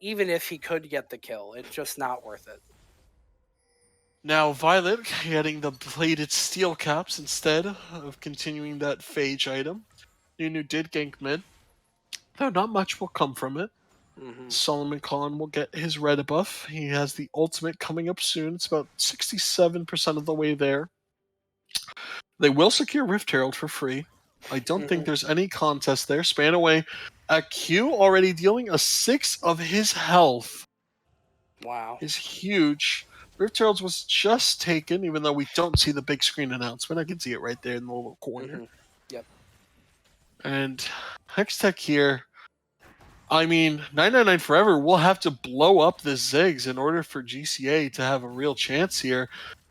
Even if he could get the kill, it's just not worth it. Now, Violet getting the bladed steel caps instead of continuing that Phage item. Nunu did gank mid, though not much will come from it. Hmm. Solomon Khan will get his red buff. He has the ultimate coming up soon. It's about 67% of the way there. They will secure Rift Herald for free. I don't think Hmm. there's any contest there. Span away. A Q already dealing a 6 of his health Wow. is huge. Rift Herald was just taken, even though we don't see the big screen announcement. I can see it right there in the little corner. Hmm. Yep. And Hextech here, I mean, 999 Forever will have to blow up the Ziggs in order for GCA to have a real chance here.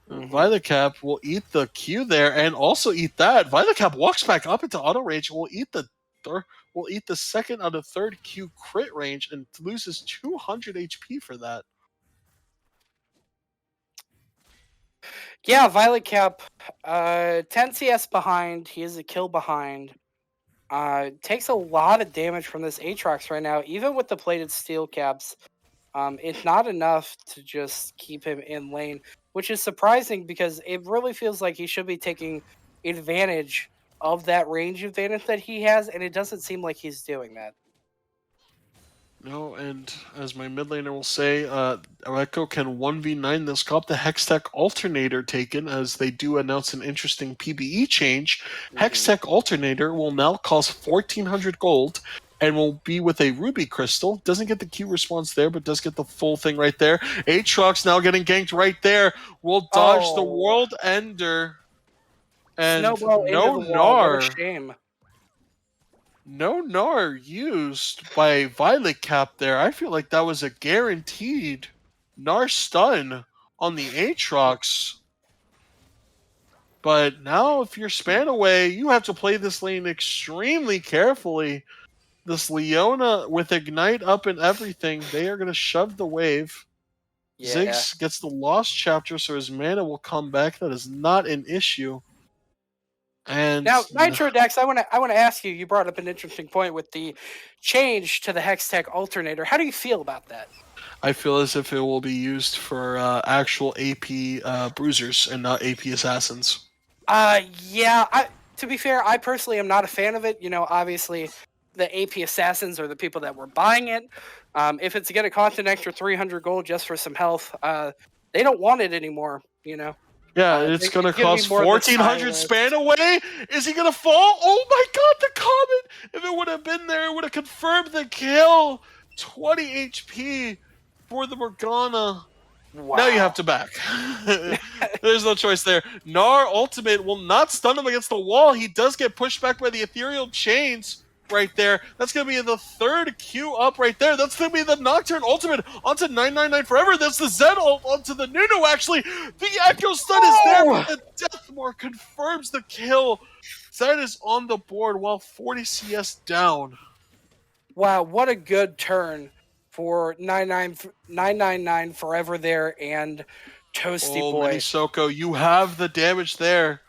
Hmm. Violet Cap will eat the Q there and also eat that. Violet Cap walks back up into auto range. Will eat the second out of third Q crit range and loses 200 HP for that. Yeah, Violet Cap, 10 CS behind. He is a kill behind. Takes a lot of damage from this Aatrox right now. Even with the plated steel caps, it's not enough to just keep him in lane, which is surprising because it really feels like he should be taking advantage of that range advantage that he has, and it doesn't seem like he's doing that. No, and as my mid laner will say, Echo can 1v9 this. Got the Hextech Alternator taken, as they do announce an interesting PBE change. Hmm. Hextech Alternator will now cost 1400 gold and will be with a Ruby Crystal. Doesn't get the Q response there, but does get the full thing right there. Aatrox now getting ganked right there. Will dodge the Oh, World Ender. And snowball into no the wall. What a Gnar. shame. No Gnar used by Violet Cap there. I feel like that was a guaranteed Gnar stun on the Aatrox. But now, if you're span away, you have to play this lane extremely carefully. This Leona with Ignite up and everything, they are going to shove the wave. Yeah. Ziggs gets the Lost Chapter, so his mana will come back. That is not an issue. And Now, Nitro Dex, I want to ask you. You brought up an interesting point with the change to the Hextech Alternator. How do you feel about that? I feel as if it will be used for actual AP bruisers and not AP assassins. Yeah. To be fair, I personally am not a fan of it. Obviously, the AP assassins are the people that were buying it. If it's going to cost an extra 300 gold just for some health, they don't want it anymore. Yeah, it's gonna It's going to be cost more the 1,400 stylists. span away. Is he gonna fall? Oh my god, the comment! If it would have been there, it would have confirmed the kill. 20 HP for the Morgana. Wow. Now you have to back. There's no choice there. Gnar ultimate will not stun him against the wall. He does get pushed back by the ethereal chains right there. That's going to be the third Q up right there. That's going to be the Nocturne ultimate onto 999 Forever. That's the Zed ult onto the Nunu, actually. The Echo stun is there, but the Deathmore confirms the kill. Zed is on the board while 40 CS down. Wow, what a good turn for 999 Forever there and Toasty Boy. Minisoko, you have the damage there.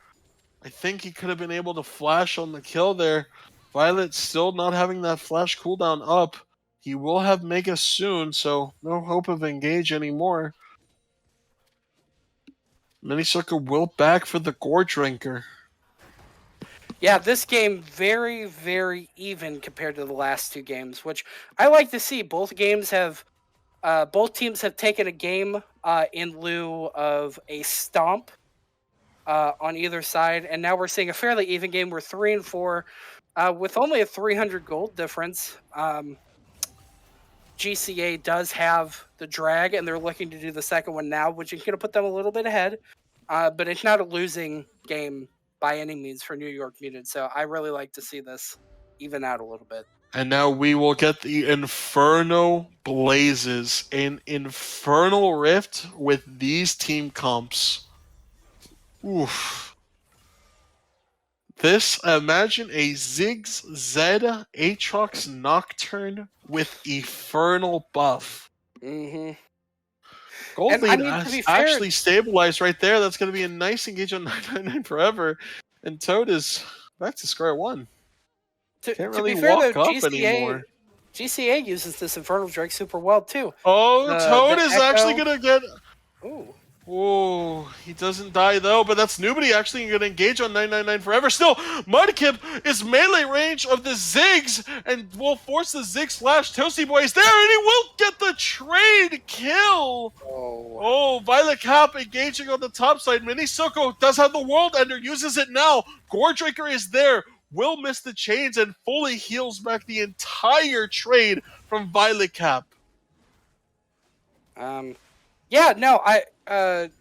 I think he could have been able to flash on the kill there. Violet still not having that flash cooldown up. He will have Mega soon, so no hope of engage anymore. Minisoko will back for the Gore Drinker. Yeah, this game very, very even compared to the last two games, which I like to see. Both teams have taken a game in lieu of a stomp on either side, and now we're seeing a fairly even game. We're 3 and 4 with only a 300 gold difference. GCA does have the drag, and they're looking to do the second one now, which is going to put them a little bit ahead. But it's not a losing game by any means for New York Mutant, so I really like to see this even out a little bit. And now we will get the Inferno Blazes, an Infernal Rift with these team comps. Oof. This, imagine a Ziggs Zed Aatrox Nocturne with Infernal buff. Mm-hmm. Gold lead actually stabilized right there. That's going to be a nice engage on 999 Forever. And Toad is back to square one. Can't really walk up anymore. GCA uses this Infernal Drake super well, too. Oh, Toad is actually going to get... Ooh. Oh, he doesn't die though, but that's Nubity actually going to engage on 999 Forever. Still, Mudkip is melee range of the Ziggs and will force the Ziggs slash Toasty Boys there, and he will get the trade kill. Oh, Violet Cap engaging on the top side. Minisoko does have the World Ender, uses it now. Goredrinker is there, will miss the chains and fully heals back the entire trade from Violet Cap. Yeah, no,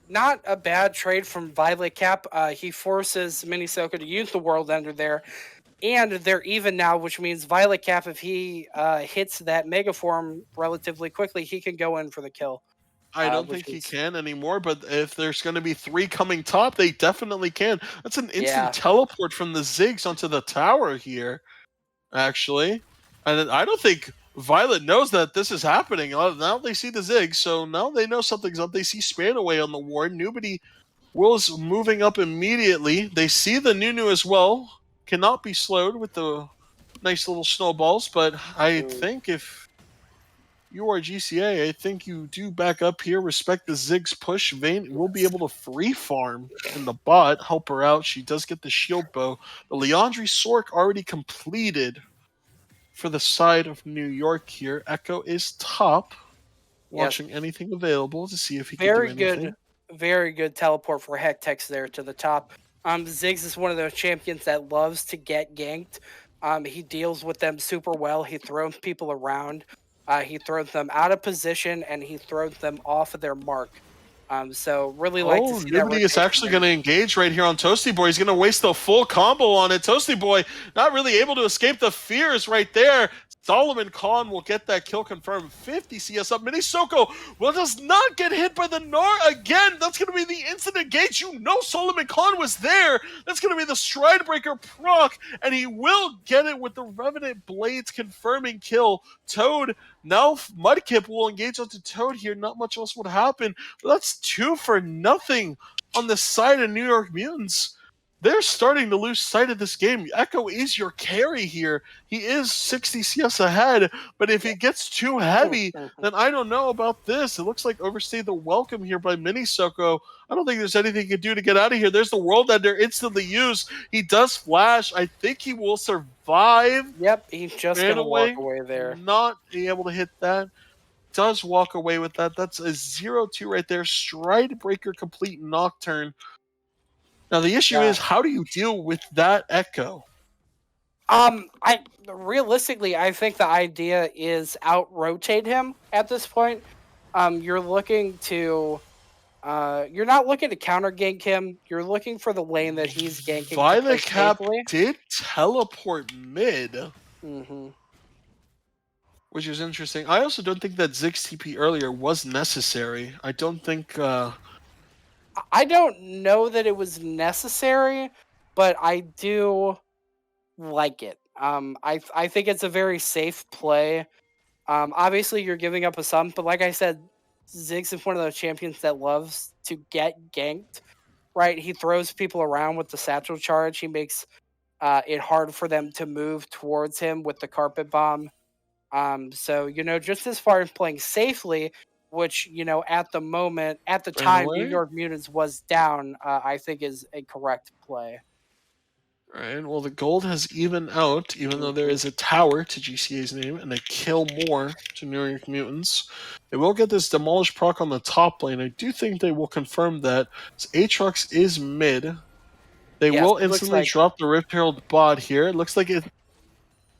not a bad trade from Violet Cap. He forces Minisoko to use the World Ender there, and they're even now, which means Violet Cap, if he hits that Mega Form relatively quickly, he can go in for the kill. I don't think he can anymore, but if there's going to be 3 coming top, they definitely can. That's an instant teleport from the Ziggs onto the tower here, actually. And I don't think Violet knows that this is happening. Now they see the Ziggs, so now they know something's up. They see Spanaway on the ward. Nobody Will's moving up immediately. They see the Nunu as well. Cannot be slowed with the nice little snowballs, but I think if you are GCA, I think you do back up here, respect the Ziggs push. Vayne will be able to free farm in the bot, help her out. She does get the shield bow. The Leandri Sork already completed for the side of New York here. Echo is top, watching anything available to see if he can do anything. Very good teleport for Hectex there to the top. Ziggs is one of those champions that loves to get ganked. He deals with them super well. He throws people around. He throws them out of position, and he throws them off of their mark. So really like to see that. Nobody is actually going to engage right here on Toasty Boy. He's going to waste the full combo on it. Toasty Boy not really able to escape the fears right there. Solomon Khan will get that kill confirmed. 50 CS up. Minisoko does not get hit by the Gnar again. That's going to be the instant engage. You know Solomon Khan was there. That's going to be the Stridebreaker proc, and he will get it with the Revenant Blades confirming kill. Toad, now Mudkip will engage onto Toad here. Not much else would happen. But that's 2 for nothing on the side of New York Mutants. they're starting to lose sight of this game. Echo is your carry here. He is 60 CS ahead, but if he gets too heavy, then I don't know about this. It looks like overstay the welcome here by Mini Soko. I don't think there's anything he can do to get out of here. There's the World Ender instantly used. He does flash. I think he will survive. Yep, he's just going to walk away there. Not be able to hit that. Does walk away with that. That's a 0-2 right there. Stride Breaker complete Nocturne. Now the issue is, how do you deal with that Echo? I think the idea is out-rotate him at this point. You're looking to... you're not looking to counter gank him. You're looking for the lane that he's ganking. Violet Cap did teleport mid. Which is interesting. I also don't think that Zig's TP earlier was necessary. I don't think... I don't know that it was necessary, but I do like it. I think it's a very safe play. Obviously, you're giving up a sum, but like I said, Ziggs is one of those champions that loves to get ganked, right? He throws people around with the satchel charge. He makes it hard for them to move towards him with the carpet bomb. So, just as far as playing safely, which, at the time, New York Mutants was down, I think is a correct play. Right, well, the gold has even out, even though there is a tower to GCA's name and a kill more to New York Mutants. They will get this Demolish proc on the top lane. I do think they will confirm that. So Aatrox is mid. They will instantly drop the Rift Herald bot here. It looks like it's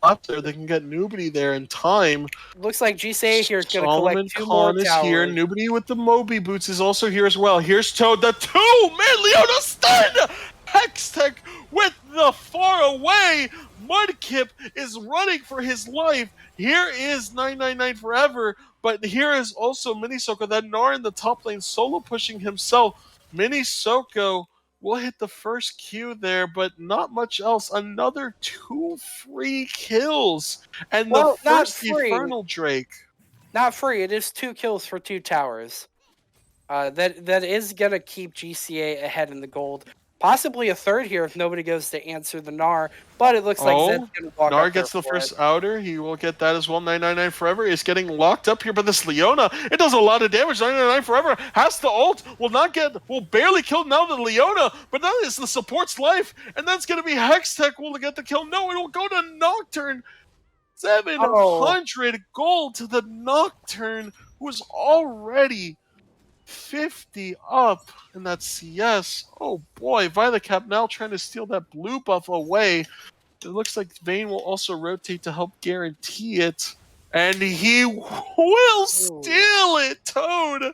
up there. They can get Nubity there in time. Looks like GCA here is going to collect two more towers. Here. Nubity with the Moby boots is also here as well. Here's Toad, the 2-man Leona stun! Hextech with the far away. Mudkip is running for his life. Here is 999 Forever, but here is also Mini Soko. That Gnar in the top lane solo pushing himself. Mini Soko will hit the first Q there, but not much else. Another 2 free kills. And the first Infernal Drake. Not free. It is 2 kills for 2 towers. That is going to keep GCA ahead in the gold. Possibly a third here if nobody goes to answer the Gnar, but it looks like Zed's going to walk Gnar gets the first outer. He will get that as well. 999 Forever is getting locked up here by this Leona. It does a lot of damage. 999 Forever has the ult. Will barely kill now the Leona, but that is the support's life. And that's going to be Hextech will get the kill. No, it will go to Nocturne. 700 gold to the Nocturne, who is already 50 up in that CS. Oh boy, Violet Cap now trying to steal that blue buff away. It looks like Vayne will also rotate to help guarantee it. And he will steal it, Toad!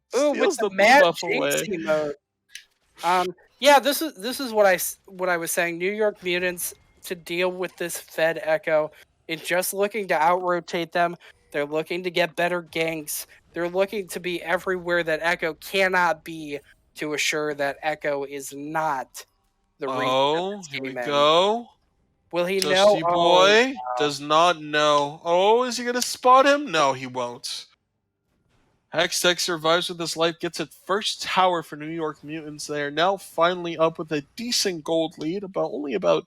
Steals the blue buff away. Mode. Yeah, this is what I was saying. New York Mutants, to deal with this Fed Echo, it's just looking to out-rotate them. They're looking to get better ganks. They're looking to be everywhere that Echo cannot be to assure that Echo is not the reason. Oh, here we go. Will he know? Boy does not know. Oh, is he going to spot him? No, he won't. Hextech survives with his life, gets its first tower for New York Mutants. They are now finally up with a decent gold lead, only about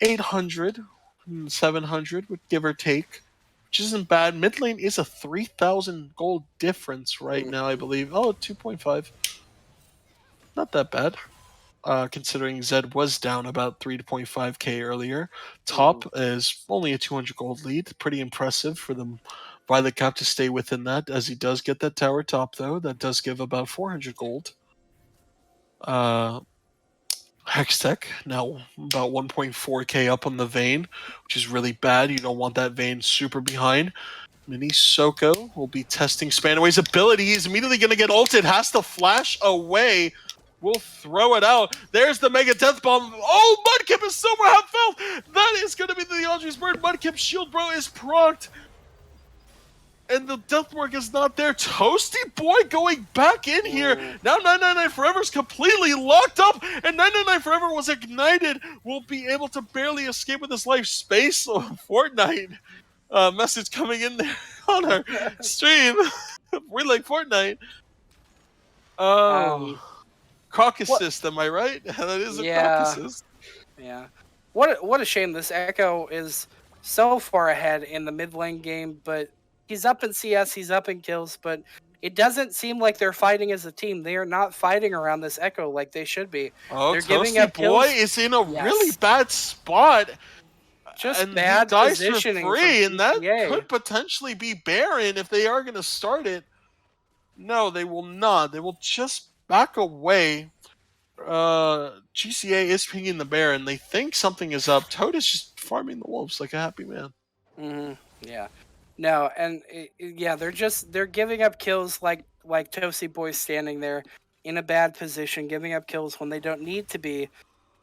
800, 700, give or take. Which isn't bad. Mid lane is a 3,000 gold difference right now, I believe. Oh, 2.5. Not that bad. Considering Zed was down about 3.5k earlier. Top is only a 200 gold lead. Pretty impressive for the Violet Cap to stay within that, as he does get that tower top, though. That does give about 400 gold. Hextech now about 1.4k up on the Vayne, which is really bad. You don't want that Vayne super behind. Mini Soko will be testing Spanaway's ability. He's immediately going to get ulted. Has to flash away. We'll throw it out. There's the Mega Death Bomb. Oh, Mudkip is super half health. That is going to be the Andre's Bird. Mudkip's shield, bro, is procced. And the Deathmark is not there. Toasty Boy going back in here. Now 999 Forever is completely locked up. And 999 Forever was ignited. Will be able to barely escape with his life. Space Fortnite. Message coming in there on our stream. We like Fortnite. Oh. Croc What? assist, am I right? That is a Croc Yeah, assist. yeah. What a shame. This Echo is so far ahead in the mid lane game, but he's up in CS, he's up in kills, but it doesn't seem like they're fighting as a team. They are not fighting around this Echo like they should be. Oh, They're giving Toasty up Boy kills. is in a really Yes. bad spot, Just and he bad dies for positioning from free, and that GCA. could potentially be Baron if they are going to start it. No, they will not. They will just back away. GCA is pinging the Baron. They think something is up. Toad is just farming the wolves like a happy man. Yeah. No, and yeah, they're giving up kills like Toasty Boy standing there in a bad position, giving up kills when they don't need to be,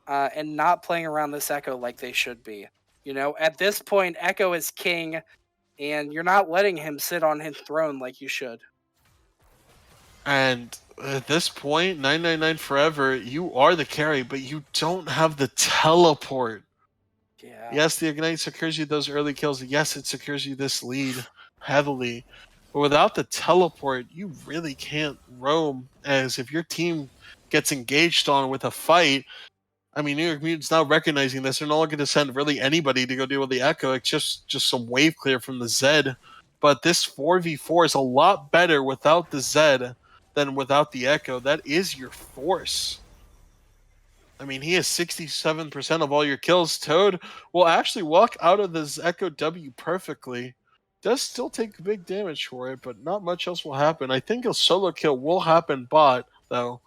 and not playing around this Echo like they should be. You know, at this point, Echo is king, and you're not letting him sit on his throne like you should. And at this point, 999 forever, you are the carry, but you don't have the teleport. Yeah. Yes, the Ignite secures you those early kills. Yes, it secures you this lead heavily. But without the teleport, you really can't roam. As if your team gets engaged on with a fight, I mean, New York Mutants now recognizing this, they're not going to send really anybody to go deal with the Echo. It's just some wave clear from the Zed. But this 4v4 is a lot better without the Zed than without the Echo. That is your force. I mean, he has 67% of all your kills. Toad will actually walk out of this Echo W perfectly. Does still take big damage for it, but not much else will happen. I think a solo kill will happen bot, though.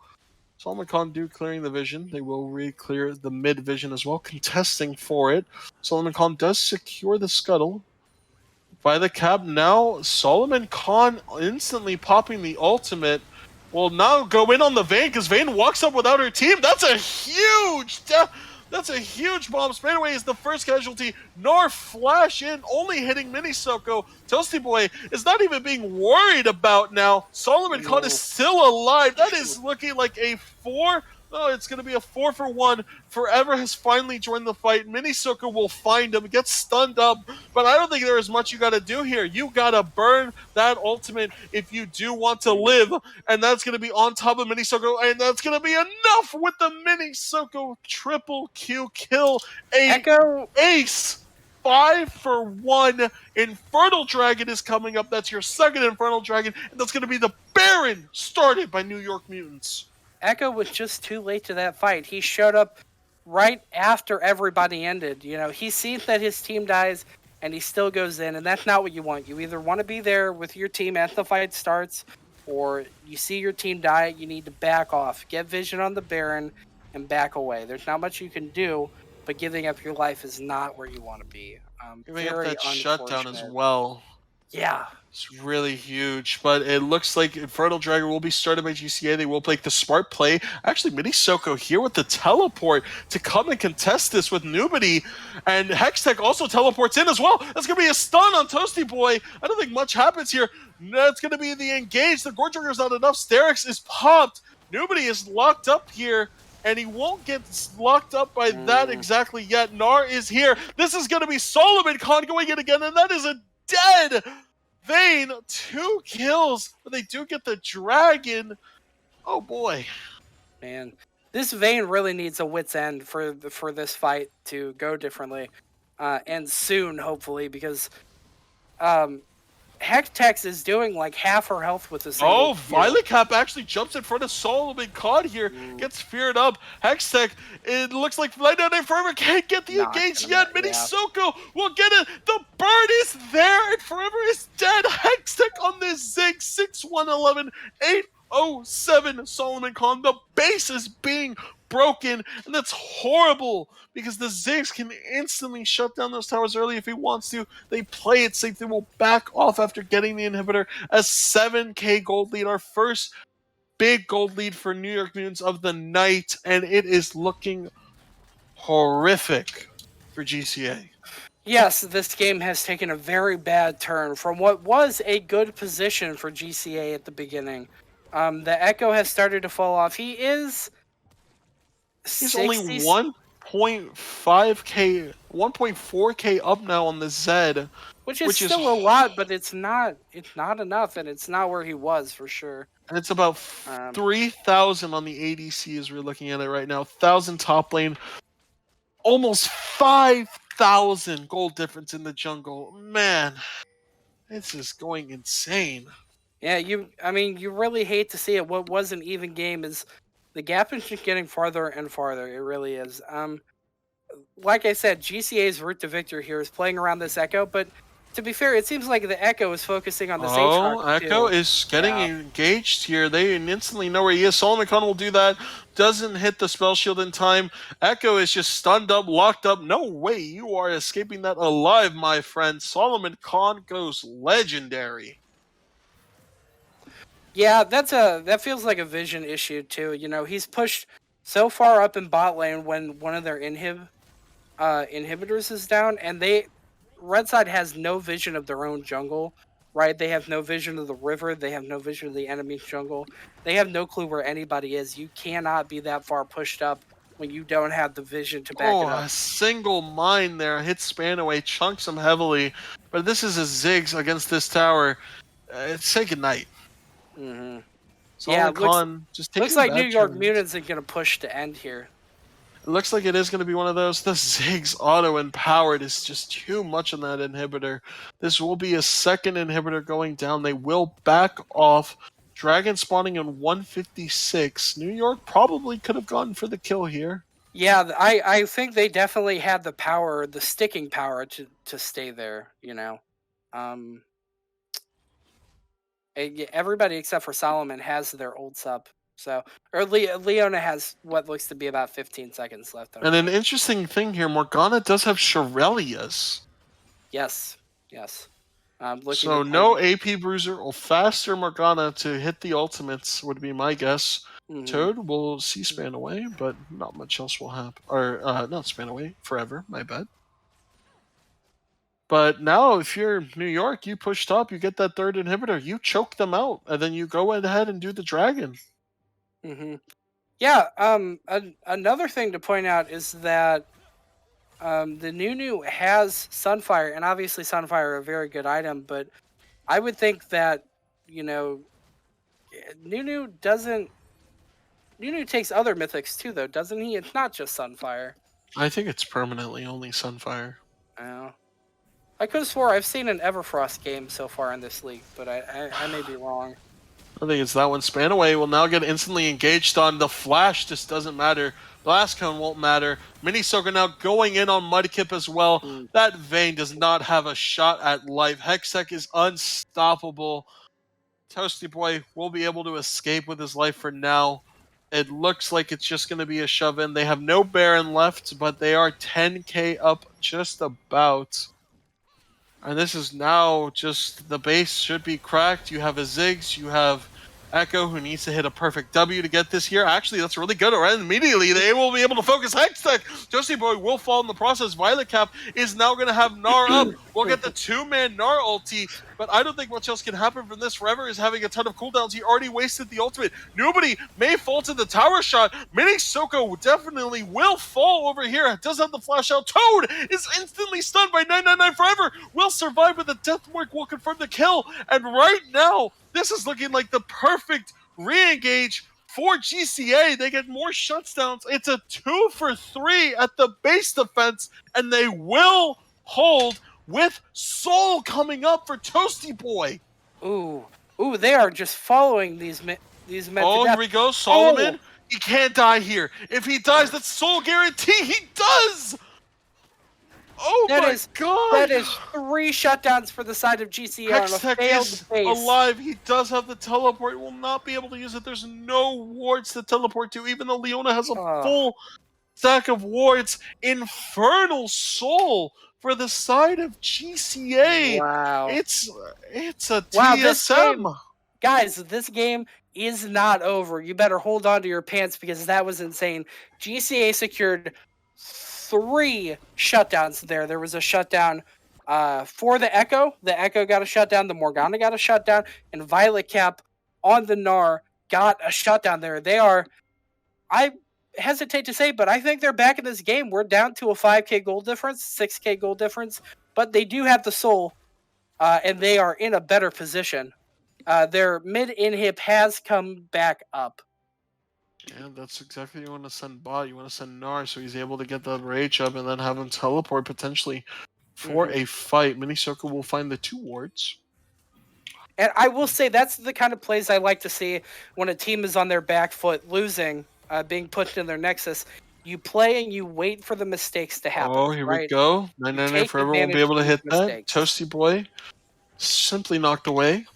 Solomon Khan do clearing the vision. They will re-clear the mid vision as well, contesting for it. Solomon Khan does secure the scuttle. By the cab now, Solomon Khan instantly popping the ultimate will now go in on the Vayne because Vayne walks up without her team. That's a huge That's a huge bomb. Spanaway is the first casualty. Nor flash in, only hitting Mini Soko. Toasty Boy is not even being worried about now. Solomon Khan is still alive. That is looking like a 4. Oh, it's going to be a 4-for-1. Forever has finally joined the fight. Mini Soko will find him, gets stunned up, but I don't think there is much you got to do here. You got to burn that ultimate if you do want to live, and that's going to be on top of Mini Soko, and that's going to be enough with the Mini Soko triple Q kill. Echo Ace. 5-for-1. Infernal Dragon is coming up. That's your second Infernal Dragon, and that's going to be the Baron started by New York Mutants. Echo was just too late to that fight. He showed up right after everybody ended. You know, he sees that his team dies and he still goes in, and that's not what you want. You either want to be there with your team as the fight starts, or you see your team die, you need to back off. Get vision on the Baron and back away. There's not much you can do, but giving up your life is not where you want to be. Giving up Very that shutdown as unfortunate. well. Yeah. It's really huge, but it looks like Infernal Dragon will be started by GCA. They will make the smart play. Actually, Mini Soko here with the teleport to come and contest this with Nubity, and Hextech also teleports in as well. That's going to be a stun on Toasty Boy. I don't think much happens here. That's going to be the engage. The Gore Trigger's not enough. Sterix is popped. Nubity is locked up here, and he won't get locked up by that exactly yet. Nar is here. This is going to be Solomon Khan going in again, and that is a dead Vayne. 2 kills, but they do get the dragon. Oh boy, man, this Vayne really needs a wit's end for this fight to go differently, and soon, hopefully, because Hextex is doing like half her health with a single. Oh, Violet Cap actually jumps in front of Solomon Khan here, gets feared up. Hextech, it looks like Light Out Forever can't get the engage yet. Mini Soko will get it. The bird is there, and Forever is dead. Hextech on this Zig 6-1-11, 807 Solomon Khan. The base is being broken, and that's horrible because the Ziggs can instantly shut down those towers early if he wants to. They play it safe. They will back off after getting the inhibitor. A 7k gold lead, our first big gold lead for New York Mutants of the night, and it is looking horrific for GCA. Yes, this game has taken a very bad turn from what was a good position for GCA at the beginning. The Echo has started to fall off. He's only 1.5k, 1.4k up now on the Zed. which is still a lot, but it's not enough, and it's not where he was for sure. And it's about 3,000 on the ADC as we're looking at it right now. 1,000 top lane, almost 5,000 gold difference in the jungle. Man, this is going insane. Yeah, you really hate to see it. What was an even game is the gap is just getting farther and farther. It really is. Like I said, GCA's route to victory here is playing around this Echo, but to be fair, it seems like the Echo is focusing on the Sage Echo is getting engaged here. They instantly know where he is. Solomon Khan will do that. Doesn't hit the spell shield in time. Echo is just stunned up, locked up. No way you are escaping that alive, my friend. Solomon Khan goes legendary. Yeah, that feels like a vision issue too. You know, he's pushed so far up in bot lane when one of their inhibitors is down, and Red side has no vision of their own jungle, right? They have no vision of the river. They have no vision of the enemy's jungle. They have no clue where anybody is. You cannot be that far pushed up when you don't have the vision to back it up. A single mine there hits span away, chunks him heavily. But this is a Ziggs against this tower. Say goodnight. Mm-hmm. Solomon Khan just taking looks like bad New York turns. Mutants are going to push to end here. It looks like it is going to be one of those. The Ziggs auto-empowered is just too much on that inhibitor. This will be a second inhibitor going down. They will back off. Dragon spawning in 156. New York probably could have gone for the kill here. Yeah, I think they definitely had the power, the sticking power to stay there, you know. Everybody except for Solomon has their old sub. So, or Leona has what looks to be about 15 seconds left. And an interesting thing here, Morgana does have Shirelias. Yes. So no AP Bruiser or faster Morgana to hit the ultimates would be my guess. Mm-hmm. Toad will see span away, but not much else will happen. Or not span away forever, my bad. But now, if you're New York, you push top, you get that third inhibitor, you choke them out, and then you go ahead and do the dragon. Mm-hmm. Yeah. Another thing to point out is that the Nunu has Sunfire, and obviously Sunfire a very good item, but I would think that, you know, Nunu takes other mythics too, though, doesn't he? It's not just Sunfire. I think it's permanently only Sunfire. Oh. I could have swore I've seen an Everfrost game so far in this league, but I may be wrong. I think it's that one. Span away will now get instantly engaged on. The flash just doesn't matter. Blast Cone won't matter. Mini Soaker now going in on Mudkip as well. That Vayne does not have a shot at life. Hextech is unstoppable. Toasty Boy will be able to escape with his life for now. It looks like it's just going to be a shove in. They have no Baron left, but they are 10k up just about. And this is now just the base should be cracked. You have a Ziggs, you have Echo who needs to hit a perfect W to get this here. Actually, that's really good. Right? Immediately, they will be able to focus Hextech. Toasty Boy will fall in the process. Violet Cap is now going to have Gnar up. We'll get the two-man Gnar ulti, but I don't think much else can happen from this. Forever is having a ton of cooldowns. He already wasted the ultimate. Nobody may fall to the tower shot. Mini Soko definitely will fall over here. It does have the flash out. Toad is instantly stunned by 999 Forever. Will survive, but the Death Mark will confirm the kill. And right now, this is looking like the perfect re-engage for GCA. They get more shutdowns. It's a 2 for 3 at the base defense, and they will hold with Soul coming up for Toasty Boy. Ooh, they are just following these men. Oh, here we go, Solomon. He can't die here. If he dies, that's Soul guarantee. He does. Oh my god! That is 3 shutdowns for the side of GCA on a failed is base. Alive. He does have the teleport. He will not be able to use it. There's no wards to teleport to, even though Leona has a full stack of wards. Infernal Soul for the side of GCA. Wow. It's a TSM. This game is not over. You better hold on to your pants because that was insane. GCA secured 3 shutdowns there. There was a shutdown for the Echo. The Echo got a shutdown. The Morgana got a shutdown. And Violet Cap on the Gnar got a shutdown there. They are, I hesitate to say, but I think they're back in this game. We're down to a 5k gold difference, 6k gold difference. But they do have the Soul. and they are in a better position. Their mid inhib has come back up. And that's exactly you want to send bot. You want to send Nar so he's able to get the rage up and then have him teleport potentially for a fight. Minisoka will find the 2 wards. And I will say that's the kind of plays I like to see when a team is on their back foot, losing, being pushed in their nexus. You play and you wait for the mistakes to happen. Oh, here we right? go. You 999 take Forever won't be advantage able of to these hit that. mistakes. Toasty Boy simply knocked away.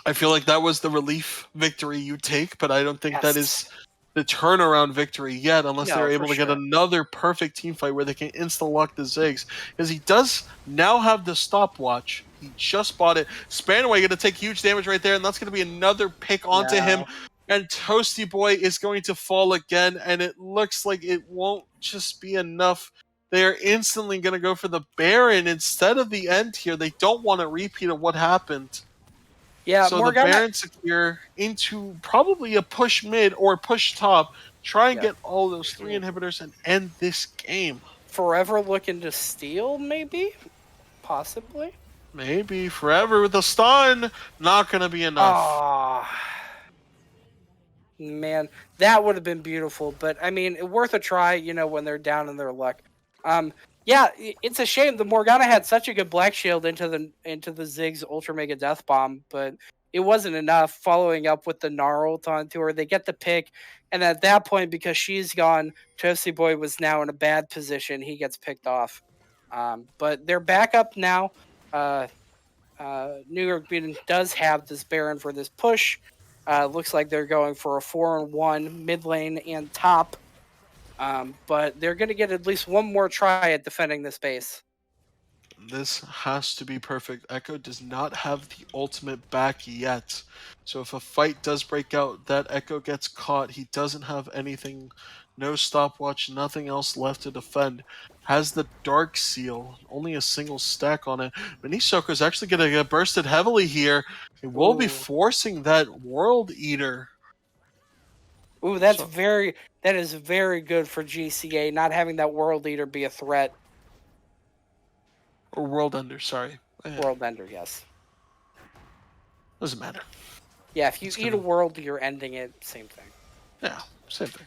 I feel like that was the relief victory you take, but I don't think that is the turnaround victory yet, unless No, they're for able to get sure. another perfect team fight where they can insta-lock the Ziggs. Because he does now have the stopwatch. He just bought it. Spanaway going to take huge damage right there, and that's going to be another pick onto him. No. And Toasty Boy is going to fall again, and it looks like it won't just be enough. They are instantly going to go for the Baron instead of the end here. They don't want a repeat of what happened. Yeah, So Morgana. the Baron secure into probably a push mid or push top. Try and get all those 3 inhibitors and end this game. Forever looking to steal, maybe? Possibly? Maybe Forever with a stun. Not going to be enough. Ah. Man, that would have been beautiful. But, I mean, worth a try, when they're down in their luck. Yeah, it's a shame. The Morgana had such a good Black Shield into the Ziggs Ultra Mega Death Bomb, but it wasn't enough. Following up with the Gnar ult onto her, they get the pick, and at that point, because she's gone, Toasty Boy was now in a bad position. He gets picked off. But they're back up now. New York Mutant does have this Baron for this push. Looks like they're going for a 4-on-1 mid lane and top. But they're going to get at least one more try at defending this base. This has to be perfect. Echo does not have the ultimate back yet. So if a fight does break out, that Echo gets caught. He doesn't have anything, no stopwatch, nothing else left to defend. Has the Dark Seal, only a single stack on it. Minisoka is actually going to get bursted heavily here. It will be forcing that World Eater. Ooh, that is very good for GCA, not having that World Eater be a threat. Or World Ender, sorry. World Ender, yes. Doesn't matter. Yeah, if you eat a world, you're ending it. Same thing. Yeah, same thing.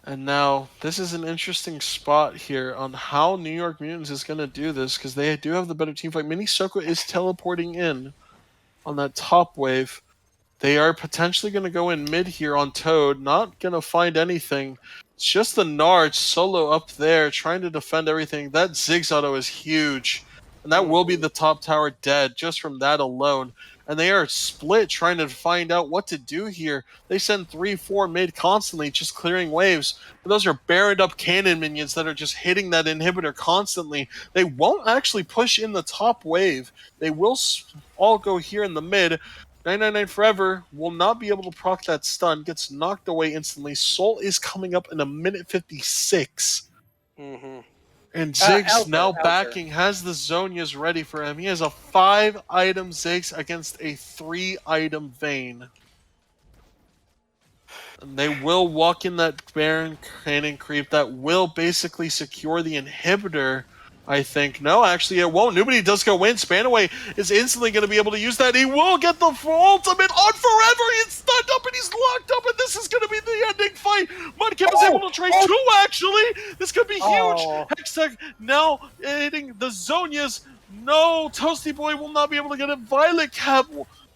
And now, this is an interesting spot here on how New York Mutants is going to do this, because they do have the better team fight. Minisoko is teleporting in on that top wave. They are potentially going to go in mid here on Toad. Not going to find anything. It's just the Gnar solo up there trying to defend everything. That Ziggs auto is huge. And that will be the top tower dead just from that alone. And they are split trying to find out what to do here. They send 3-4 mid constantly, just clearing waves. But those are barred up cannon minions that are just hitting that inhibitor constantly. They won't actually push in the top wave. They will all go here in the mid. 999 Forever will not be able to proc that stun, gets knocked away instantly. Soul is coming up in a minute 56. And Ziggs now backing, has the Zonias ready for him. He has a 5-item Ziggs against a 3-item Vayne. And they will walk in that Baron Cannon Creep that will basically secure the inhibitor. I think. No, actually it won't. Nobody does go in. Spanaway is instantly going to be able to use that. He will get the ultimate on Forever. He's stunned up and he's locked up, and this is going to be the ending fight. Mudkip is able to trade 2, actually. This could be huge. Hextech now hitting the Zonias. No, Toasty Boy will not be able to get it. Violet Cap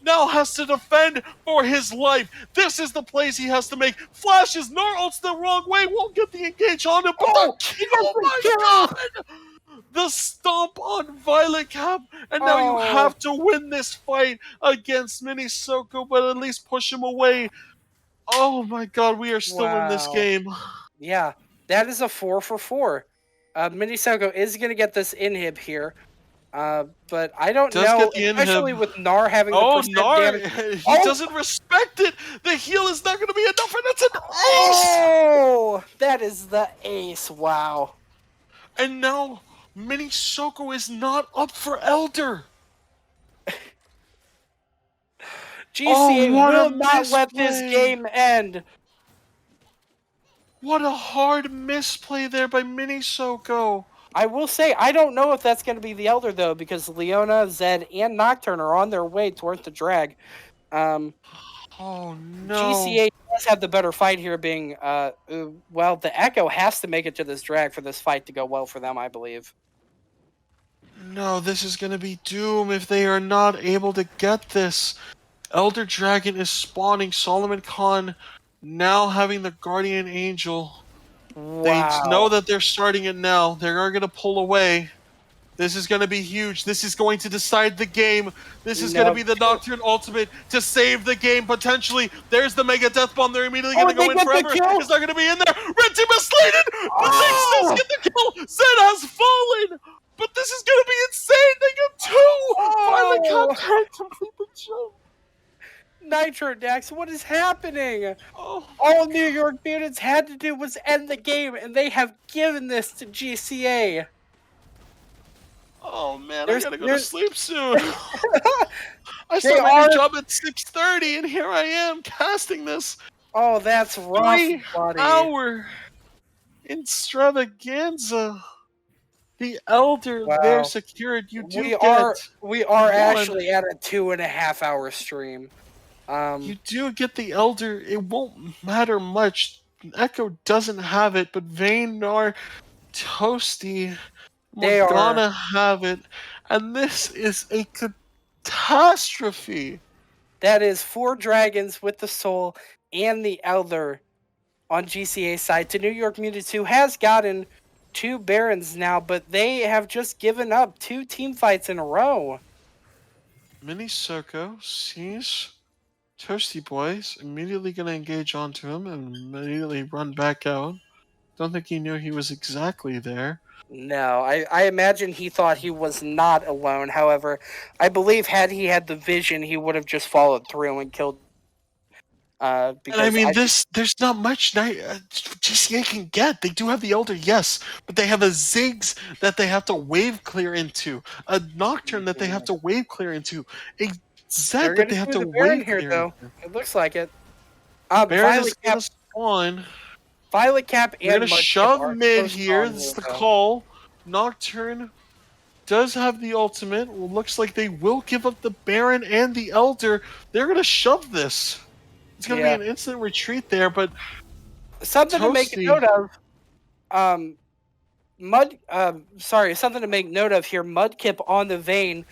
now has to defend for his life. This is the plays he has to make. Flashes, Gnar ults the wrong way, won't get the engage on him, but the kill, oh my god! The stomp on Violet Cap, and now you have to win this fight against Minisoko, but at least push him away. Oh my god, we are still in this game. Yeah, that is a 4-for-4. Minisoko is going to get this inhib here. But I don't know, especially with Gnar having the damage. He doesn't respect it. The heal is not going to be enough, and it's an ace. Oh, that is the ace. Wow. And now Minisoko is not up for Elder. GCA will not let this game end. What a hard misplay there by Minisoko. I will say I don't know if that's going to be the Elder though, because Leona, Zed, and Nocturne are on their way towards the drag. Oh no. GCA does have the better fight here, being well, the Echo has to make it to this drag for this fight to go well for them, I believe. No, this is gonna be doom if they are not able to get this. Elder Dragon is spawning. Solomon Khan now having the Guardian Angel. They know Wow. that they're starting it now. They are gonna pull away. This is going to be huge. This is going to decide the game. This is going to No. be the Nocturne ultimate to save the game, potentially. There's the Mega Death Bomb. They're immediately going to go They in get the forever. kill? It's not going to be in there. Red Team is slated, but they still Oh! get the kill. Zed has fallen, but this is going to be insane. They get two. Finally, Oh! can't complete the jump. Nitro Dax, what is happening? Oh, All New York Mutants had to do was end the game, and they have given this to GCA. oh man, I gotta go to There's sleep soon. I they start my are. new job at 6:30, and here I am casting this Oh, that's rough, 3 buddy. hour extravaganza. The Elder there Wow. secured. You do We get are one. actually at a 2.5 hour stream. You do get the Elder. It won't matter much. Echo doesn't have it, but Vayne are Toasty. They are. Morgana have it, and this is a catastrophe. That is 4 dragons with the soul and the Elder on GCA side to New York Mutants, who has gotten 2 Barons now, but they have just given up 2 team fights in a row. Mini Soko sees Toasty Boys immediately gonna engage onto him and immediately run back out. Don't think he knew he was exactly there. No, I imagine he thought he was not alone. However, I believe had he had the vision, he would have just followed through and killed. Because And I mean, there's not much GCA can get. They do have the Elder, yes, but they have a Ziggs that they have to wave clear into, a Nocturne that they have to wave clear into, a they're Zed that going they to have do to the Baron wave here, clear though. into. It looks like it. Baron Violet is Cap, gonna spawn. Violet Cap, They're and gonna Mudkip shove are mid close here. on This is here, the though. call. Nocturne does have the ultimate. Well, looks like they will give up the Baron and the Elder. They're gonna shove this. It's gonna be an instant retreat there, but Something to make a Toasty. note of. Something to make note of here. Mudkip on the Vayne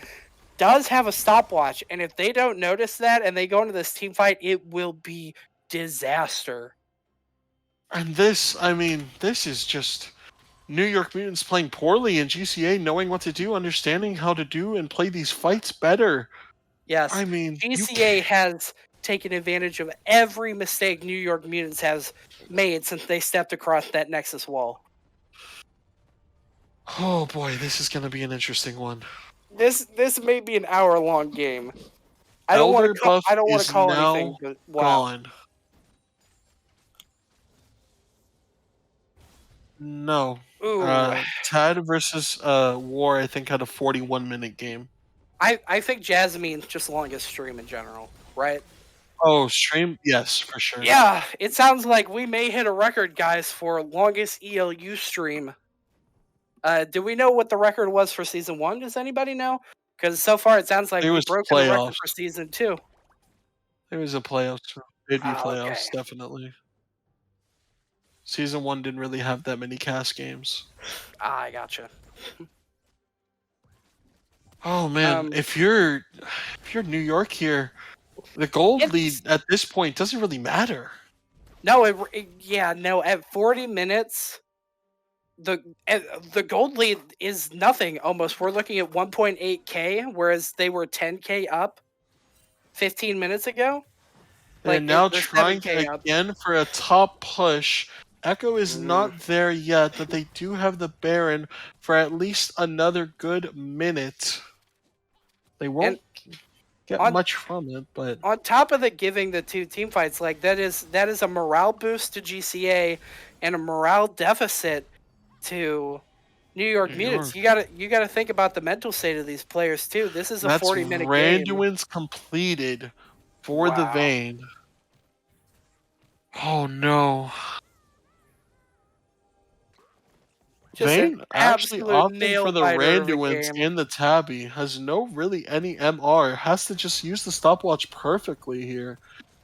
does have a stopwatch, and if they don't notice that and they go into this team fight, it will be disaster. And this, I mean, this is just New York Mutants playing poorly and GCA knowing what to do, understanding how to do and play these fights better. Yes, I mean, GCA has taken advantage of every mistake New York Mutants has made since they stepped across that Nexus wall. Oh boy, this is going to be an interesting one. This may be an hour-long game. I don't Elder want to. buff I don't want is to call now anything, but wow. gone. No. Ooh. Tad versus War, I think, had a 41-minute game. I think Jasmine's just longest stream in general, right? Oh, stream? Yes, for sure. Yeah, it sounds like we may hit a record, guys, for longest ELU stream. Do we know what the record was for season 1? Does anybody know? Because so far it sounds like we broke the record for season 2. It was a playoffs. It'd be playoffs, Okay. definitely. Season 1 didn't really have that many cast games. I gotcha. Oh man, if you're New York here, the gold lead at this point doesn't really matter. No, at 40 minutes, the gold lead is nothing almost. We're looking at 1.8k, whereas they were 10k up 15 minutes ago. They're now trying again for a top push. Echo is not there yet, but they do have the Baron for at least another good minute. They won't get much from it, but on top of the giving the 2 team fights, like that is a morale boost to GCA and a morale deficit to New York Mutants. You gotta think about the mental state of these players too. This is a 40-minute game. Randuin's completed for the Vayne. Oh no. Just an Vayne actually absolute opting for nail the biter of a Randuins game. and the Tabby. Has no really any MR. Has to just use the stopwatch perfectly here.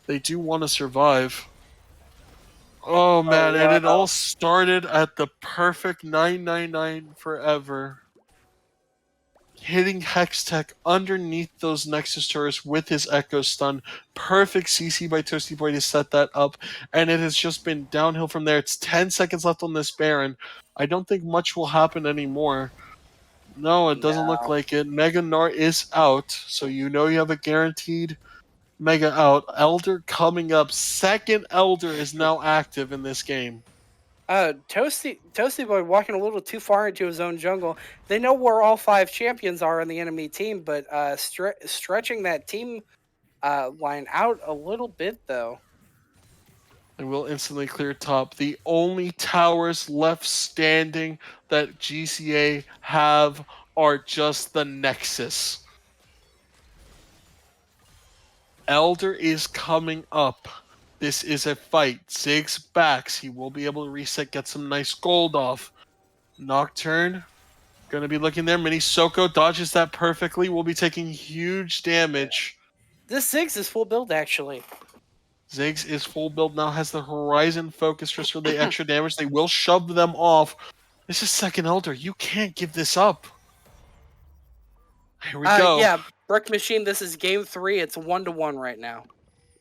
They do want to survive. Oh Oh man, and it all wow. started at the perfect 999 forever. Hitting Hextech underneath those Nexus turrets with his Echo Stun. Perfect CC by Toasty Boy to set that up. And it has just been downhill from there. It's 10 seconds left on this Baron. I don't think much will happen anymore. No, it doesn't look No. like it. Mega Gnar is out, so you know you have a guaranteed Mega out. Elder coming up. Second Elder is now active in this game. Toasty Boy walking a little too far into his own jungle. They know where all 5 champions are in the enemy team, but stretching that team line out a little bit though. They will instantly clear top. The only towers left standing that GCA have are just the Nexus. Elder is coming up. This is a fight. Ziggs backs. He will be able to reset, get some nice gold off. Nocturne, gonna be looking there. Mini Soko dodges that perfectly. Will be taking huge damage. This Ziggs is full build actually. Ziggs is full build now, has the Horizon focus just for the extra damage. They will shove them off. This is second Elder. You can't give this up. Here we go. Yeah, Brick Machine. This is game 3. It's 1-1 right now.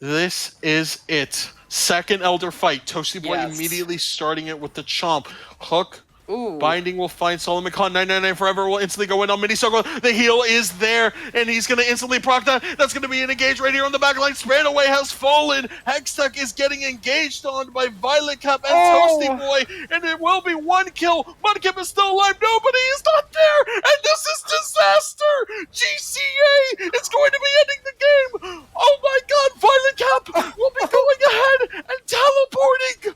This is it. Second Elder fight. Toasty Boy Yes. immediately starting it with the chomp. Hook. Ooh. Binding will find Solomon Khan. 999 Forever will instantly go in on Mini Soko. The heal is there, and he's going to instantly proc that. That's going to be an engage right here on the back line. Span away has fallen. Hextech is getting engaged on by Violet Cap and Toasty Boy, and it will be 1 kill. Mudkip is still alive. Nobody is not there, and this is disaster. GCA is going to be ending the game. Oh my god, Violet Cap will be going ahead and teleporting.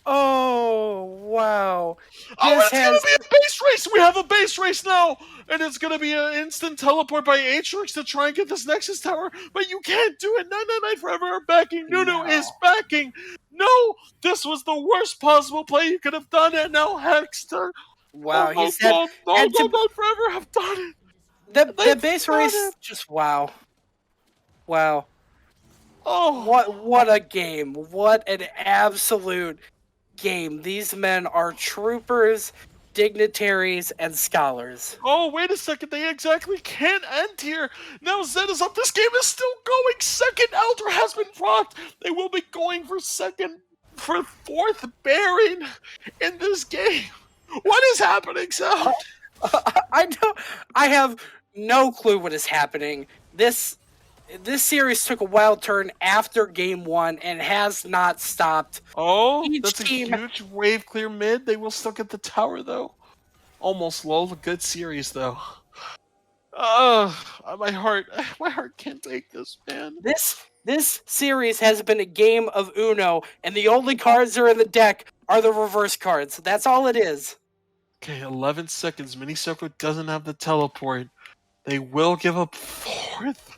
Oh wow! Oh, it's gonna be a base race! We have a base race now! And it's gonna be an instant teleport by Atrix to try and get this Nexus Tower, but you can't do it! 999 Forever are backing, Nunu is backing! No! This was the worst possible play you could have done, and now Hexter... Wow, he said... No, Forever have done it! The base race... Just wow. Wow. Oh! What a game. What an absolute... game. These men are troopers, dignitaries, and scholars. Oh, wait a second. They exactly can't end here. Now Zed is up. This game is still going. Second Elder has been procced. They will be going for fourth Baron in this game. What is happening, Sound? I have no clue what is happening. This series took a wild turn after game 1 and has not stopped. Oh, that's a huge wave clear mid. They will still get the tower, though. Almost low. A good series, though. My heart can't take this, man. This series has been a game of Uno, and the only cards that are in the deck are the reverse cards. That's all it is. Okay, 11 seconds. Minisoko doesn't have the teleport. They will give up fourth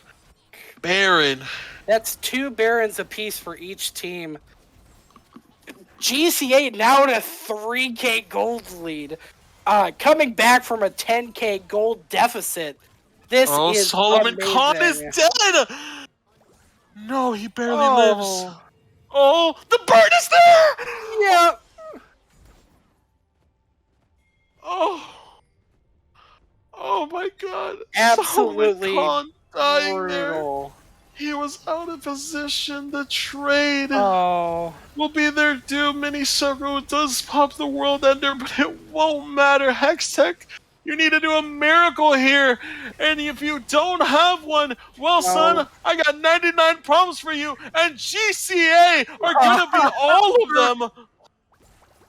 Baron. That's 2 Barons apiece for each team. GCA now at a 3k gold lead. Coming back from a 10k gold deficit. This is Solomon amazing. Khan is dead! No, he barely lives. Oh, the bird is there! Yeah. Oh my god. Absolutely Solomon Khan dying brutal. there. He was out of position. The trade will be their doom. Minisoko does pop the World Ender, but it won't matter. Hextech, you need to do a miracle here. And if you don't have one, well, son, I got 99 problems for you. And GCA are going to be all of them.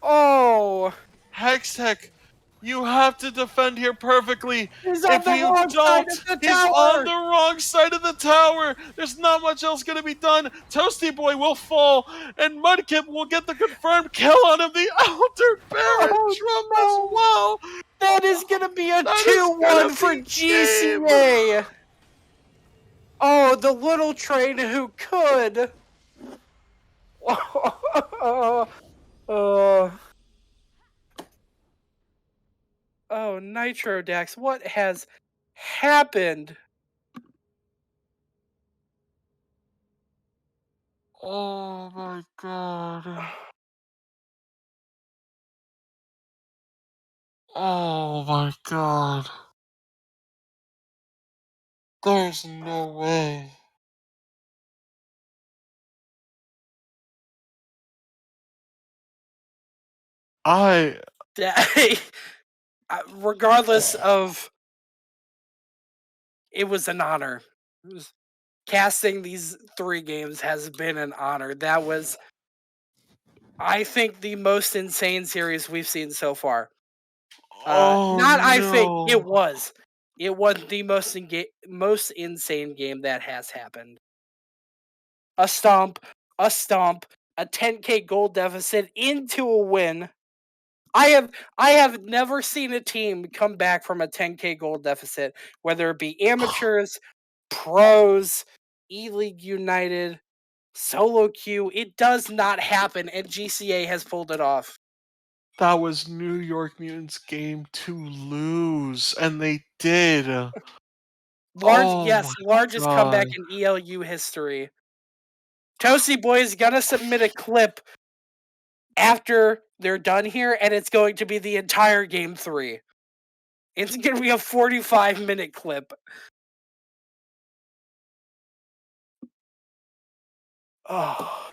Oh. Hextech, you have to defend here perfectly. He's on the wrong side of the he's tower. on the wrong side of the tower. There's not much else going to be done. Toasty Boy will fall, and Mudkip will get the confirmed kill on him. The Elder Baron Trump as well. That is going to be a 2-1 for GCA. Oh, the little train who could. Oh, Nitro Dax, what has happened? Oh my god. Oh my god. There's no way. I Regardless of, it was an honor. Casting these 3 games has been an honor. That was, I think, the most insane series we've seen so far. Oh Not I think, no. it was. It was the most insane game that has happened. A stomp, a stomp, a 10K goal deficit into a win. I have never seen a team come back from a 10K goal deficit, whether it be amateurs, pros, E League United, solo queue. It does not happen, and GCA has pulled it off. That was New York Mutants' game to lose, and they did. Oh my Largest god. comeback in ELU history. Toasty Boy is gonna submit a clip after they're done here, and it's going to be the entire game 3. It's gonna be a 45-minute clip. Oh.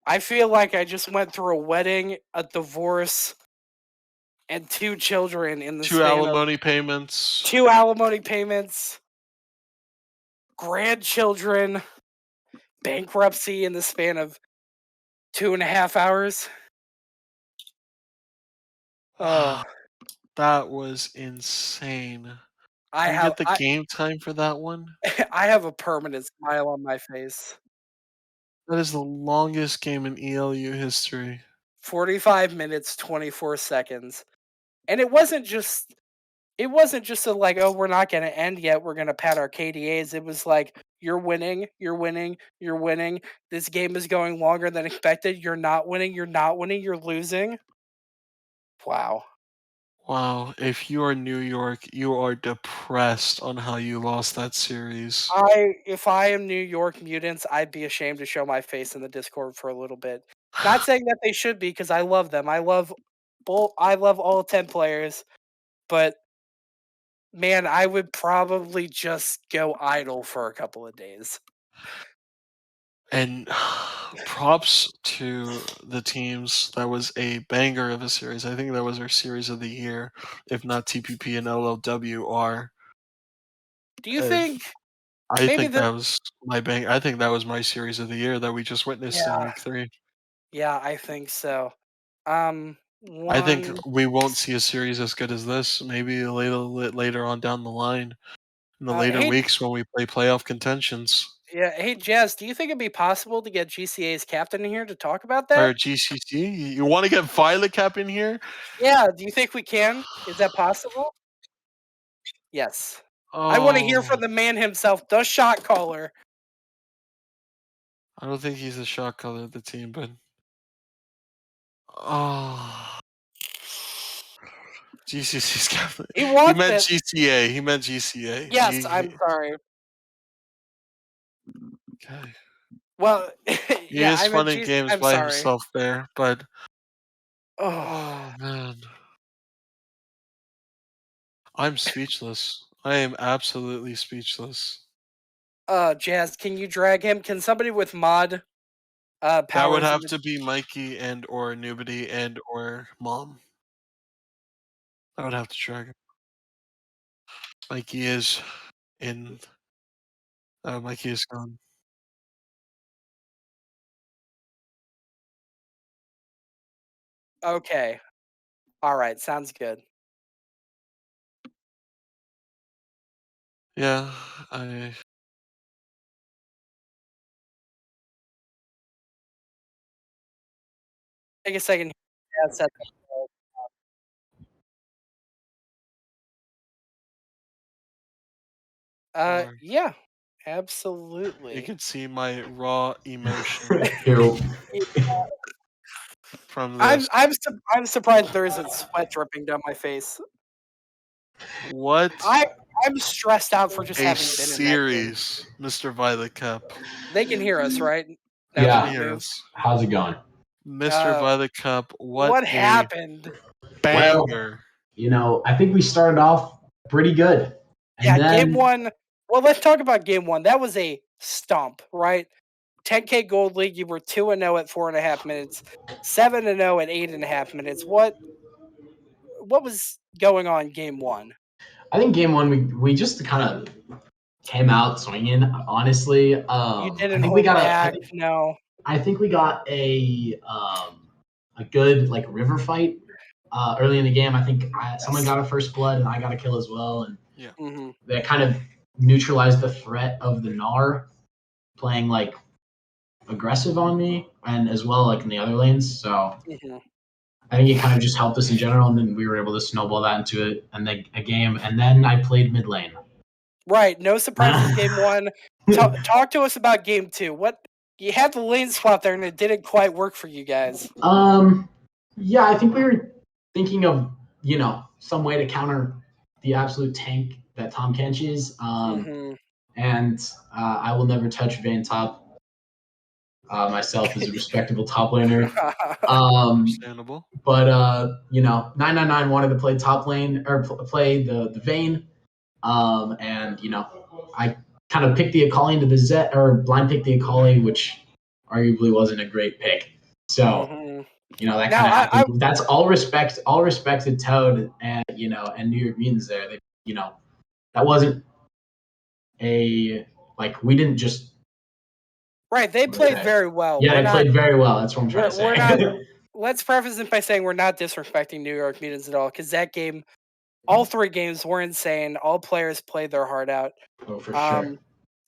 I feel like I just went through a wedding, a divorce, and 2 children in the 2 span of alimony payments. 2 alimony payments, grandchildren, bankruptcy in the span of 2.5 hours. Oh, That was insane. I Can we have get the I game time for that one? I have a permanent smile on my face. That is the longest game in ELU history. 45 minutes, 24 seconds. And it wasn't just a like, oh, we're not going to end yet. We're going to pad our KDAs. It was like, you're winning, you're winning, you're winning. This game is going longer than expected. You're not winning, you're not winning, you're losing. Wow. Wow, if you are New York, you are depressed on how you lost that series. If I am New York Mutants, I'd be ashamed to show my face in the Discord for a little bit. Not saying that they should be, because I love them. I love all 10 players, but man, I would probably just go idle for a couple of days. And props to the teams. That was a banger of a series. I think that was our series of the year, if not TPP and LLWR. Do you If think I maybe think the that was my bang. I think that was my series of the year that we just witnessed in Yeah, week 3. yeah, I think so. I think One we won't see a series as good as this. Maybe a little later on down the line, in the later hey, weeks when we play playoff contentions. yeah, hey, Jazz, do you think it'd be possible to get GCA's captain in here to talk about Or that? GCC. You want to get Violet Cap in here? Yeah, do you think we can? Is that possible? Yes. I want to hear Oh, from the man himself, the shot caller. I don't think he's the shot caller of the team, but oh, GCC's captain. He He wants meant it. GCA. He meant GCA. Yes, I'm sorry. Okay. Well, He yeah, is I'm a fun in G. games I'm by sorry. himself there, but Oh, oh man, I'm speechless. I am absolutely speechless. Jazz, can you drag him? Can somebody with mod That would powers in have the? to be Mikey and or Nubity and or Mom. I would have to track him. Mikey is in. Mikey is gone. Okay. All right. Sounds good. Yeah, I. Take a second. Yeah, set that. Or Yeah, you absolutely. can see my raw emotion Ew. Yeah, from this. I'm surprised there isn't sweat dripping down my face. What I'm stressed out for just a having been in that game. series, Mr. Violet Cup. They can hear us, right? Now They that can Yeah. we've hear moved. us. How's it going? Mr. Violet Cup, What a happened? banger. I think we started off pretty good. And Yeah, then, game one. Well, let's talk about game one. That was a stomp, right? 10K Gold League, you were 2-0 at 4.5 minutes, 7-0 at 8.5 minutes. What was going on game one? I think game one, we just kind of came out swinging, honestly. You I didn't think we hold got back, no. I think we got a good like river fight early in the game. I think someone got a first blood and I got a kill as well, and Yeah. that kind of neutralized the threat of the Gnar playing like aggressive on me, and as well like in the other lanes. So I think it kind of just helped us in general, and then we were able to snowball that into a game. And then I played mid lane. Right, no surprises game one. Talk to us about game two. What you had the lane swap there, and it didn't quite work for you guys. Yeah, I think we were thinking of some way to counter the absolute tank that Tom Kench is. And I will never touch Vayne top myself as a respectable top laner. Understandable. But 999 wanted to play top lane or play the Vayne, and I kind of picked the Akali into the Zed or blind picked the Akali, which arguably wasn't a great pick. So that kind of happened. That's all respected Toad and and New York Mutants there. They that wasn't we didn't just right. They played very well. Yeah, they played very well. That's what I'm trying to say. We're not. Let's preface it by saying we're not disrespecting New York Mutants at all, because that game, all three games were insane. All players played their heart out. Oh, for sure.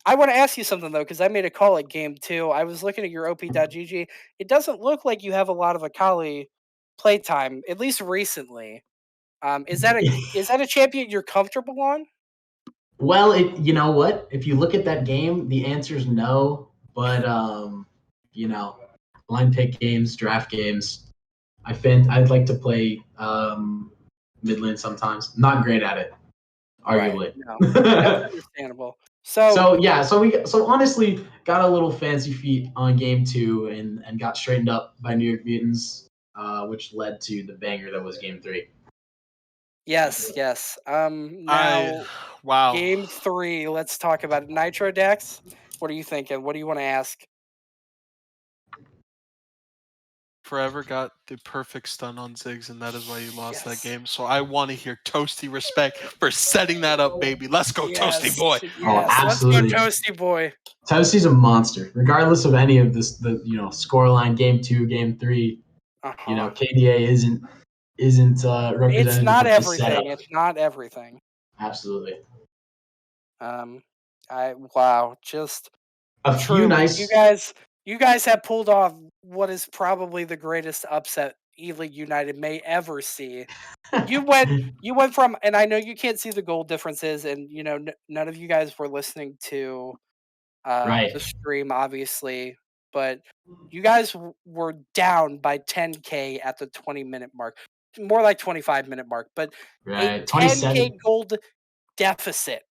I want to ask you something, though, because I made a call at game two. I was looking at your op.gg. It doesn't look like you have a lot of Akali playtime, at least recently. Is that a champion you're comfortable on? Well, you know what? If you look at that game, the answer is no. But blind pick games, draft games, I'd like to play mid lane sometimes. Not great at it, arguably. Right. No, that's understandable. So honestly, got a little fancy feet on game two and got straightened up by New York Mutants, which led to the banger that was game three. Yes. Now, wow. Game three. Let's talk about it. Nitro Dex. What are you thinking? What do you want to ask? Forever got the perfect stun on Ziggs, and that is why you lost that game. So I want to hear Toasty respect for setting that up, baby. Let's go, Toasty boy. Oh, absolutely. Let's go, Toasty boy. Toasty's a monster, regardless of any of this. The scoreline, game two, game three. KDA isn't representative. It's not of everything. It's not everything. Absolutely. Just a few nice. You guys have pulled off what is probably the greatest upset E-League United may ever see. You went from, and I know you can't see the goal differences, and none of you guys were listening to the stream, obviously, but you guys were down by 10K at the 20-minute mark, more like 25-minute mark, but a 10K gold deficit.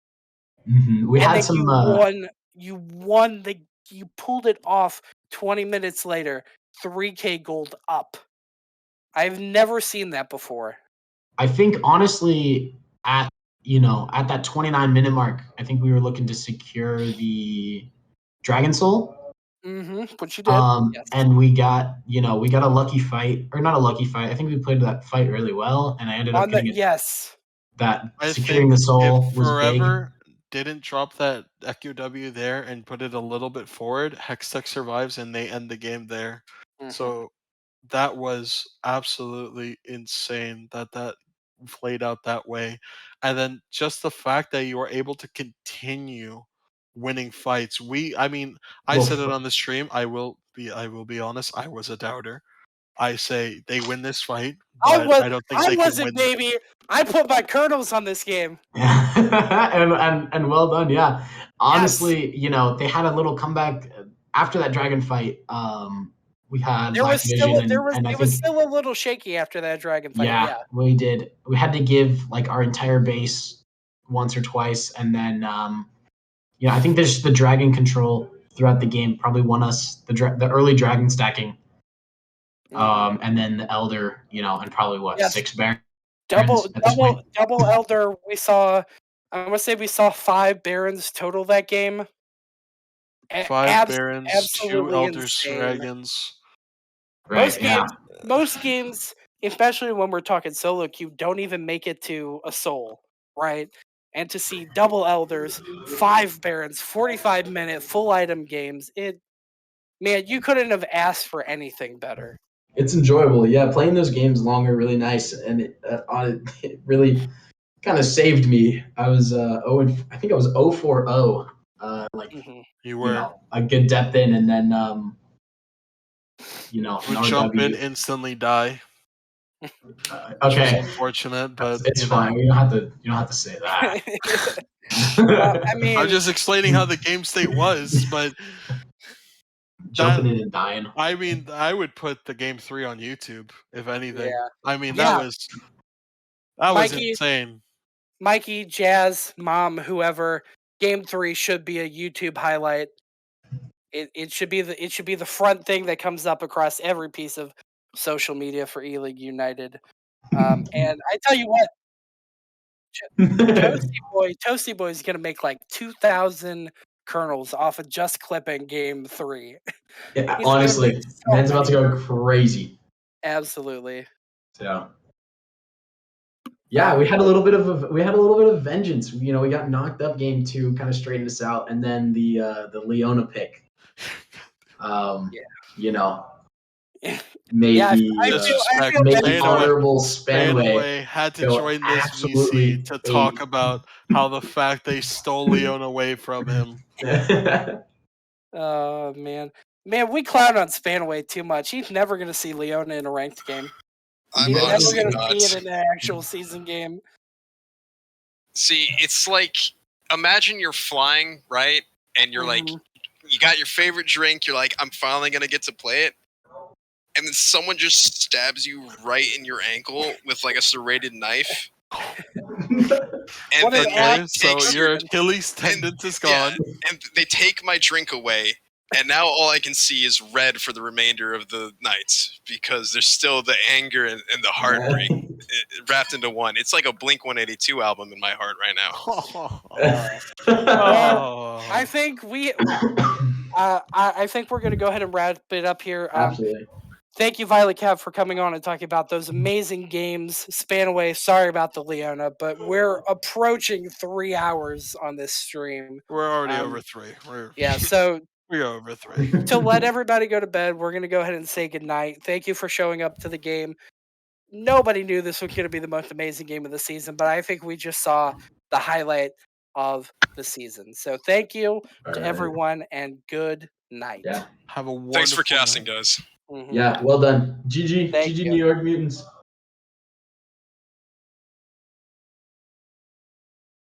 We had some. You pulled it off 20 minutes later, 3K gold up. I've never seen that before. I think honestly, at that 29-minute mark, I think we were looking to secure the Dragon Soul. Which you did. Yes. And we got a lucky fight, or not a lucky fight. I think we played that fight really well, and I ended up getting that securing the soul was Forever big. Didn't drop that EQW there and put it a little bit forward, Hextech survives and they end the game there. So that was absolutely insane that played out that way. And then just the fact that you were able to continue winning fights. I said it on the stream. I will be honest, I was a doubter. I say they win this fight, but I don't think they can win. Baby. I put my kernels on this game. and well done, yeah. Honestly, they had a little comeback after that dragon fight. we had There Black was still Division, and I it was think still a little shaky after that dragon fight. yeah, Yeah. we did. We had to give like our entire base once or twice, and then I think there's the dragon control throughout the game probably won us the early dragon stacking, and then the elder, and probably Yes. 6 barons Double at this point. elder. We saw. I want to say we saw 5 barons total that game. 5 barons, 2 absolutely elder insane. dragons. Right. Most games, especially when we're talking solo queue, don't even make it to a soul, right? And to see double elders, 5 barons, 45-minute full item games, man, you couldn't have asked for anything better. It's enjoyable. Yeah, playing those games long are really nice, and it really kind of saved me. I was I think I was 0-4-0, You were. A good depth in, and then would an jump in, RW. instantly die. Okay, Which was unfortunate, but it's fine. You don't have to say that. I mean, I'm just explaining how the game state was, but jumping in and dying. I mean, I would put the game 3 on YouTube, if anything. Yeah. I mean, Yeah. that was insane. Mikey, Jazz, Mom, whoever, game 3 should be a YouTube highlight. It should be the front thing that comes up across every piece of social media for E-League United. And I tell you what, Toasty Boy is gonna make like 2,000 kernels off of just clipping game 3. Yeah, honestly, man's about to go crazy. Absolutely. So, yeah, we had a little bit of vengeance. We got knocked up game 2, kind of straightened us out, and then the Leona pick. Made the honorable Spanway had to join this VC to talk about how the fact they stole Leona away from him. Oh man, we clown on Spanway too much. He's never gonna see Leona in a ranked game. I'm He's honestly never gonna not. see it in an actual season game. See, it's like, imagine you're flying, right? And you're like, you got your favorite drink. You're like, I'm finally going to get to play it. And then someone just stabs you right in your ankle with like a serrated knife. And then your Achilles tendon is gone. Yeah, and they take my drink away. And now all I can see is red for the remainder of the nights because there's still the anger and the heartbreak wrapped into one. It's like a Blink 182 album in my heart right now. I think I think we're going to go ahead and wrap it up here. Absolutely. Thank you, Violet Cap, for coming on and talking about those amazing games. Spanaway, sorry about the Leona, but we're approaching 3 hours on this stream. We're already over 3. So we're over 3. To let everybody go to bed, we're going to go ahead and say goodnight. Thank you for showing up to the game. Nobody knew this was going to be the most amazing game of the season, but I think we just saw the highlight of the season. So thank you to everyone, and good night. Yeah. Have a wonderful Thanks for casting, guys. Yeah, well done. GG, New York Mutants.